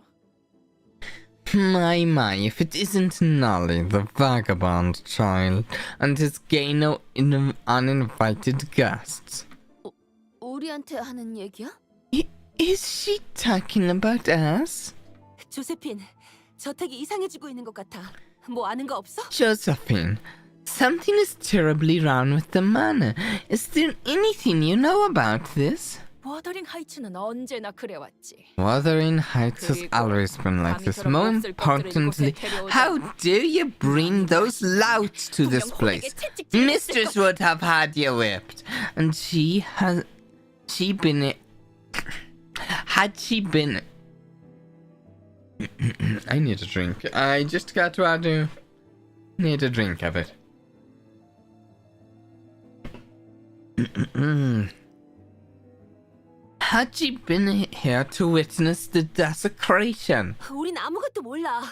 My, if it isn't Nelly, the vagabond child, and his gay no uninvited guests. 우리한테 하는 얘기야? Is she talking about us? 조세핀, 저택이 이상해지고 있는 것 같아. 뭐 아는 거 없어? Josephine, something is terribly wrong with the manor. Is there anything you know about this? 워더링 하이츠는 언제나 그래왔지. Wuthering Heights has always been like this. More importantly, how dare you bring those louts to this place? Mistress would have had you whipped. And had she been... I need a drink. I just got to need a drink of it. Had she been here to witness the desecration? 우린 아무것도 몰라.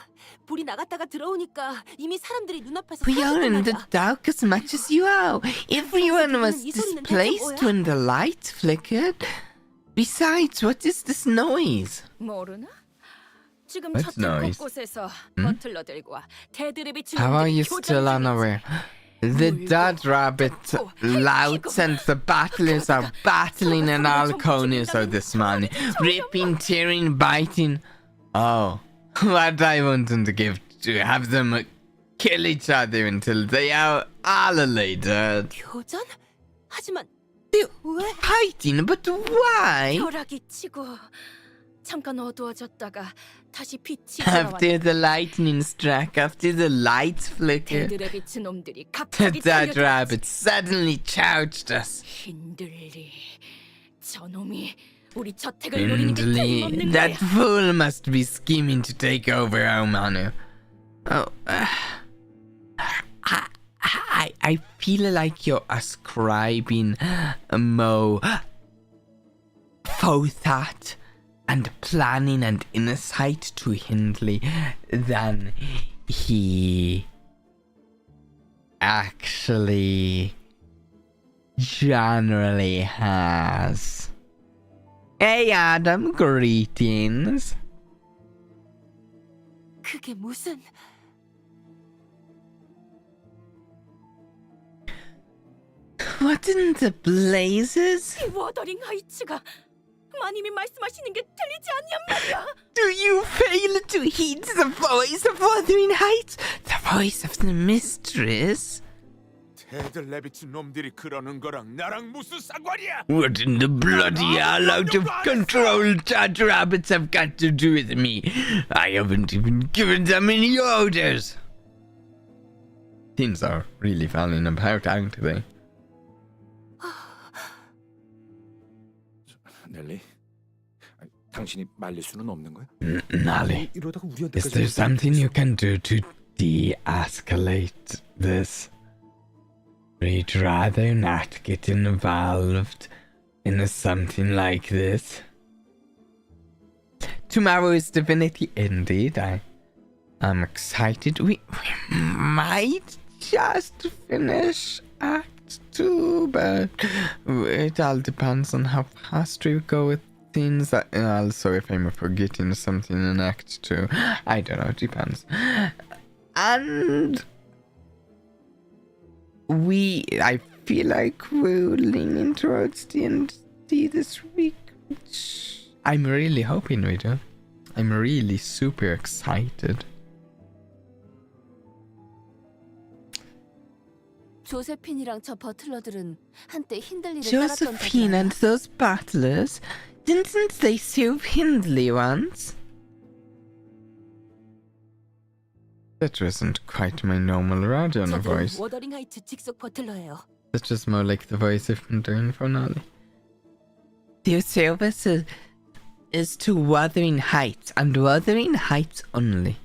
불이 나갔다가 들어오니까 이미 사람들이 눈앞에서 We are in the 말이야. dark as much as you are. Everyone was displaced when the light flickered. Besides, what is this noise? 모르나? 지금 What 저택 noise? 곳곳에서 버틀러들과 데드랩이 How are you 주인들이 still 교전 중이지. unaware? The dead rabbit louts and the battlers are battling in all corners of this man, ripping, tearing, biting. Oh, what I want them to give to have them kill each other until they are all lay dead. 교전? 하지만 They're fighting, but why? 벼락이 치고 잠깐 어두워졌다가 다시 빛이 After 돌아왔다. the lightning struck, after the lights flickered, 데드랩이 놈들이 the 갑자기 dead 달려들었지. rabbit suddenly charged us. 힌들리, 저놈이 우리 저택을 노리는 게 Hindley, 틀림없는 that 거야. fool must be scheming to take over our manor. Oh, I feel like you're ascribing more forethought and planning and insight to Hindley than he actually generally has. Hey Adam, greetings. 그게 무슨... What in the blazes? 이 워더링 하이츠가 마님이 말씀하시는 게 들리지 않냔 말이야. Do you fail to heed the voice of Wuthering Heights? The voice of the mistress? 데드레비츠 놈들이 그러는 거랑 나랑 무슨 상관이야? What in the bloody hell out of control Judge Rabbits have got to do with me? I haven't even given them any orders. Things are really falling apart, aren't they? 넬리, 당신이 말릴 수는 없는 거야? Nolly, 이러다가 is 우리한테까지 there something you can do to de-escalate this? We'd rather not get involved in something like this. tomorrow is divinity. Indeed, I'm excited. We might just finish Act 2, but it all depends on how fast we go with things. And also, if I'm forgetting something in Act 2, I don't know. It depends. And I feel like we're leaning towards the end this week, which I'm really hoping we do. I'm really super excited. 조세핀이랑 저 버틀러들은 한때 힌들리를 Josephine and those battlers, didn't they serve Hindley once? That wasn't quite my normal Radion voice. 워더링 하이츠 직속 버틀러예요. That's just more like the voice I've been doing for Nolly. Their service is to Wuthering Heights, and Wuthering Heights only.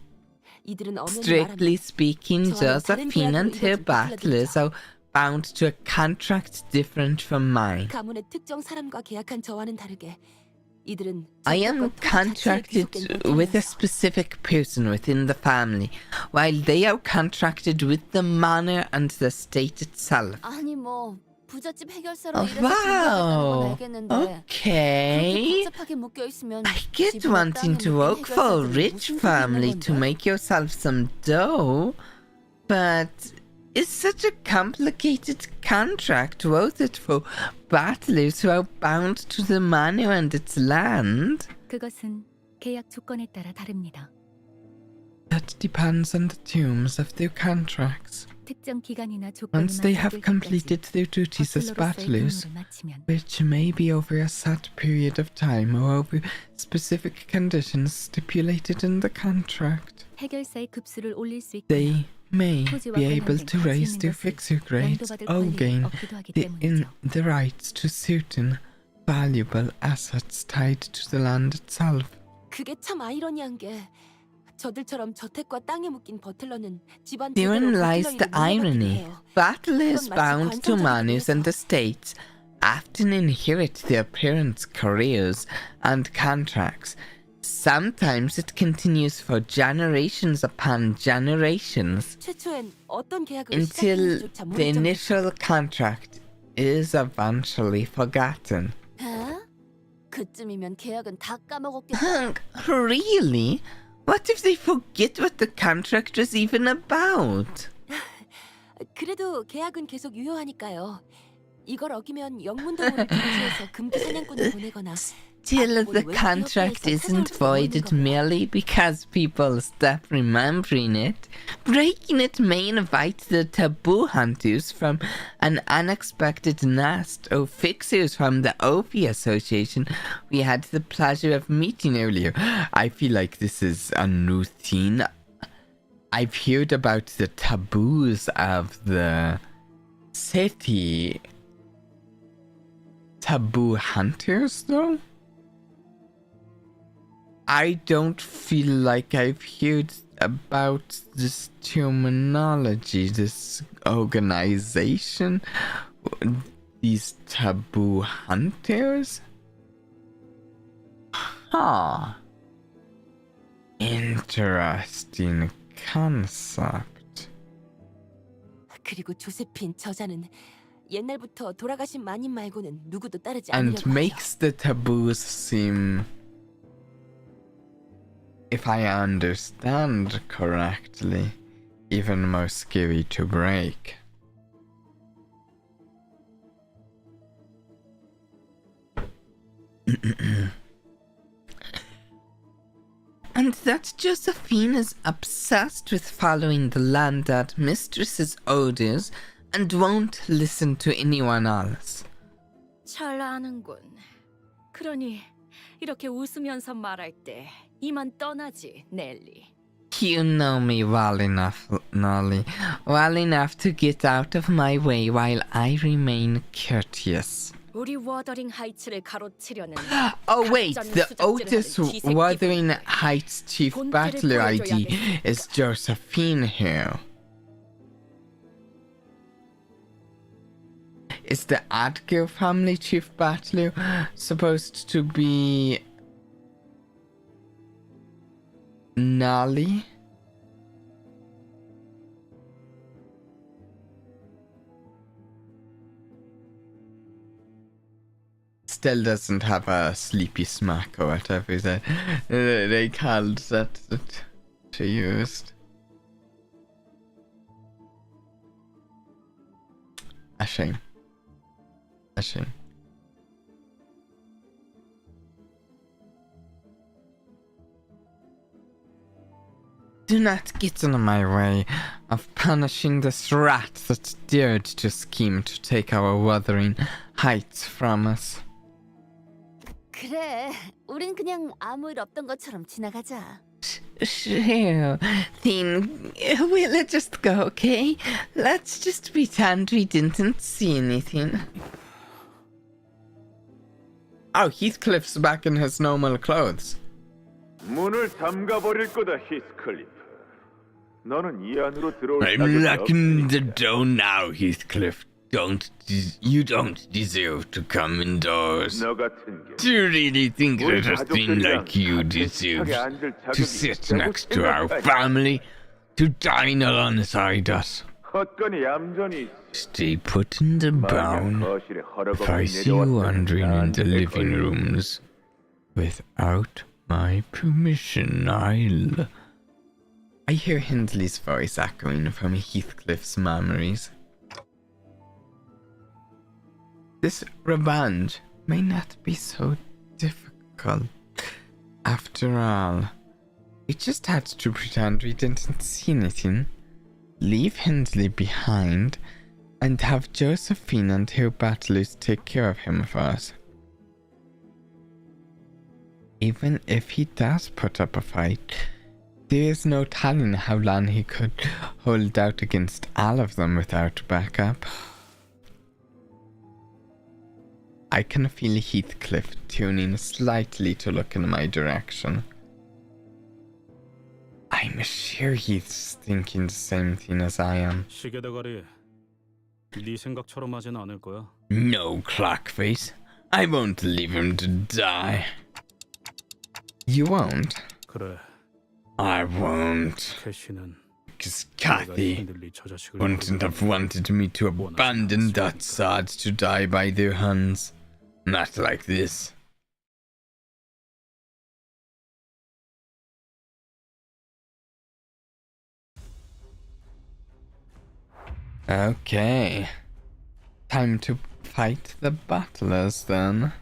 Strictly speaking, Josephine and her battlers are bound to a contract different from mine. 가문의 특정 사람과 계약한 저와는 다르게 이들은 I am contracted with a specific person within the family, while they are contracted with the manor and the state itself. 아니 뭐 부잣집 해결사로 Oh, 일해서 wow. 알겠는데 Okay. 복잡하게 묶여 있으면 I get wanting to work for a rich family to make yourself some dough, but is such a complicated contract worth it for battlers who are bound to the manor and its land? 그것은 계약 조건에 따라 다릅니다. That depends on the terms of their contracts. 특정 기간이나 Once they have completed their duties as battlers, which may be over a set period of time or over specific conditions stipulated in the contract, 해결사의 급수를 올릴 수 있거나 they may be able to raise their fixer grades or gain the rights to certain valuable assets tied to the land itself. 그게 참 아이러니한 게 저들처럼 저택과 땅에 묶인 버틀러는 집안 Therein lies the irony. Battlers bound to manors and estates often inherit their parents' careers and contracts. Sometimes it continues for generations upon generations until the initial contract is eventually forgotten. 그쯤이면 계약은 다 까먹었겠다. Really? What if they forget what the contract was even about? 그래도 계약은 계속 유효하니까요. 이걸 어기면 영문동으로 기지해서 금기 사냥꾼을 보내거나 Still, the contract isn't voided merely because people stop remembering it. Breaking it may invite the taboo hunters from an unexpected nest or fixers from the Opie Association we had the pleasure of meeting earlier. I feel like this is a new thing. I've heard about the taboos of the city. Taboo hunters, though? I don't feel like I've heard about this terminology, this organization, these taboo hunters. Huh. Interesting concept. 그리고 조세핀 저자는 옛날부터 돌아가신 마님 말고는 누구도 따르지 And 않으려고 makes the taboos seem, if I understand correctly, even more scary to break. And that Josephine is obsessed with following the landlord mistress's orders and won't listen to anyone else. 잘 아는군. 그러니 이렇게 웃으면서 말할 때 이만 떠나지, 넬리. You know me well enough, Nolly. Well enough to get out of my way while I remain courteous. 우리 워더링 하이츠를 가로치려는 Oh wait, the Otis Wuthering Heights Chief Battler ID is Josephine here. Is the Adger family Chief Battler supposed to be Nolly. Still doesn't have a sleepy smack or whatever they called that she used. A shame. A shame. Do not get in my way of punishing this rat that dared to scheme to take our Wuthering Heights from us. 그래, 우린 그냥 아무 일 없던 것처럼 지나가자. Sure, then we'll just go, okay? Let's just pretend we didn't see anything. Oh, Heathcliff's back in his normal clothes. 문을 잠가버릴 거다, 히스클리프. 너는 이 안으로 들어올 I'm 자격이 locking the 없으니까. door now, Heathcliff. You don't deserve to come indoors. 너 같은 게 Do you really think 우리 that a thing 가족들이랑 like you 같은 deserves 식탁에 앉을 to 자격이 sit 있다고 next to our 생각하냐? family, to dine alongside us? 헛건이 얌전히 있어. Stay put in the 만약 brown. 거실에 If 허락없이 I see you 내려왔다면 wandering in the 나한테 living 걸려. rooms without my permission, I'll... I hear Hindley's voice echoing from Heathcliff's memories. This revenge may not be so difficult. After all, we just had to pretend we didn't see anything, leave Hindley behind, and have Josephine and her battlers take care of him for us. Even if he does put up a fight, there is no telling how long he could hold out against all of them without backup. I can feel Heathcliff tuning slightly to look in my direction. I'm sure he's thinking the same thing as I am. 시계 대가리, 네 생각처럼 하진 않을 거야. No, Clockface. I won't leave him to die. You won't? 그래, I won't. 캐시는 Because 내가 Kathy 핸들리 저 자식을 wouldn't have wanted me to abandon that sod to die by their hands. Not like this. Okay. Time to fight the battlers then.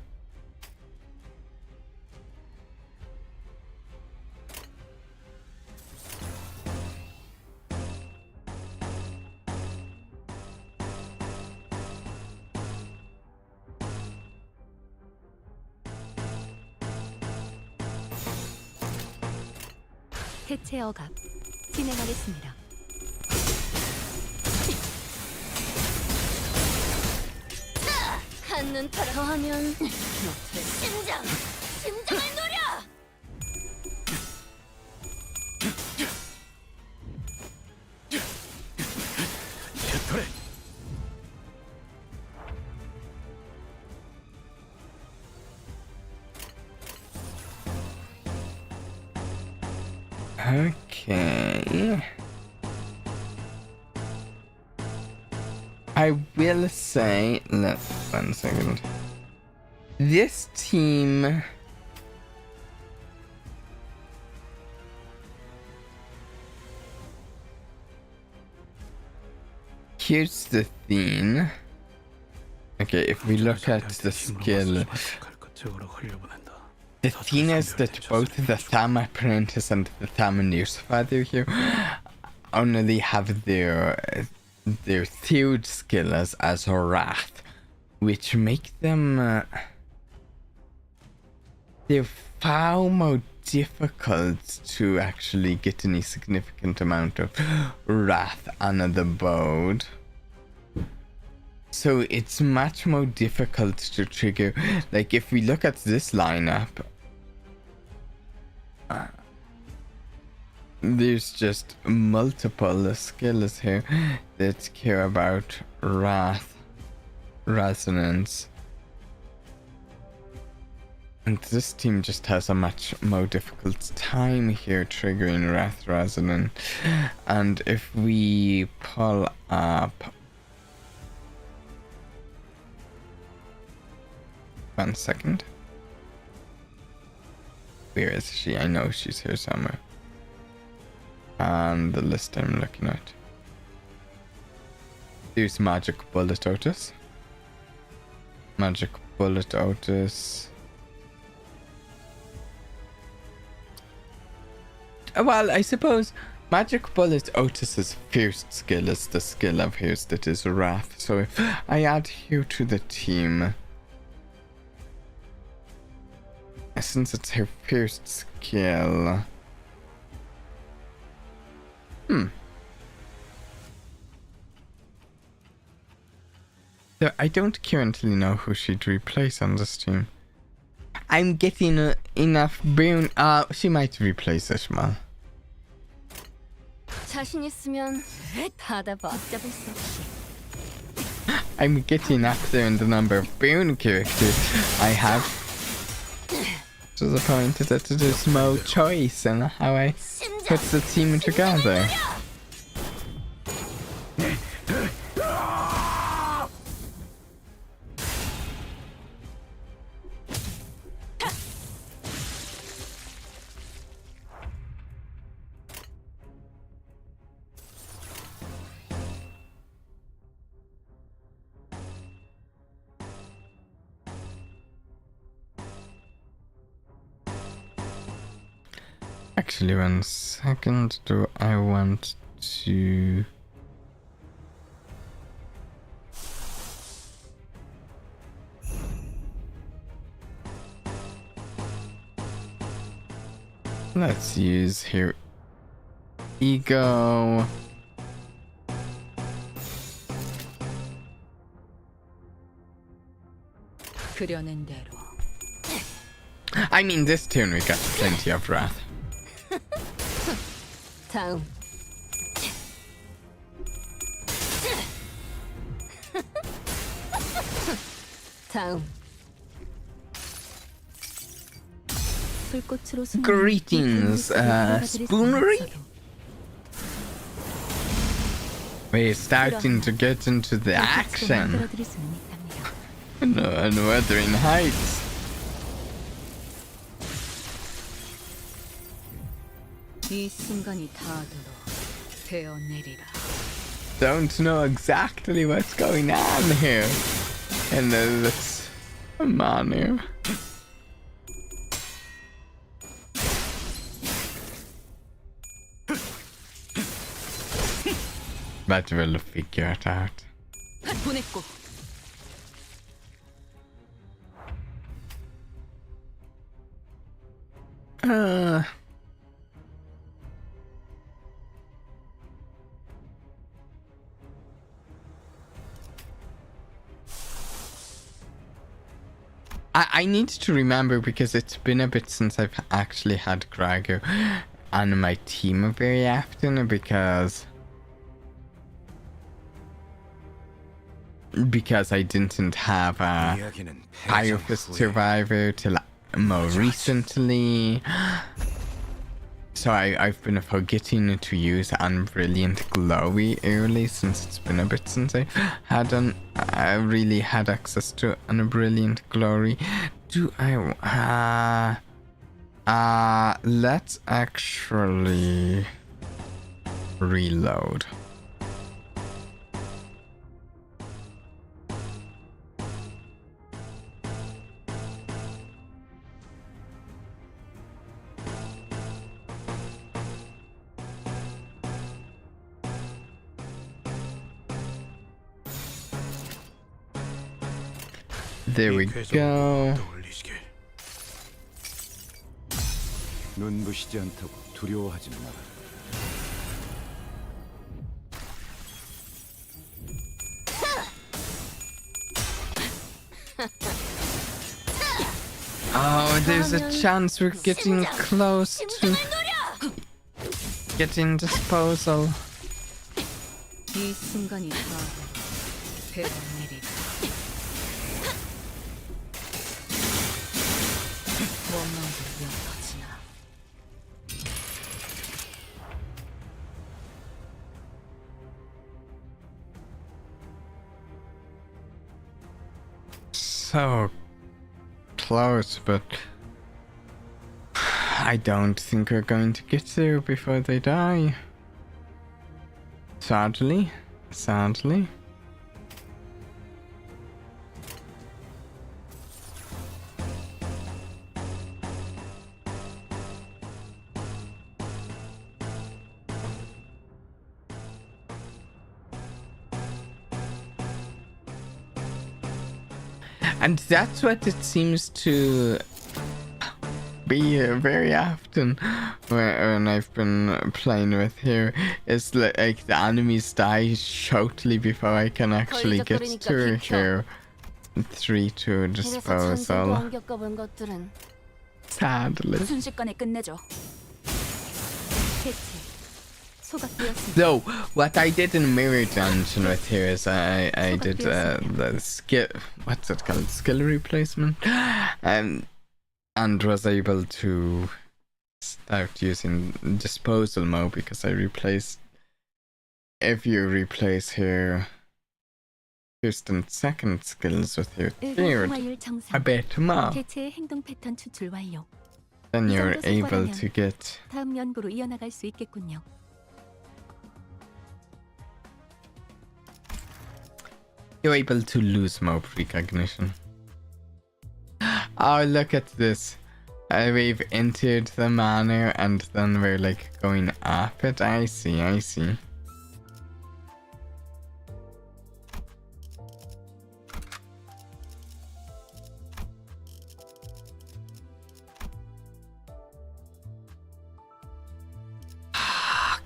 대체 억압 진행하겠습니다. 한눈 팔아 하면 심장을 노려. Okay. I will say, one second. This team here's the thing. Okay, if we look at the skill, the thing is that both the Tham Apprentice and the Tham Newsfather here only have their third skill as Wrath, which make them they're far more difficult to actually get any significant amount of Wrath on the board. So it's much more difficult to trigger. Like if we look at this lineup, there's just multiple skills here that care about Wrath, Resonance, And this team just has a much more difficult time here triggering Wrath Resonant. And if we pull up... 1 second. Where is she? I know she's here somewhere. And the list I'm looking at. There's Magic Bullet Otis. Magic Bullet Otis. Well, I suppose Magic Bullet Otis's first skill is the skill of hers that is Wrath. So if I add here to the team, since it's her first skill, so I don't currently know who she'd replace on this team. I'm getting enough burn. She might replace Ishmael. 자신 있으면 받아봐. 잡을 수 없이. I'm getting up there in the number of burn characters I have. To the point that there's no choice in how I put the team together. Actually, 1 second. Do I want to... Let's use here ego. 그려낸 대로. I mean, this turn we got plenty of wrath. 다음. 다음. 불꽃으로 숨은 Greetings, Spoonery? We're starting to get into the action. No, and Wuthering Heights. 이 순간이 닿도록 베어내리라. Don't know exactly what's going on here in this manner. But we'll figure it out. 보냈고. I need to remember, because it's been a bit since I've actually had Gregor on my team very often, because I didn't have a Fire Fist Survivor till more recently. So I've been forgetting to use Unbrilliant Glory early, since it's been a bit since I really had access to Unbrilliant Glory. Do I... let's actually reload. There we go. 눈부시지 않다고 두려워하지 마라. Oh, there's a chance we're getting close to getting disposal. 이 순간이 닿도록 베어내리라. so close, but I don't think we're going to get there before they die. Sadly. And that's what it seems to be very often when I've been playing with here, is like the enemies die shortly before I can actually get to here. 3 to disposal. Sadly. 순식간에 끝내죠. 해체. So, what I did in Mirror Dungeon with here is I did the skill, what's it called, skill replacement, and was able to start using disposal mode because I replaced, if you replace here first and second skills with your third, a bit more, 개체의 행동 패턴 추출 완료. then you're able to get 다음 연구로 이어나갈 수 있겠군요. you're able to lose mob recognition. Oh, look at this. We've entered the manor and then we're like going up it. I see.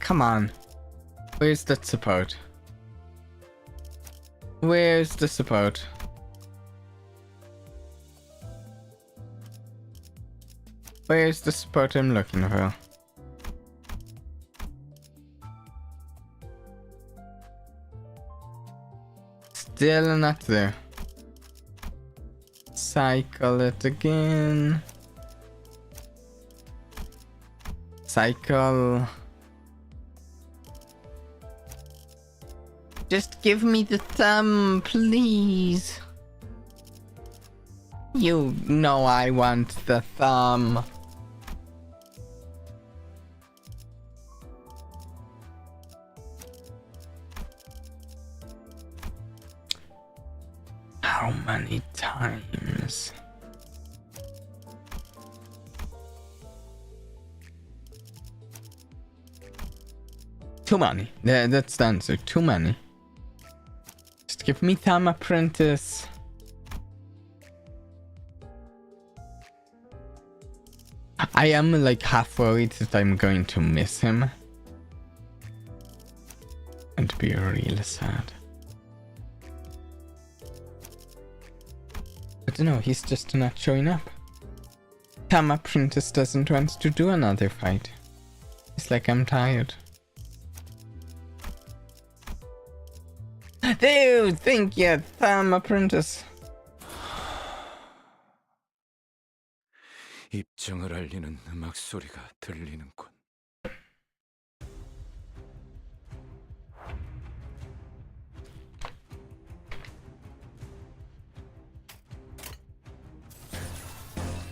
Come on. Where's that support? Where's the support? Where's the support I'm looking for? Still not there. Cycle it again. Cycle. Just give me the thumb, please. You know I want the thumb. How many times? Too many. That's the answer. Too many. Just give me Thumb Apprentice. I am like half worried that I'm going to miss him. And be real sad. But no, he's just not showing up. Thumb Apprentice doesn't want to do another fight. He's like, I'm tired. Dude, thank you, Thumb Apprentice. 입정을 알리는 음악 소리가 들리는군.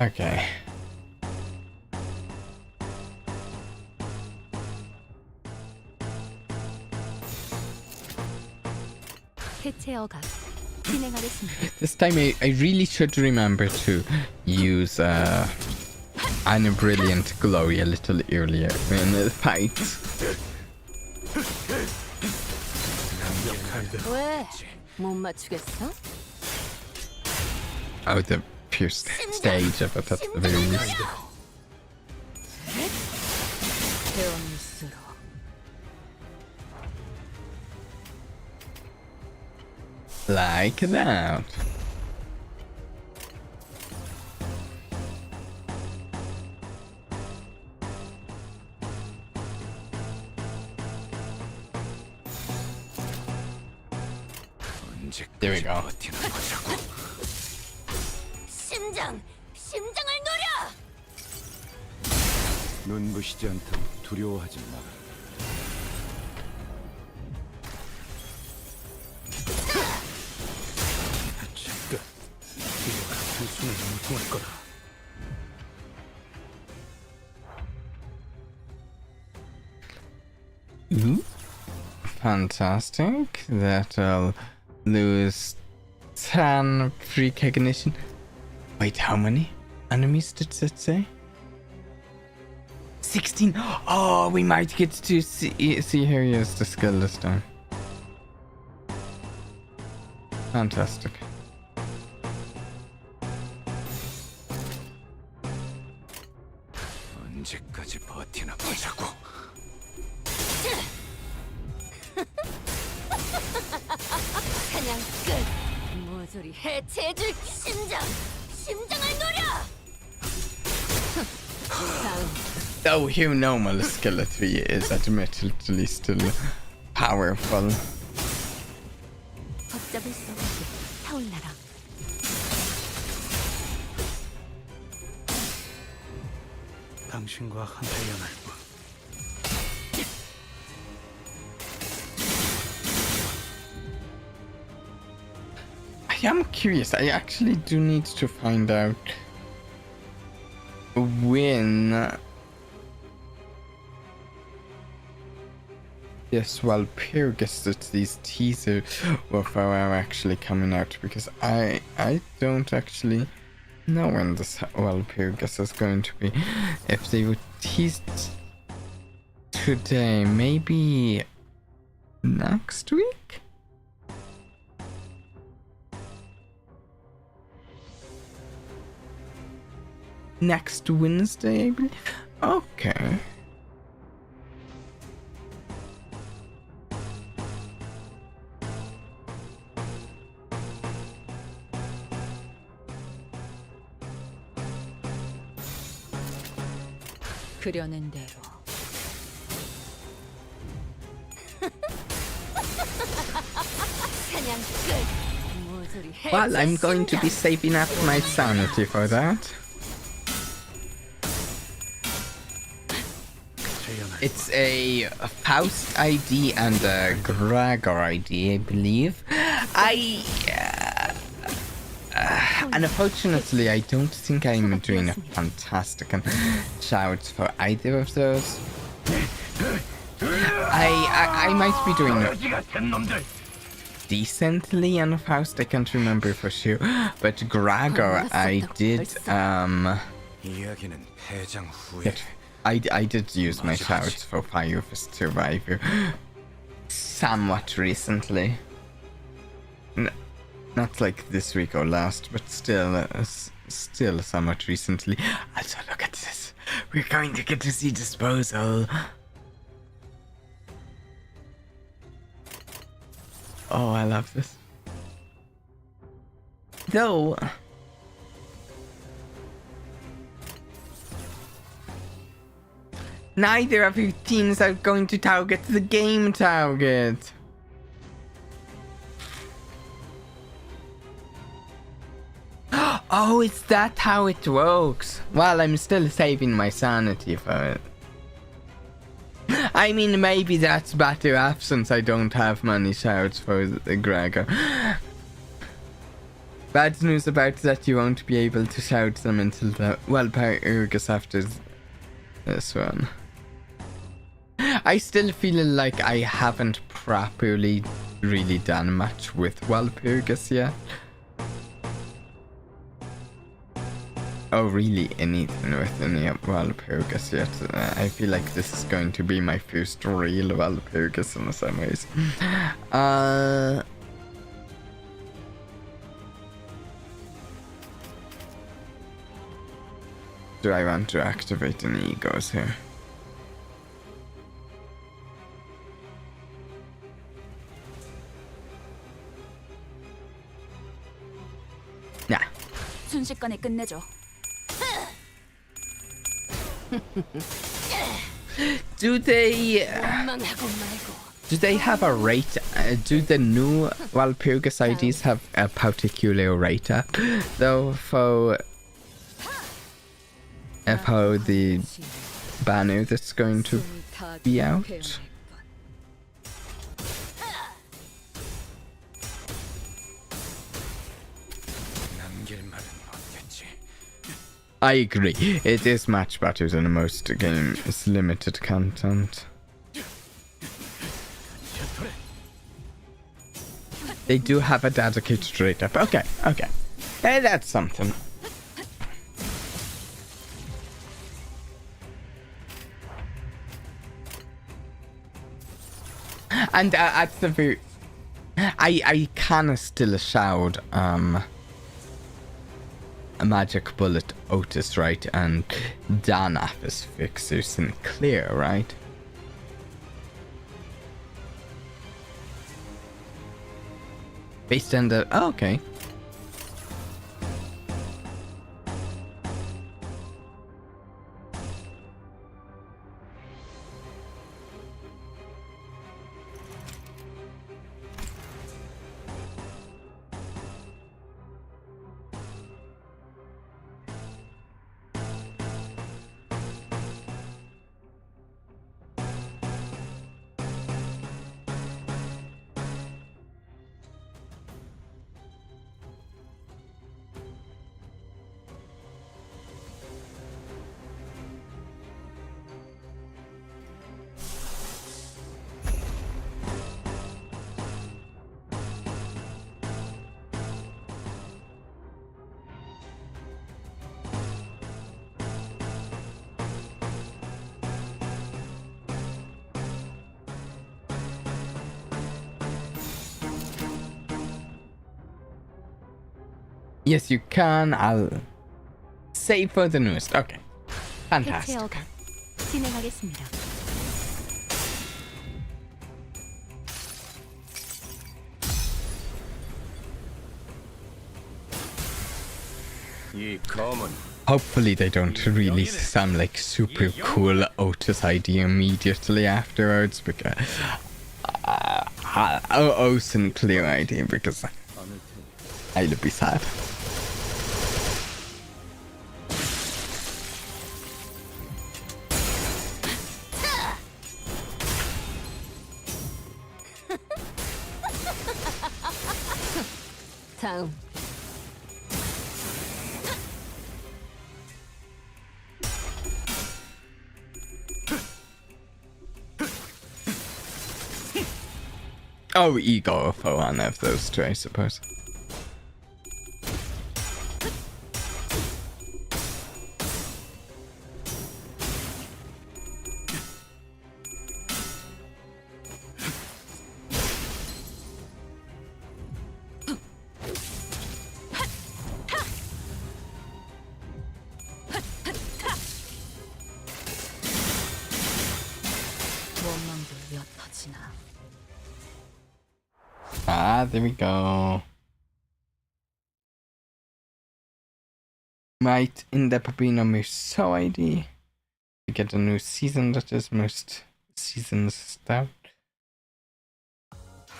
Okay. 해체 억압 진행하겠습니다. This time I really should remember to use Anna Brilliant Glory a little earlier in the fight. 왜? 못 맞추겠어? Oh, the pure stage of it at the very least. Like that. There we go. 심장을 노려! 눈부시지 않다고 두려워하지 마라. 잠깐, 수는 엉뚱할 거다. Ooh. Fantastic. That'll lose 10 precognition. Wait, how many enemies did it say? 16! Oh, we might get to see her use the skill this time. Fantastic. 언제까지 버티나 보자고. 사냥 끝. 모조리 해체해줄 심장을 노려. Though her normal skill 3 is admittedly still powerful. 걷잡을 수 없게 타올라라. 당신과 함께여야 할 뿐. I am curious. I actually do need to find out when. Yes, well, Pyrgus, that these teaser of are actually coming out, because I don't actually know when this Pyrgus is going to be. If they would tease today, maybe next week? Next Wednesday, I believe? Okay. 그려낸 대로. 사냥 끝. 모조리 Well, I'm going to be saving up my sanity for that. It's a Faust ID and a Gregor ID, I believe. Unfortunately, I don't think I'm doing a fantastic shout for either of those. I might be doing decently on Faust, I can't remember for sure. But Gregor, I did I did use my shouts for Fire for Survivor somewhat recently. Not like this week or last, but still somewhat recently. Also, look at this. We're going to get to see Disposal. Oh, I love this. Though, neither of your teams are going to target the game target. Oh, is that how it works? Well, I'm still saving my sanity for it. I mean, maybe that's better off since I don't have many shouts for the Gregor. Bad news about that, you won't be able to shout them until the Pyrgus after this one. I still feel like I haven't properly really done much with Pyrgus yet. Oh, really anything with any Pyrgus yet. I feel like this is going to be my first real Pyrgus in some ways. Do I want to activate any egos here? Nah. 순식간에 끝내줘. Do they have a rate? Do the new Pyrgus IDs have a particular rate up though for the banner that's going to be out? I agree. It is much better than most games' limited content. They do have a dedicated rate up. Okay, okay. Hey, that's something. And at the very... I can still shout, a Magic Bullet, Otis, right? And Danaf is Fixer and Clear, right? Based on the... Oh, okay. Yes, you can. I'll save for the newest. Okay. Fantastic. 진행하겠습니다. Hopefully they don't release some like super cool Otis ID immediately afterwards, because Ocean Clear ID, because I'll be sad. 다음. Oh, ego for one of those two, I suppose. Ah, there we go. Might end up being a Muso ID. We get a new season that is most seasons stout.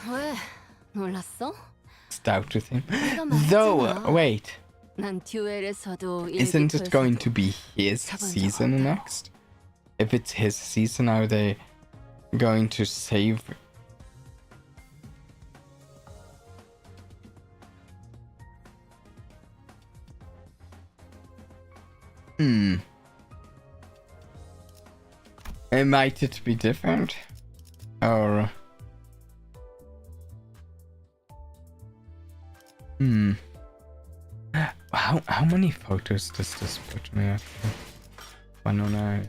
왜? 놀랐어? Stout with him. Though, wait. 난 듀엘에서도 Isn't it going to be his season next? If it's his season, are they going to save? Might it be different? Or... How many photos does this put me up to? 109.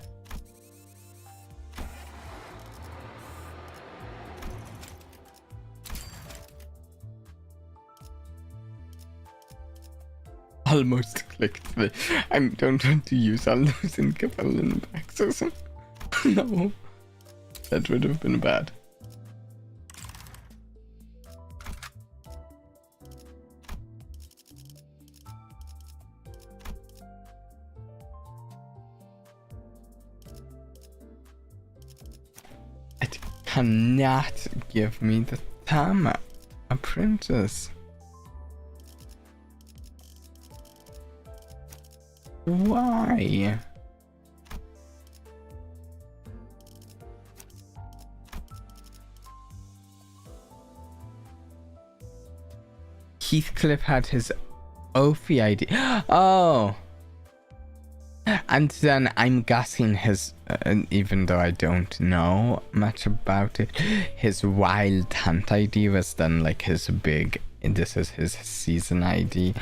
Almost clicked the... I don't want to use all those in Capellan backs or something. No. That would have been bad. It cannot give me the Tama apprentice. Why? Heathcliff had his Ophi ID. Oh! And then I'm guessing his, even though I don't know much about it, his wild hunt ID was then like his big, this is his season ID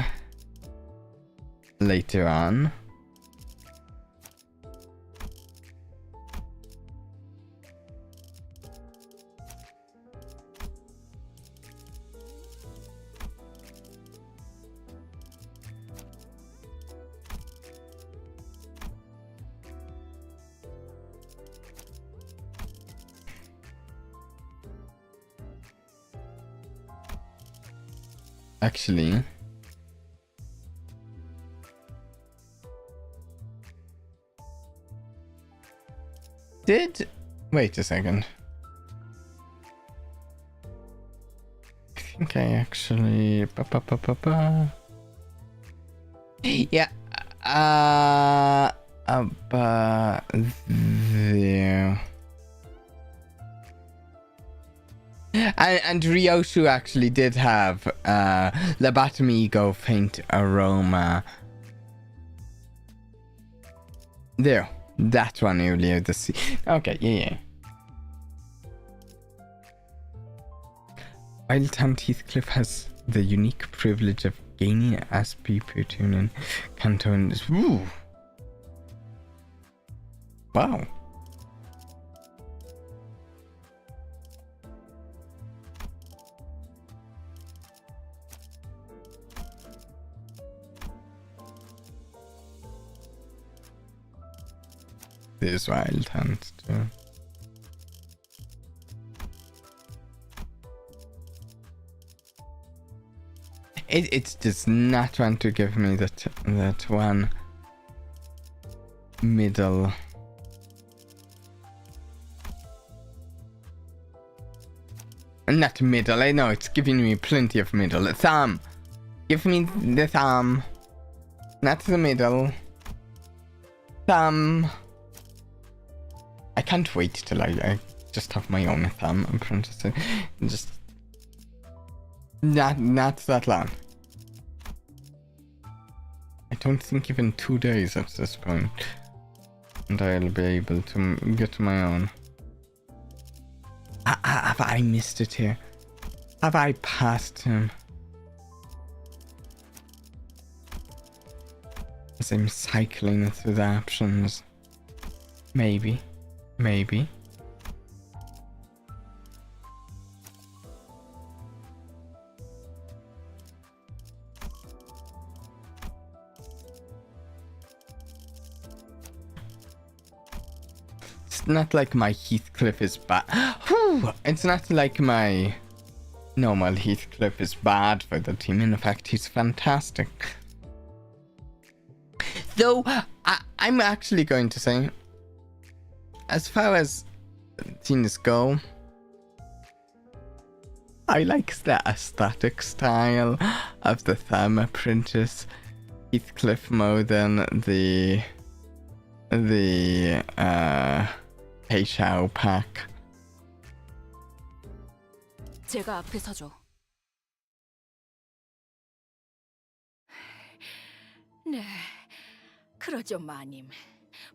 later on. Actually, wait a second. I think I actually yeah, about there. And Ryoshu actually did have Lobotomy Ego Faint Aroma. There, that one earlier this season. Okay, yeah. Wild Hunt Heathcliff has the unique privilege of gaining SP per turn in Canto and... Ooh! Wow. There's Wild Hunt too. It does not want to give me that one middle. Not middle, I know it's giving me plenty of middle. Thumb! Give me the thumb. Not the middle. Thumb. I can't wait till I just have my own thumb. I'm trying to say, just not that long. I don't think even 2 days at this point, and I'll be able to get my own. Have I missed it here? Have I passed him? As I'm cycling through the options, maybe. It's not like my Heathcliff is bad. It's not like my normal Heathcliff is bad for the team. In fact, he's fantastic. Though, I'm actually going to say, as far as things go, I like the aesthetic style of the Therma Apprentice Heathcliff more than the Peishao pack. 제가 앞에 서죠. 네, 그러죠, 마님.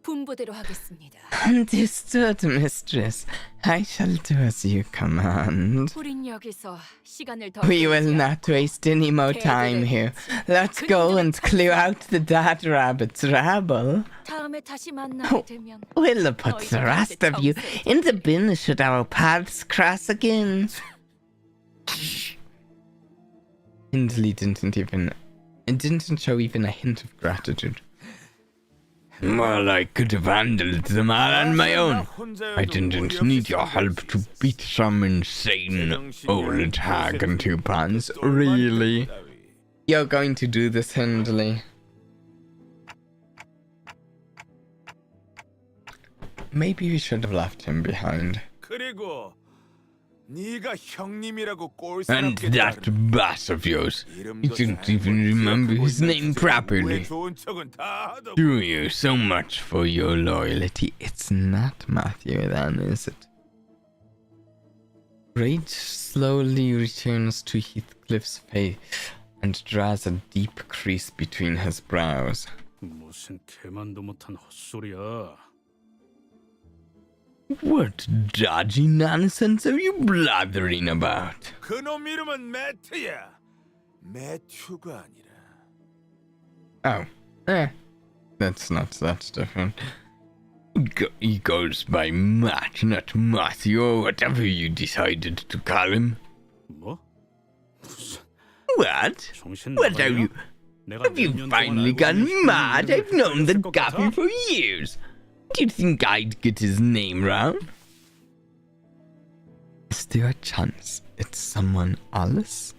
분부대로 하겠습니다. Understood, mistress. I shall do as you command. 우린 여기서 시간을 더 We will not waste any more time here. Let's go and clear out the dead rabbit's rabble. 다음에 다시 만나게 되면 We'll put the rest of you in the bin should our paths cross again. Hindley didn't show even a hint of gratitude. Well, I could have handled them all on my own. I didn't need your help to beat some insane old hag and 2 pants. Really? You're going to do this, Hindley? Maybe we should have left him behind. And that boss of yours, you didn't even remember his name properly. Do you? So much for your loyalty. It's not Matthew then, is it? Rage slowly returns to Heathcliff's face and draws a deep crease between his brows. 무슨 개만도 못한 헛소리야. What dodgy nonsense are you blathering about? 그놈 이름은 매트야. 매튜가 아니라. Oh, that's different. He goes by Matt, not Matthew, or whatever you decided to call him. 뭐? What? 정신 What are you? Have you finally gone mad? I've known the guppy for years. Do you think I'd get his name round? Is there a chance it's someone else?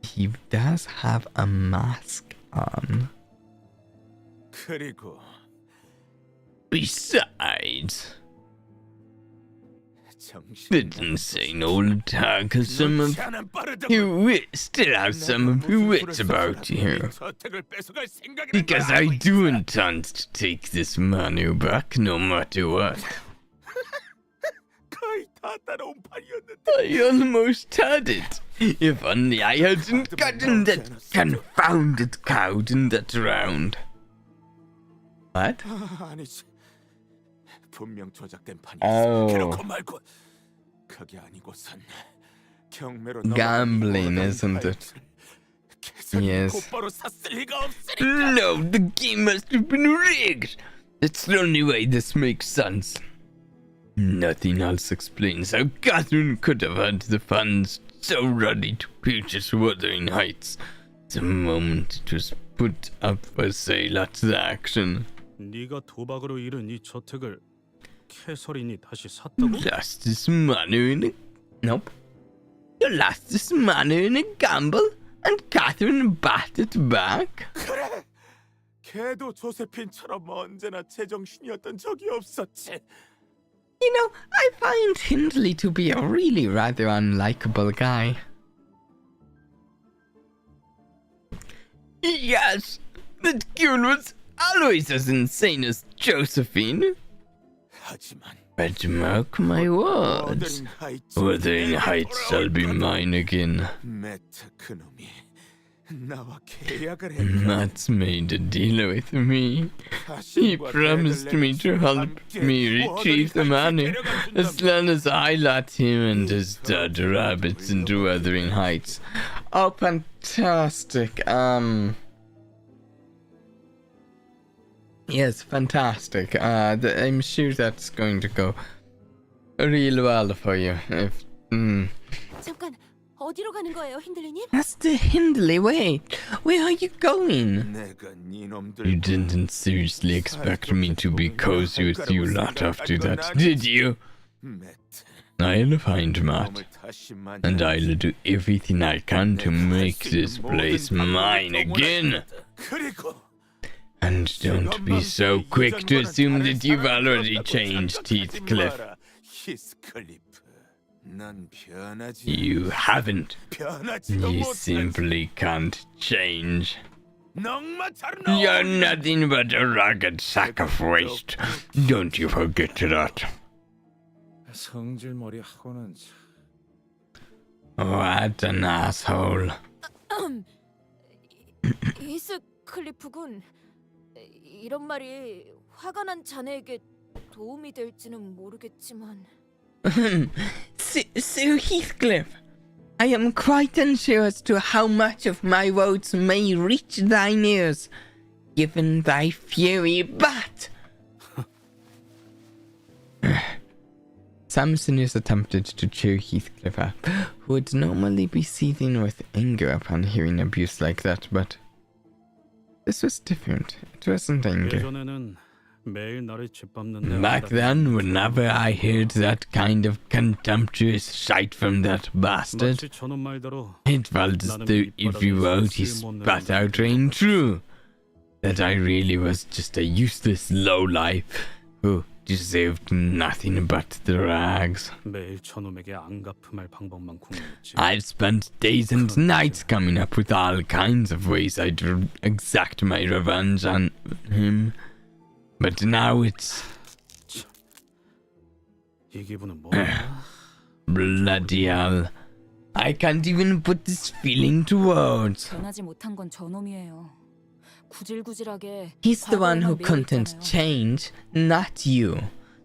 He does have a mask on. 그리고 Besides, 정신 that insane old talk has some of your wits, still have some of your wits about you. 저택을 뺏어갈 생각이란 Because 걸 I 알고 do 있어. intend to take this money back no matter what. 거의 다 따라온 판이었는데. I almost had it. If only I hadn't gotten that confounded cowed in that round. What? 아니지. 분명 조작된 판이었어. Oh. 그렇고 말고 그게 아니고선 경매로 Gambling, isn't it? Yes. 곧바로 샀을 리가 없으니까. No, the game must have been rigged. That's the only way this makes sense. Nothing else explains how Catherine could have had the funds so ready to purchase Wuthering Heights the moment it was put up for sale at the auction. 네가 도박으로 잃은 이 저택을 캐서린이 다시 샀다고? Lost this money in a... Nope. You lost this money in a gamble and Catherine bought it back? 그래. 걔도 조세핀처럼 언제나 제정신이었던 적이 없었지. You know, I find Hindley to be a really rather unlikable guy. Yes, that girl was always as insane as Josephine. 하지만 But mark my words, Wuthering Heights shall be mine again. 매트 그놈이 나와 계약을 했다. Matt's made a deal with me. He promised me to help me retrieve the money as long as I let him and his dead rabbits into Wuthering Heights. Oh, fantastic. Yes, fantastic. I'm sure that's going to go real well for you. If, 잠깐, 어디로 가는 거예요, 힌들리님? That's the Hindley way. Where are you going? 내가 니놈들 You didn't seriously expect me to be cozy with you lot after that, did you? 매트 I'll find Matt, 몸을 다시 and I'll do everything I can to make this place mine again. 그리고 And don't be so quick to assume that you've already changed, Heathcliff. 히스클리프 난 변하지. You haven't. 변하지도 You 못할 simply can't change. 넉마처럼 You're nothing but a ragged sack of waste. Don't you forget that. 성질머리 하고는 What an asshole. 히스클리프군, 이런 말이 화가 난 자네에게 도움이 될지는 모르겠지만. Sir Heathcliff, I am quite unsure as to how much of my words may reach thine ears, given thy fury, but... Some sinners attempted to cheer Heathcliff up, who would normally be seething with anger upon hearing abuse like that, but... This was different. It wasn't anger. 예전에는 매일 나를 짓밟는 Back then, whenever I heard that kind of contemptuous shite from that bastard, 마치 저놈 말대로 it felt as though every word he spat out rang true. That I really was just a useless lowlife who deserved nothing but the rags. 매일 저놈에게 안 갚음할 방법만 궁리했지. I've spent days and nights coming up with all kinds of ways I'd exact my revenge on him. But now it's... 이 기분은 뭐야? Bloody hell. I can't even put this feeling to words. 변하지 못한 건 저놈이에요. 구질구질하게 He's the one who 과거에만 매여 couldn't 있잖아요. change, not you.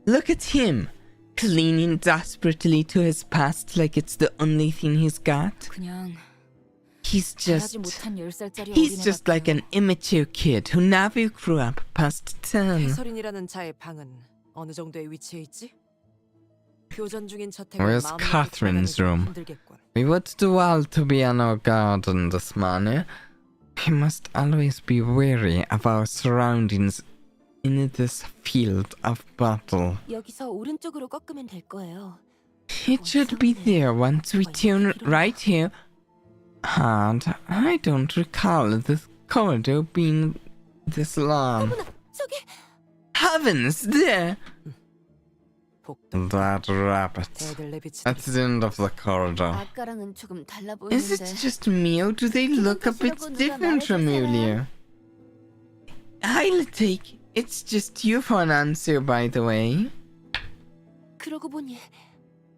Look at him, clinging desperately to his past like it's the only thing he's got. 그냥 He's 자라지 못한 10살짜리 He's 어린애 just like an immature kid who never grew up past 10. 해설인이라는 자의 방은 어느 정도의 위치에 있지? 교전 중인 저택을 Where's 마음껏 Catherine's 찾아다니기 room? 힘들겠군. We would do well to be on our guard in this manner. We must always be wary of our surroundings in this field of battle. 여기서 오른쪽으로 꺾으면 될 거예요. It should be there once we turn right here. And I don't recall this corridor being this long. 어머나, 저기 Heavens, there! 복도. That rabbit. 애들 내비치듯이. That's the end of the corridor. 아까랑은 조금 달라 Is it 보이는데. just me or do they look a bit different from earlier? I'll take. It's just you for an answer, by the way. 그러고 보니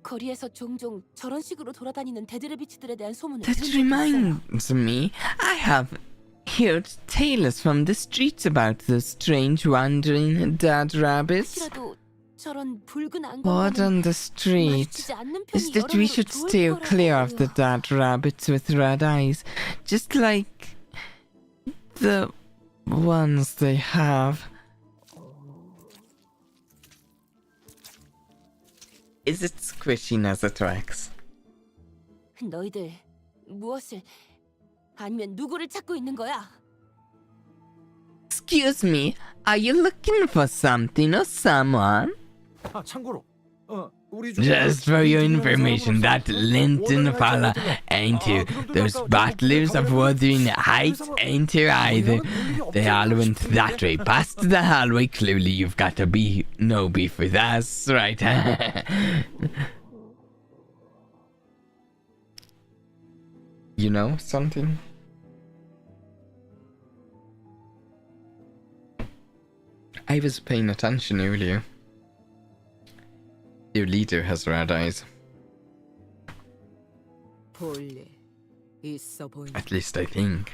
거리에서 종종 저런 식으로 돌아다니는 데드레비치들에 대한 소문을 That 들은 적이 있어요. reminds me, I have heard tales from the streets about those strange wandering dead rabbits. 혹시라도 저런 붉은 Word 안광과는 on the street 마주치지 않는 is 편이 that we 여러모로 should 좋을 steer 거라고 clear of the 해요. dead rabbits with red eyes, just like the ones they have. Is it squishy as it wax? 너희들 무엇을 아니면 누구를 찾고 있는 거야? Excuse me, are you looking for something or someone? 아, 참고로 Just for your information, that Linton fella ain't you. Those battlers of Wuthering Heights ain't you either. They all went that way, past the hallway. Clearly you've got to be no beef with us, right? You know something? I was paying attention earlier. Your leader has red eyes. 볼일 있어 보이네. At least I think.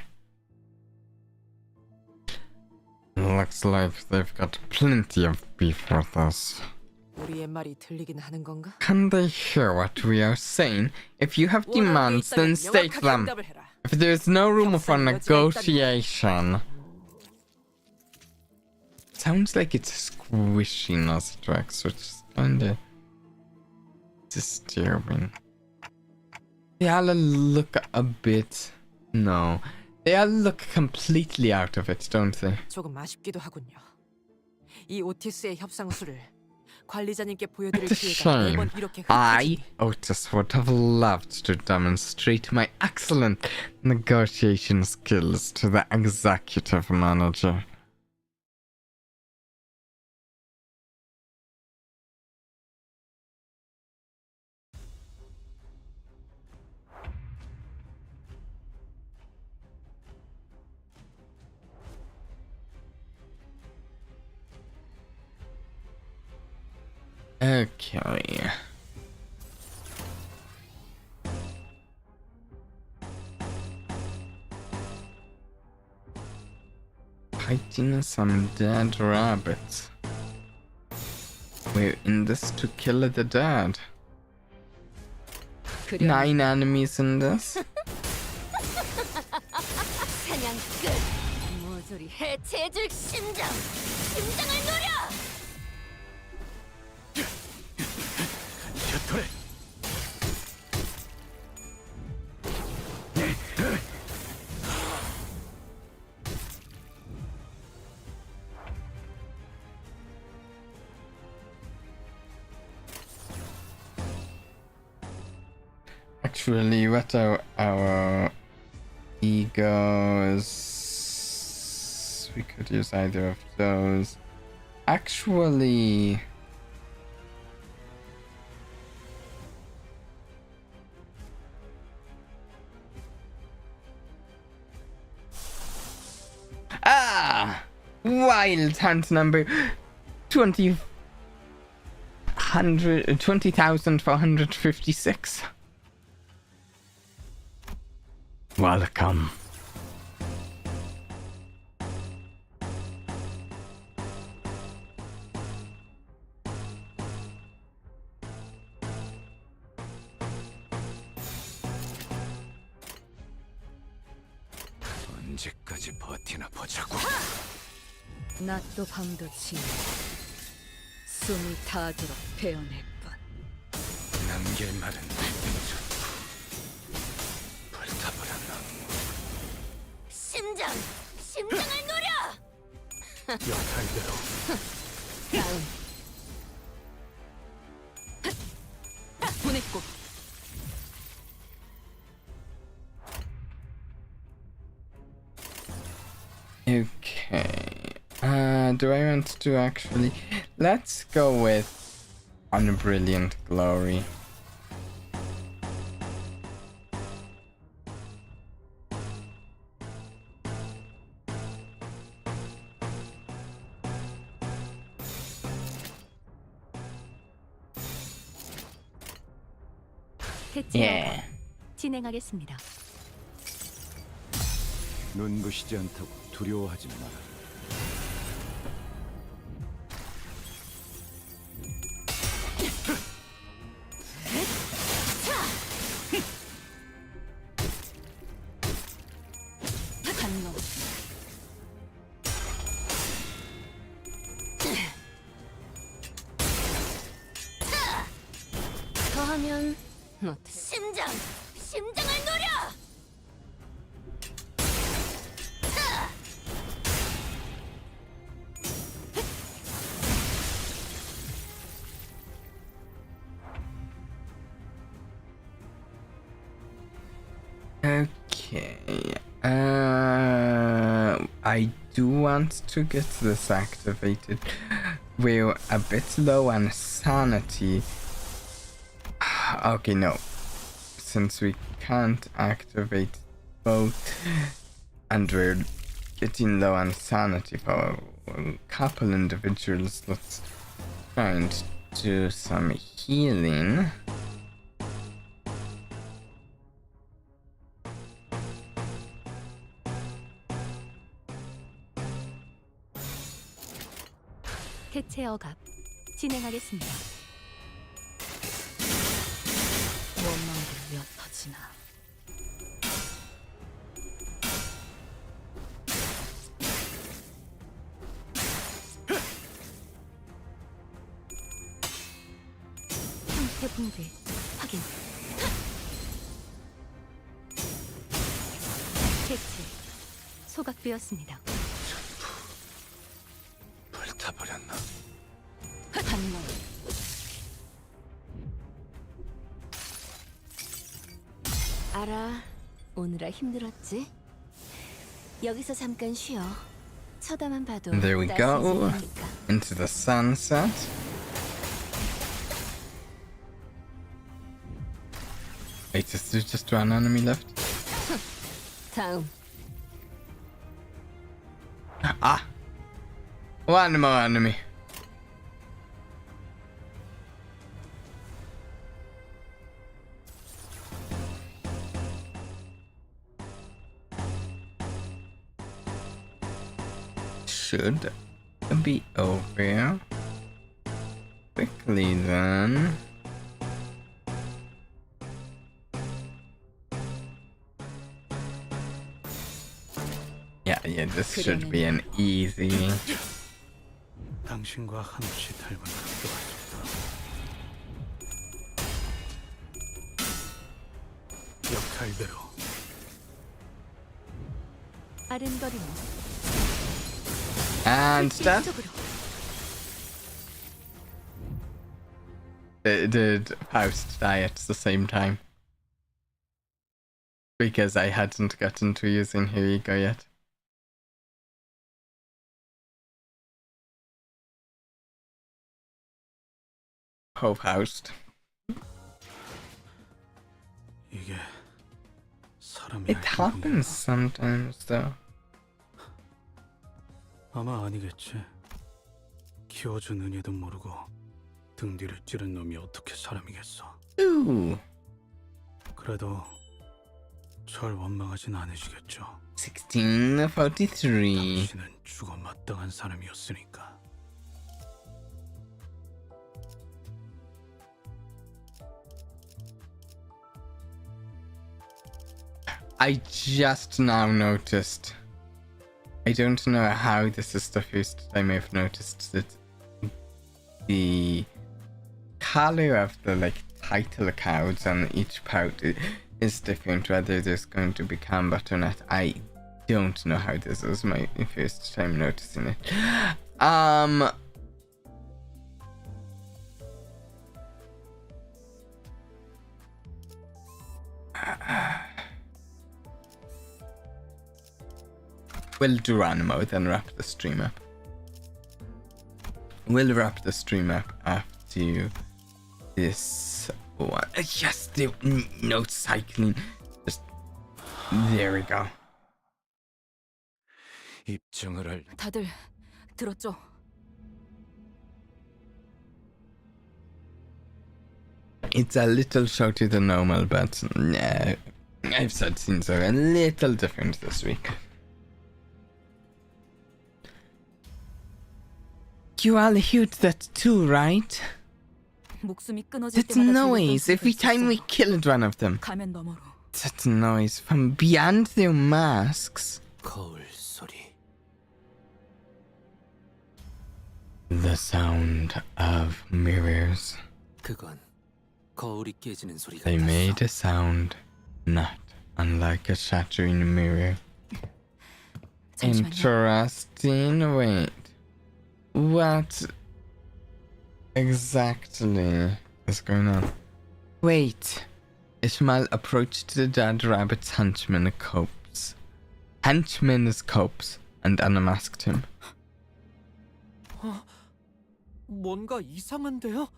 Looks like they've got plenty of beef with us. 우리의 말이 들리긴 하는 건가? Can they hear what we are saying? If you have demands, then state them. 응답을 해라. If there's no room for negotiation. Sounds like it's squishing as it works, which is kinda disturbing. They all look a bit... No. They all look completely out of it, don't they? 조금 아쉽기도 하군요. 이 오티스의 협상수를 관리자님께 보여드릴 It's a 기회가 shame. 매번 이렇게 I, 흩어지니. Otis, would have loved to demonstrate my excellent negotiation skills to the executive manager. Okay. Fighting some dead rabbits. We're in this to kill the dead. 9 enemies in this. 사냥 끝. 모조리 해체해줄 심장을 노려. Actually, what are our egos? We could use either of those. Actually... Wild hunt number 20,456. 언제까지 버티나 보자고. 낮도 밤도 지나 숨이 닿도록 베어낼 뿐. 남길 말은 전부 불타버렸나. 심장을 노려! 역할대로 다음. 보냈고. Okay. Do I want to actually? Let's go with Unbrilliant Glory. Yeah. 진행하겠습니다. 눈부시지 않다고 두려워하지 마라. 단로. 더하면 심장을 노려! Okay. I do want to get this activated. We're a bit low on sanity. Okay, no. Since we can't activate both, and we're getting low on sanity for a couple individuals, let's try and do some healing. 개체 억압 진행하겠습니다. 원망도 몇 터지나. 상태 붕괴 확인. 개체 소각되었습니다. 불타버렸나. 단로. 알아, 오느라 힘들었지? 여기서 잠깐 쉬어. 쳐다만 봐도 There we go. 따스해지니까. Into the sunset. Wait, is there just one enemy left? 다음. Ah! One more enemy. Should be over quickly then. Yeah, this should be an easy. 당신과 한없이 닮은 각도가 있다. 역할대로 아른거리는 And that did Faust die at the same time? Because I hadn't gotten to using Hirigo yet. Oh, Faust. 이게 사람이 It happens sometimes though. 아마 아니겠지. 키워준 은혜도 모르고 등 뒤를 찌른 놈이 어떻게 사람이겠어. Ooh. 그래도 절 원망하진 않으시겠죠. 1643. 당신은 죽어 마땅한 사람이었으니까. I just now noticed I don't know how this is the first time I've noticed that the color of the like title cards on each pouch is different, whether there's going to be combat or not. I don't know how this is my first time noticing it. We'll do Ranimo, then wrap the stream up. We'll wrap the stream up after this one. Yes, no cycling. Just there we go. 입증을 할. 다들 들었죠? It's a little shorter than normal, but no, I've said things are a little different this week. You all heard that too, right? 목숨이 끊어질 That 때마다 noise every time we killed one of them. 가면 너머로. That noise from beyond their masks. 거울 소리. The sound of mirrors. 그건 거울이 깨지는 소리 They 같았어. made a sound not unlike a shattering mirror. 잠시만요. Interesting. Wait. What exactly is going on? Wait. Ishmael approached the dead rabbit's henchman's corpse and unmasked him. 뭔가 이상한데요?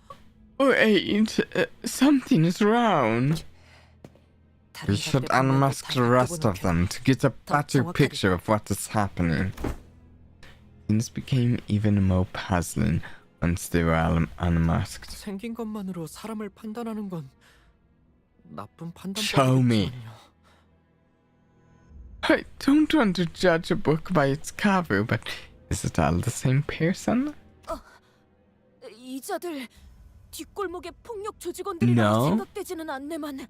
Wait, something is wrong. We should unmask the rest of them to get a better picture of what is happening. Things became even more puzzling once they were unmasked. 생긴 것만으로 사람을 판단하는 건 나쁜 Show me. 판단법이거든요. I don't want to judge a book by its cover, but is it all the same person? 이자들 뒷골목의 폭력 조직원들이라고 No. 생각되지는 않네만.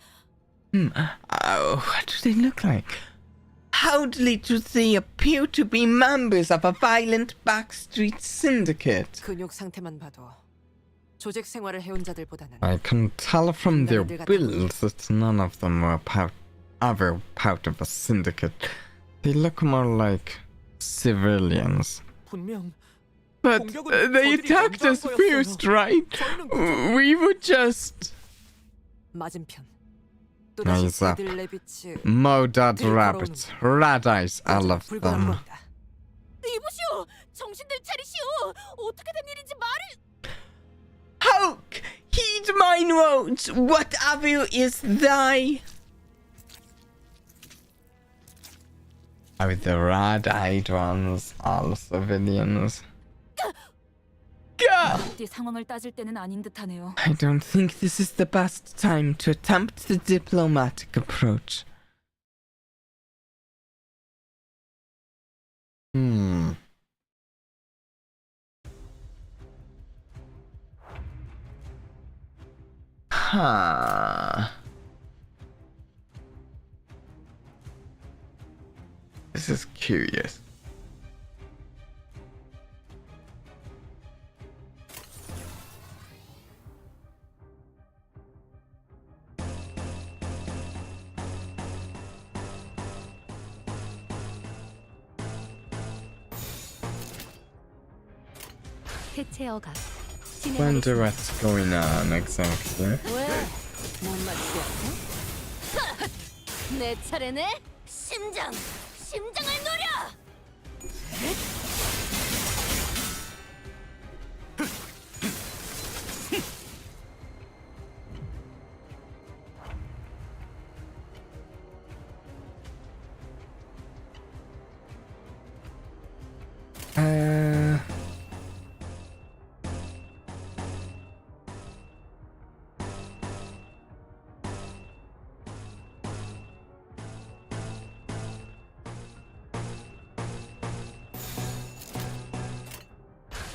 What do they look like? Hardly do they appear to be members of a violent backstreet syndicate. 근육 상태만 봐도 조직 생활을 해온 자들보다는 I can tell from their builds that none of them were ever part of a syndicate. They look more like civilians. 분명 But 공격은 they 저들이 attacked 먼저 한 us first, 거였어요. right? 저희는 그저 We were just... 맞은편. 또다시 Nice up. 새들 레비츠 Modad rabbits, red eyes, all of 불과한 them. 겁니다. 이보시오, 정신들 차리시오. 어떻게 된 일인지 말을. Hulk, heed mine words, whatever is thy. Oh, the red-eyed ones, all civilians. God! 어디 상황을 따질 때는 아닌 듯하네요. I don't think this is the best time to attempt the diplomatic approach. Huh. This is curious. 대체 어각. Wonder what's going on exactly. 왜? 못 맞추겠어? 내 차례네. 심장을 노려.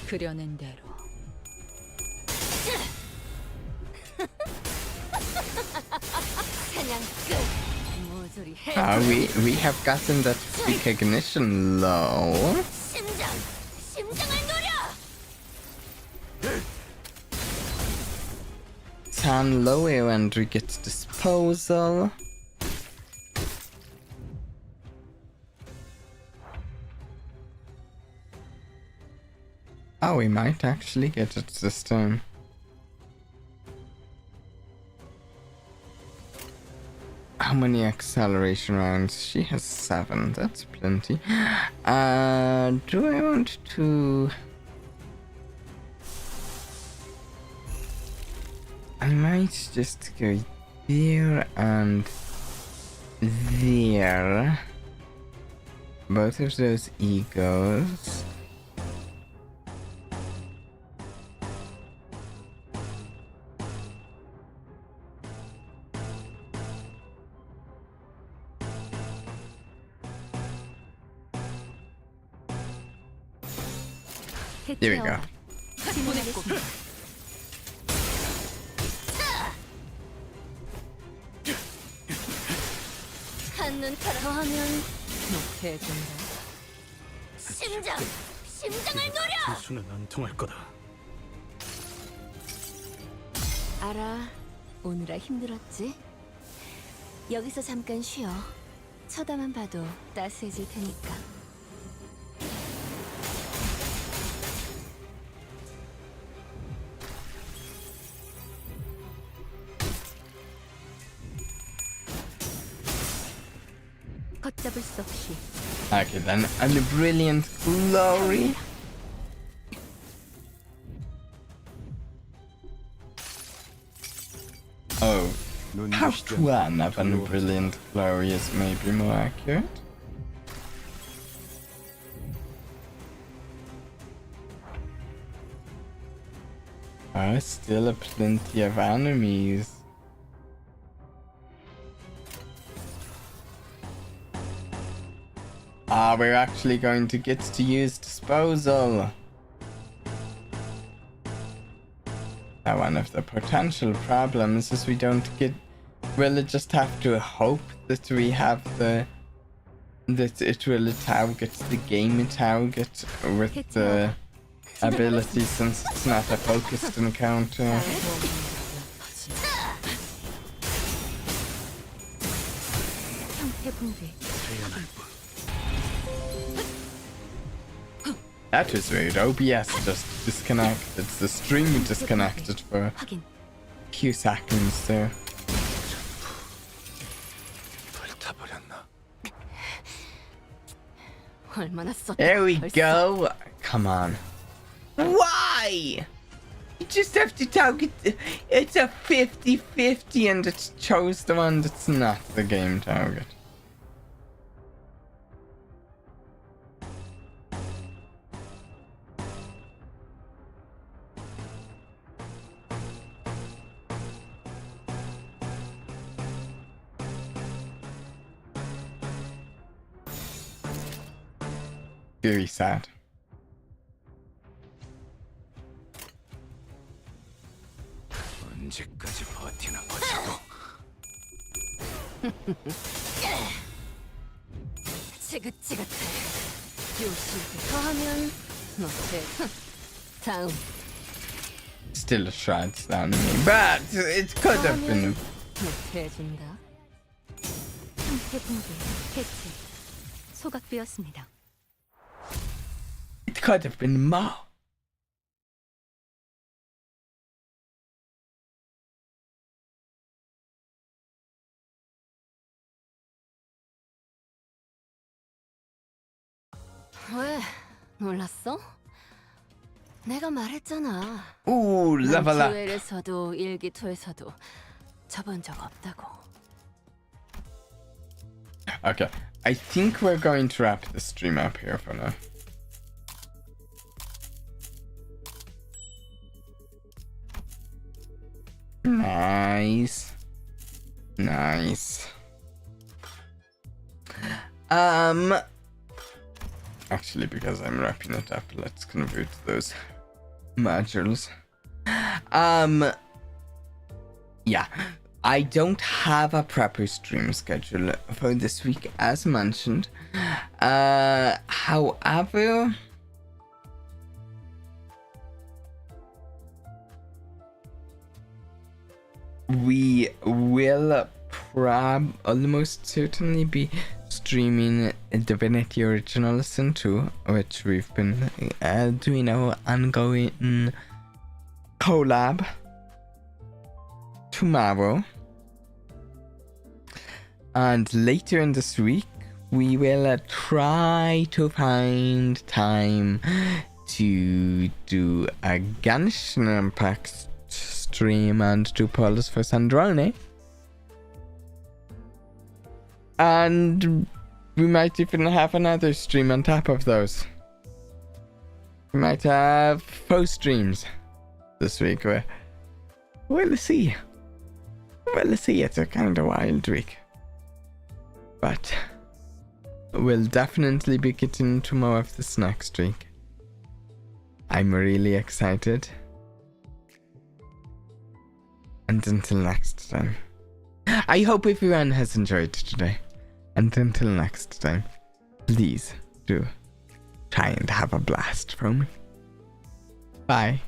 그려낸 대로. 사냥 끝. 모조리 해. We have gotten that recognition low. 심장을 노려. Tan low and we get disposal. Oh, we might actually get it this time. How many acceleration rounds? She has 7. That's plenty. Do I want to... I might just go there and there. Both of those egos. There we go. 한눈 타라하면 못해준다. 심장을 노려. 수는 안 통할 거다. 알아. 오느라 힘들었지? 여기서 잠깐 쉬어. 쳐다만 봐도 따스해질 테니까. 걷잡을 수 없이. Okay then, and the brilliant glory. Oh, part 1 of a brilliant glory is maybe more accurate. Oh, still a plenty of enemies. Ah, we're actually going to get to use disposal. Now, one of the potential problems is we don't get... We'll just have to hope that we have the... that it will target the game target with the ability, since it's not a focused encounter. That was weird. OBS just disconnected. The stream disconnected for a few seconds there. There we go. Come on. Why? You just have to target. It's a 50-50 and it chose the one that's not the game target. Very sad. 언제까지 버티나 보자고. 지긋지긋해. 요식을 더하면 못해. 다음. Still a shreds the enemy, but it could have been. 못해준다. 상태 붕괴, 해체. 소각되었습니다. It could have been more. 왜? 놀랐어? 내가 말했잖아. Ooh, level up. 듀엘에서도 일기토에서도 접은 적 없다고. Okay, I think we're going to wrap the stream up here for now. Nice. Nice. Actually, because I'm wrapping it up, let's convert those modules. Yeah. I don't have a proper stream schedule for this week, as mentioned. However, we will almost certainly be streaming Divinity Original Sin 2, which we've been doing our ongoing collab tomorrow. And later in this week, we will try to find time to do a Genshin Impact stream and do polls for Sandrone. And we might even have another stream on top of those. We might have 4 streams this week. We'll see. We'll see. It's a kind of wild week. But we'll definitely be getting into more of this next week. I'm really excited. And until next time, I hope everyone has enjoyed today. And until next time, please do try and have a blast for me. Bye.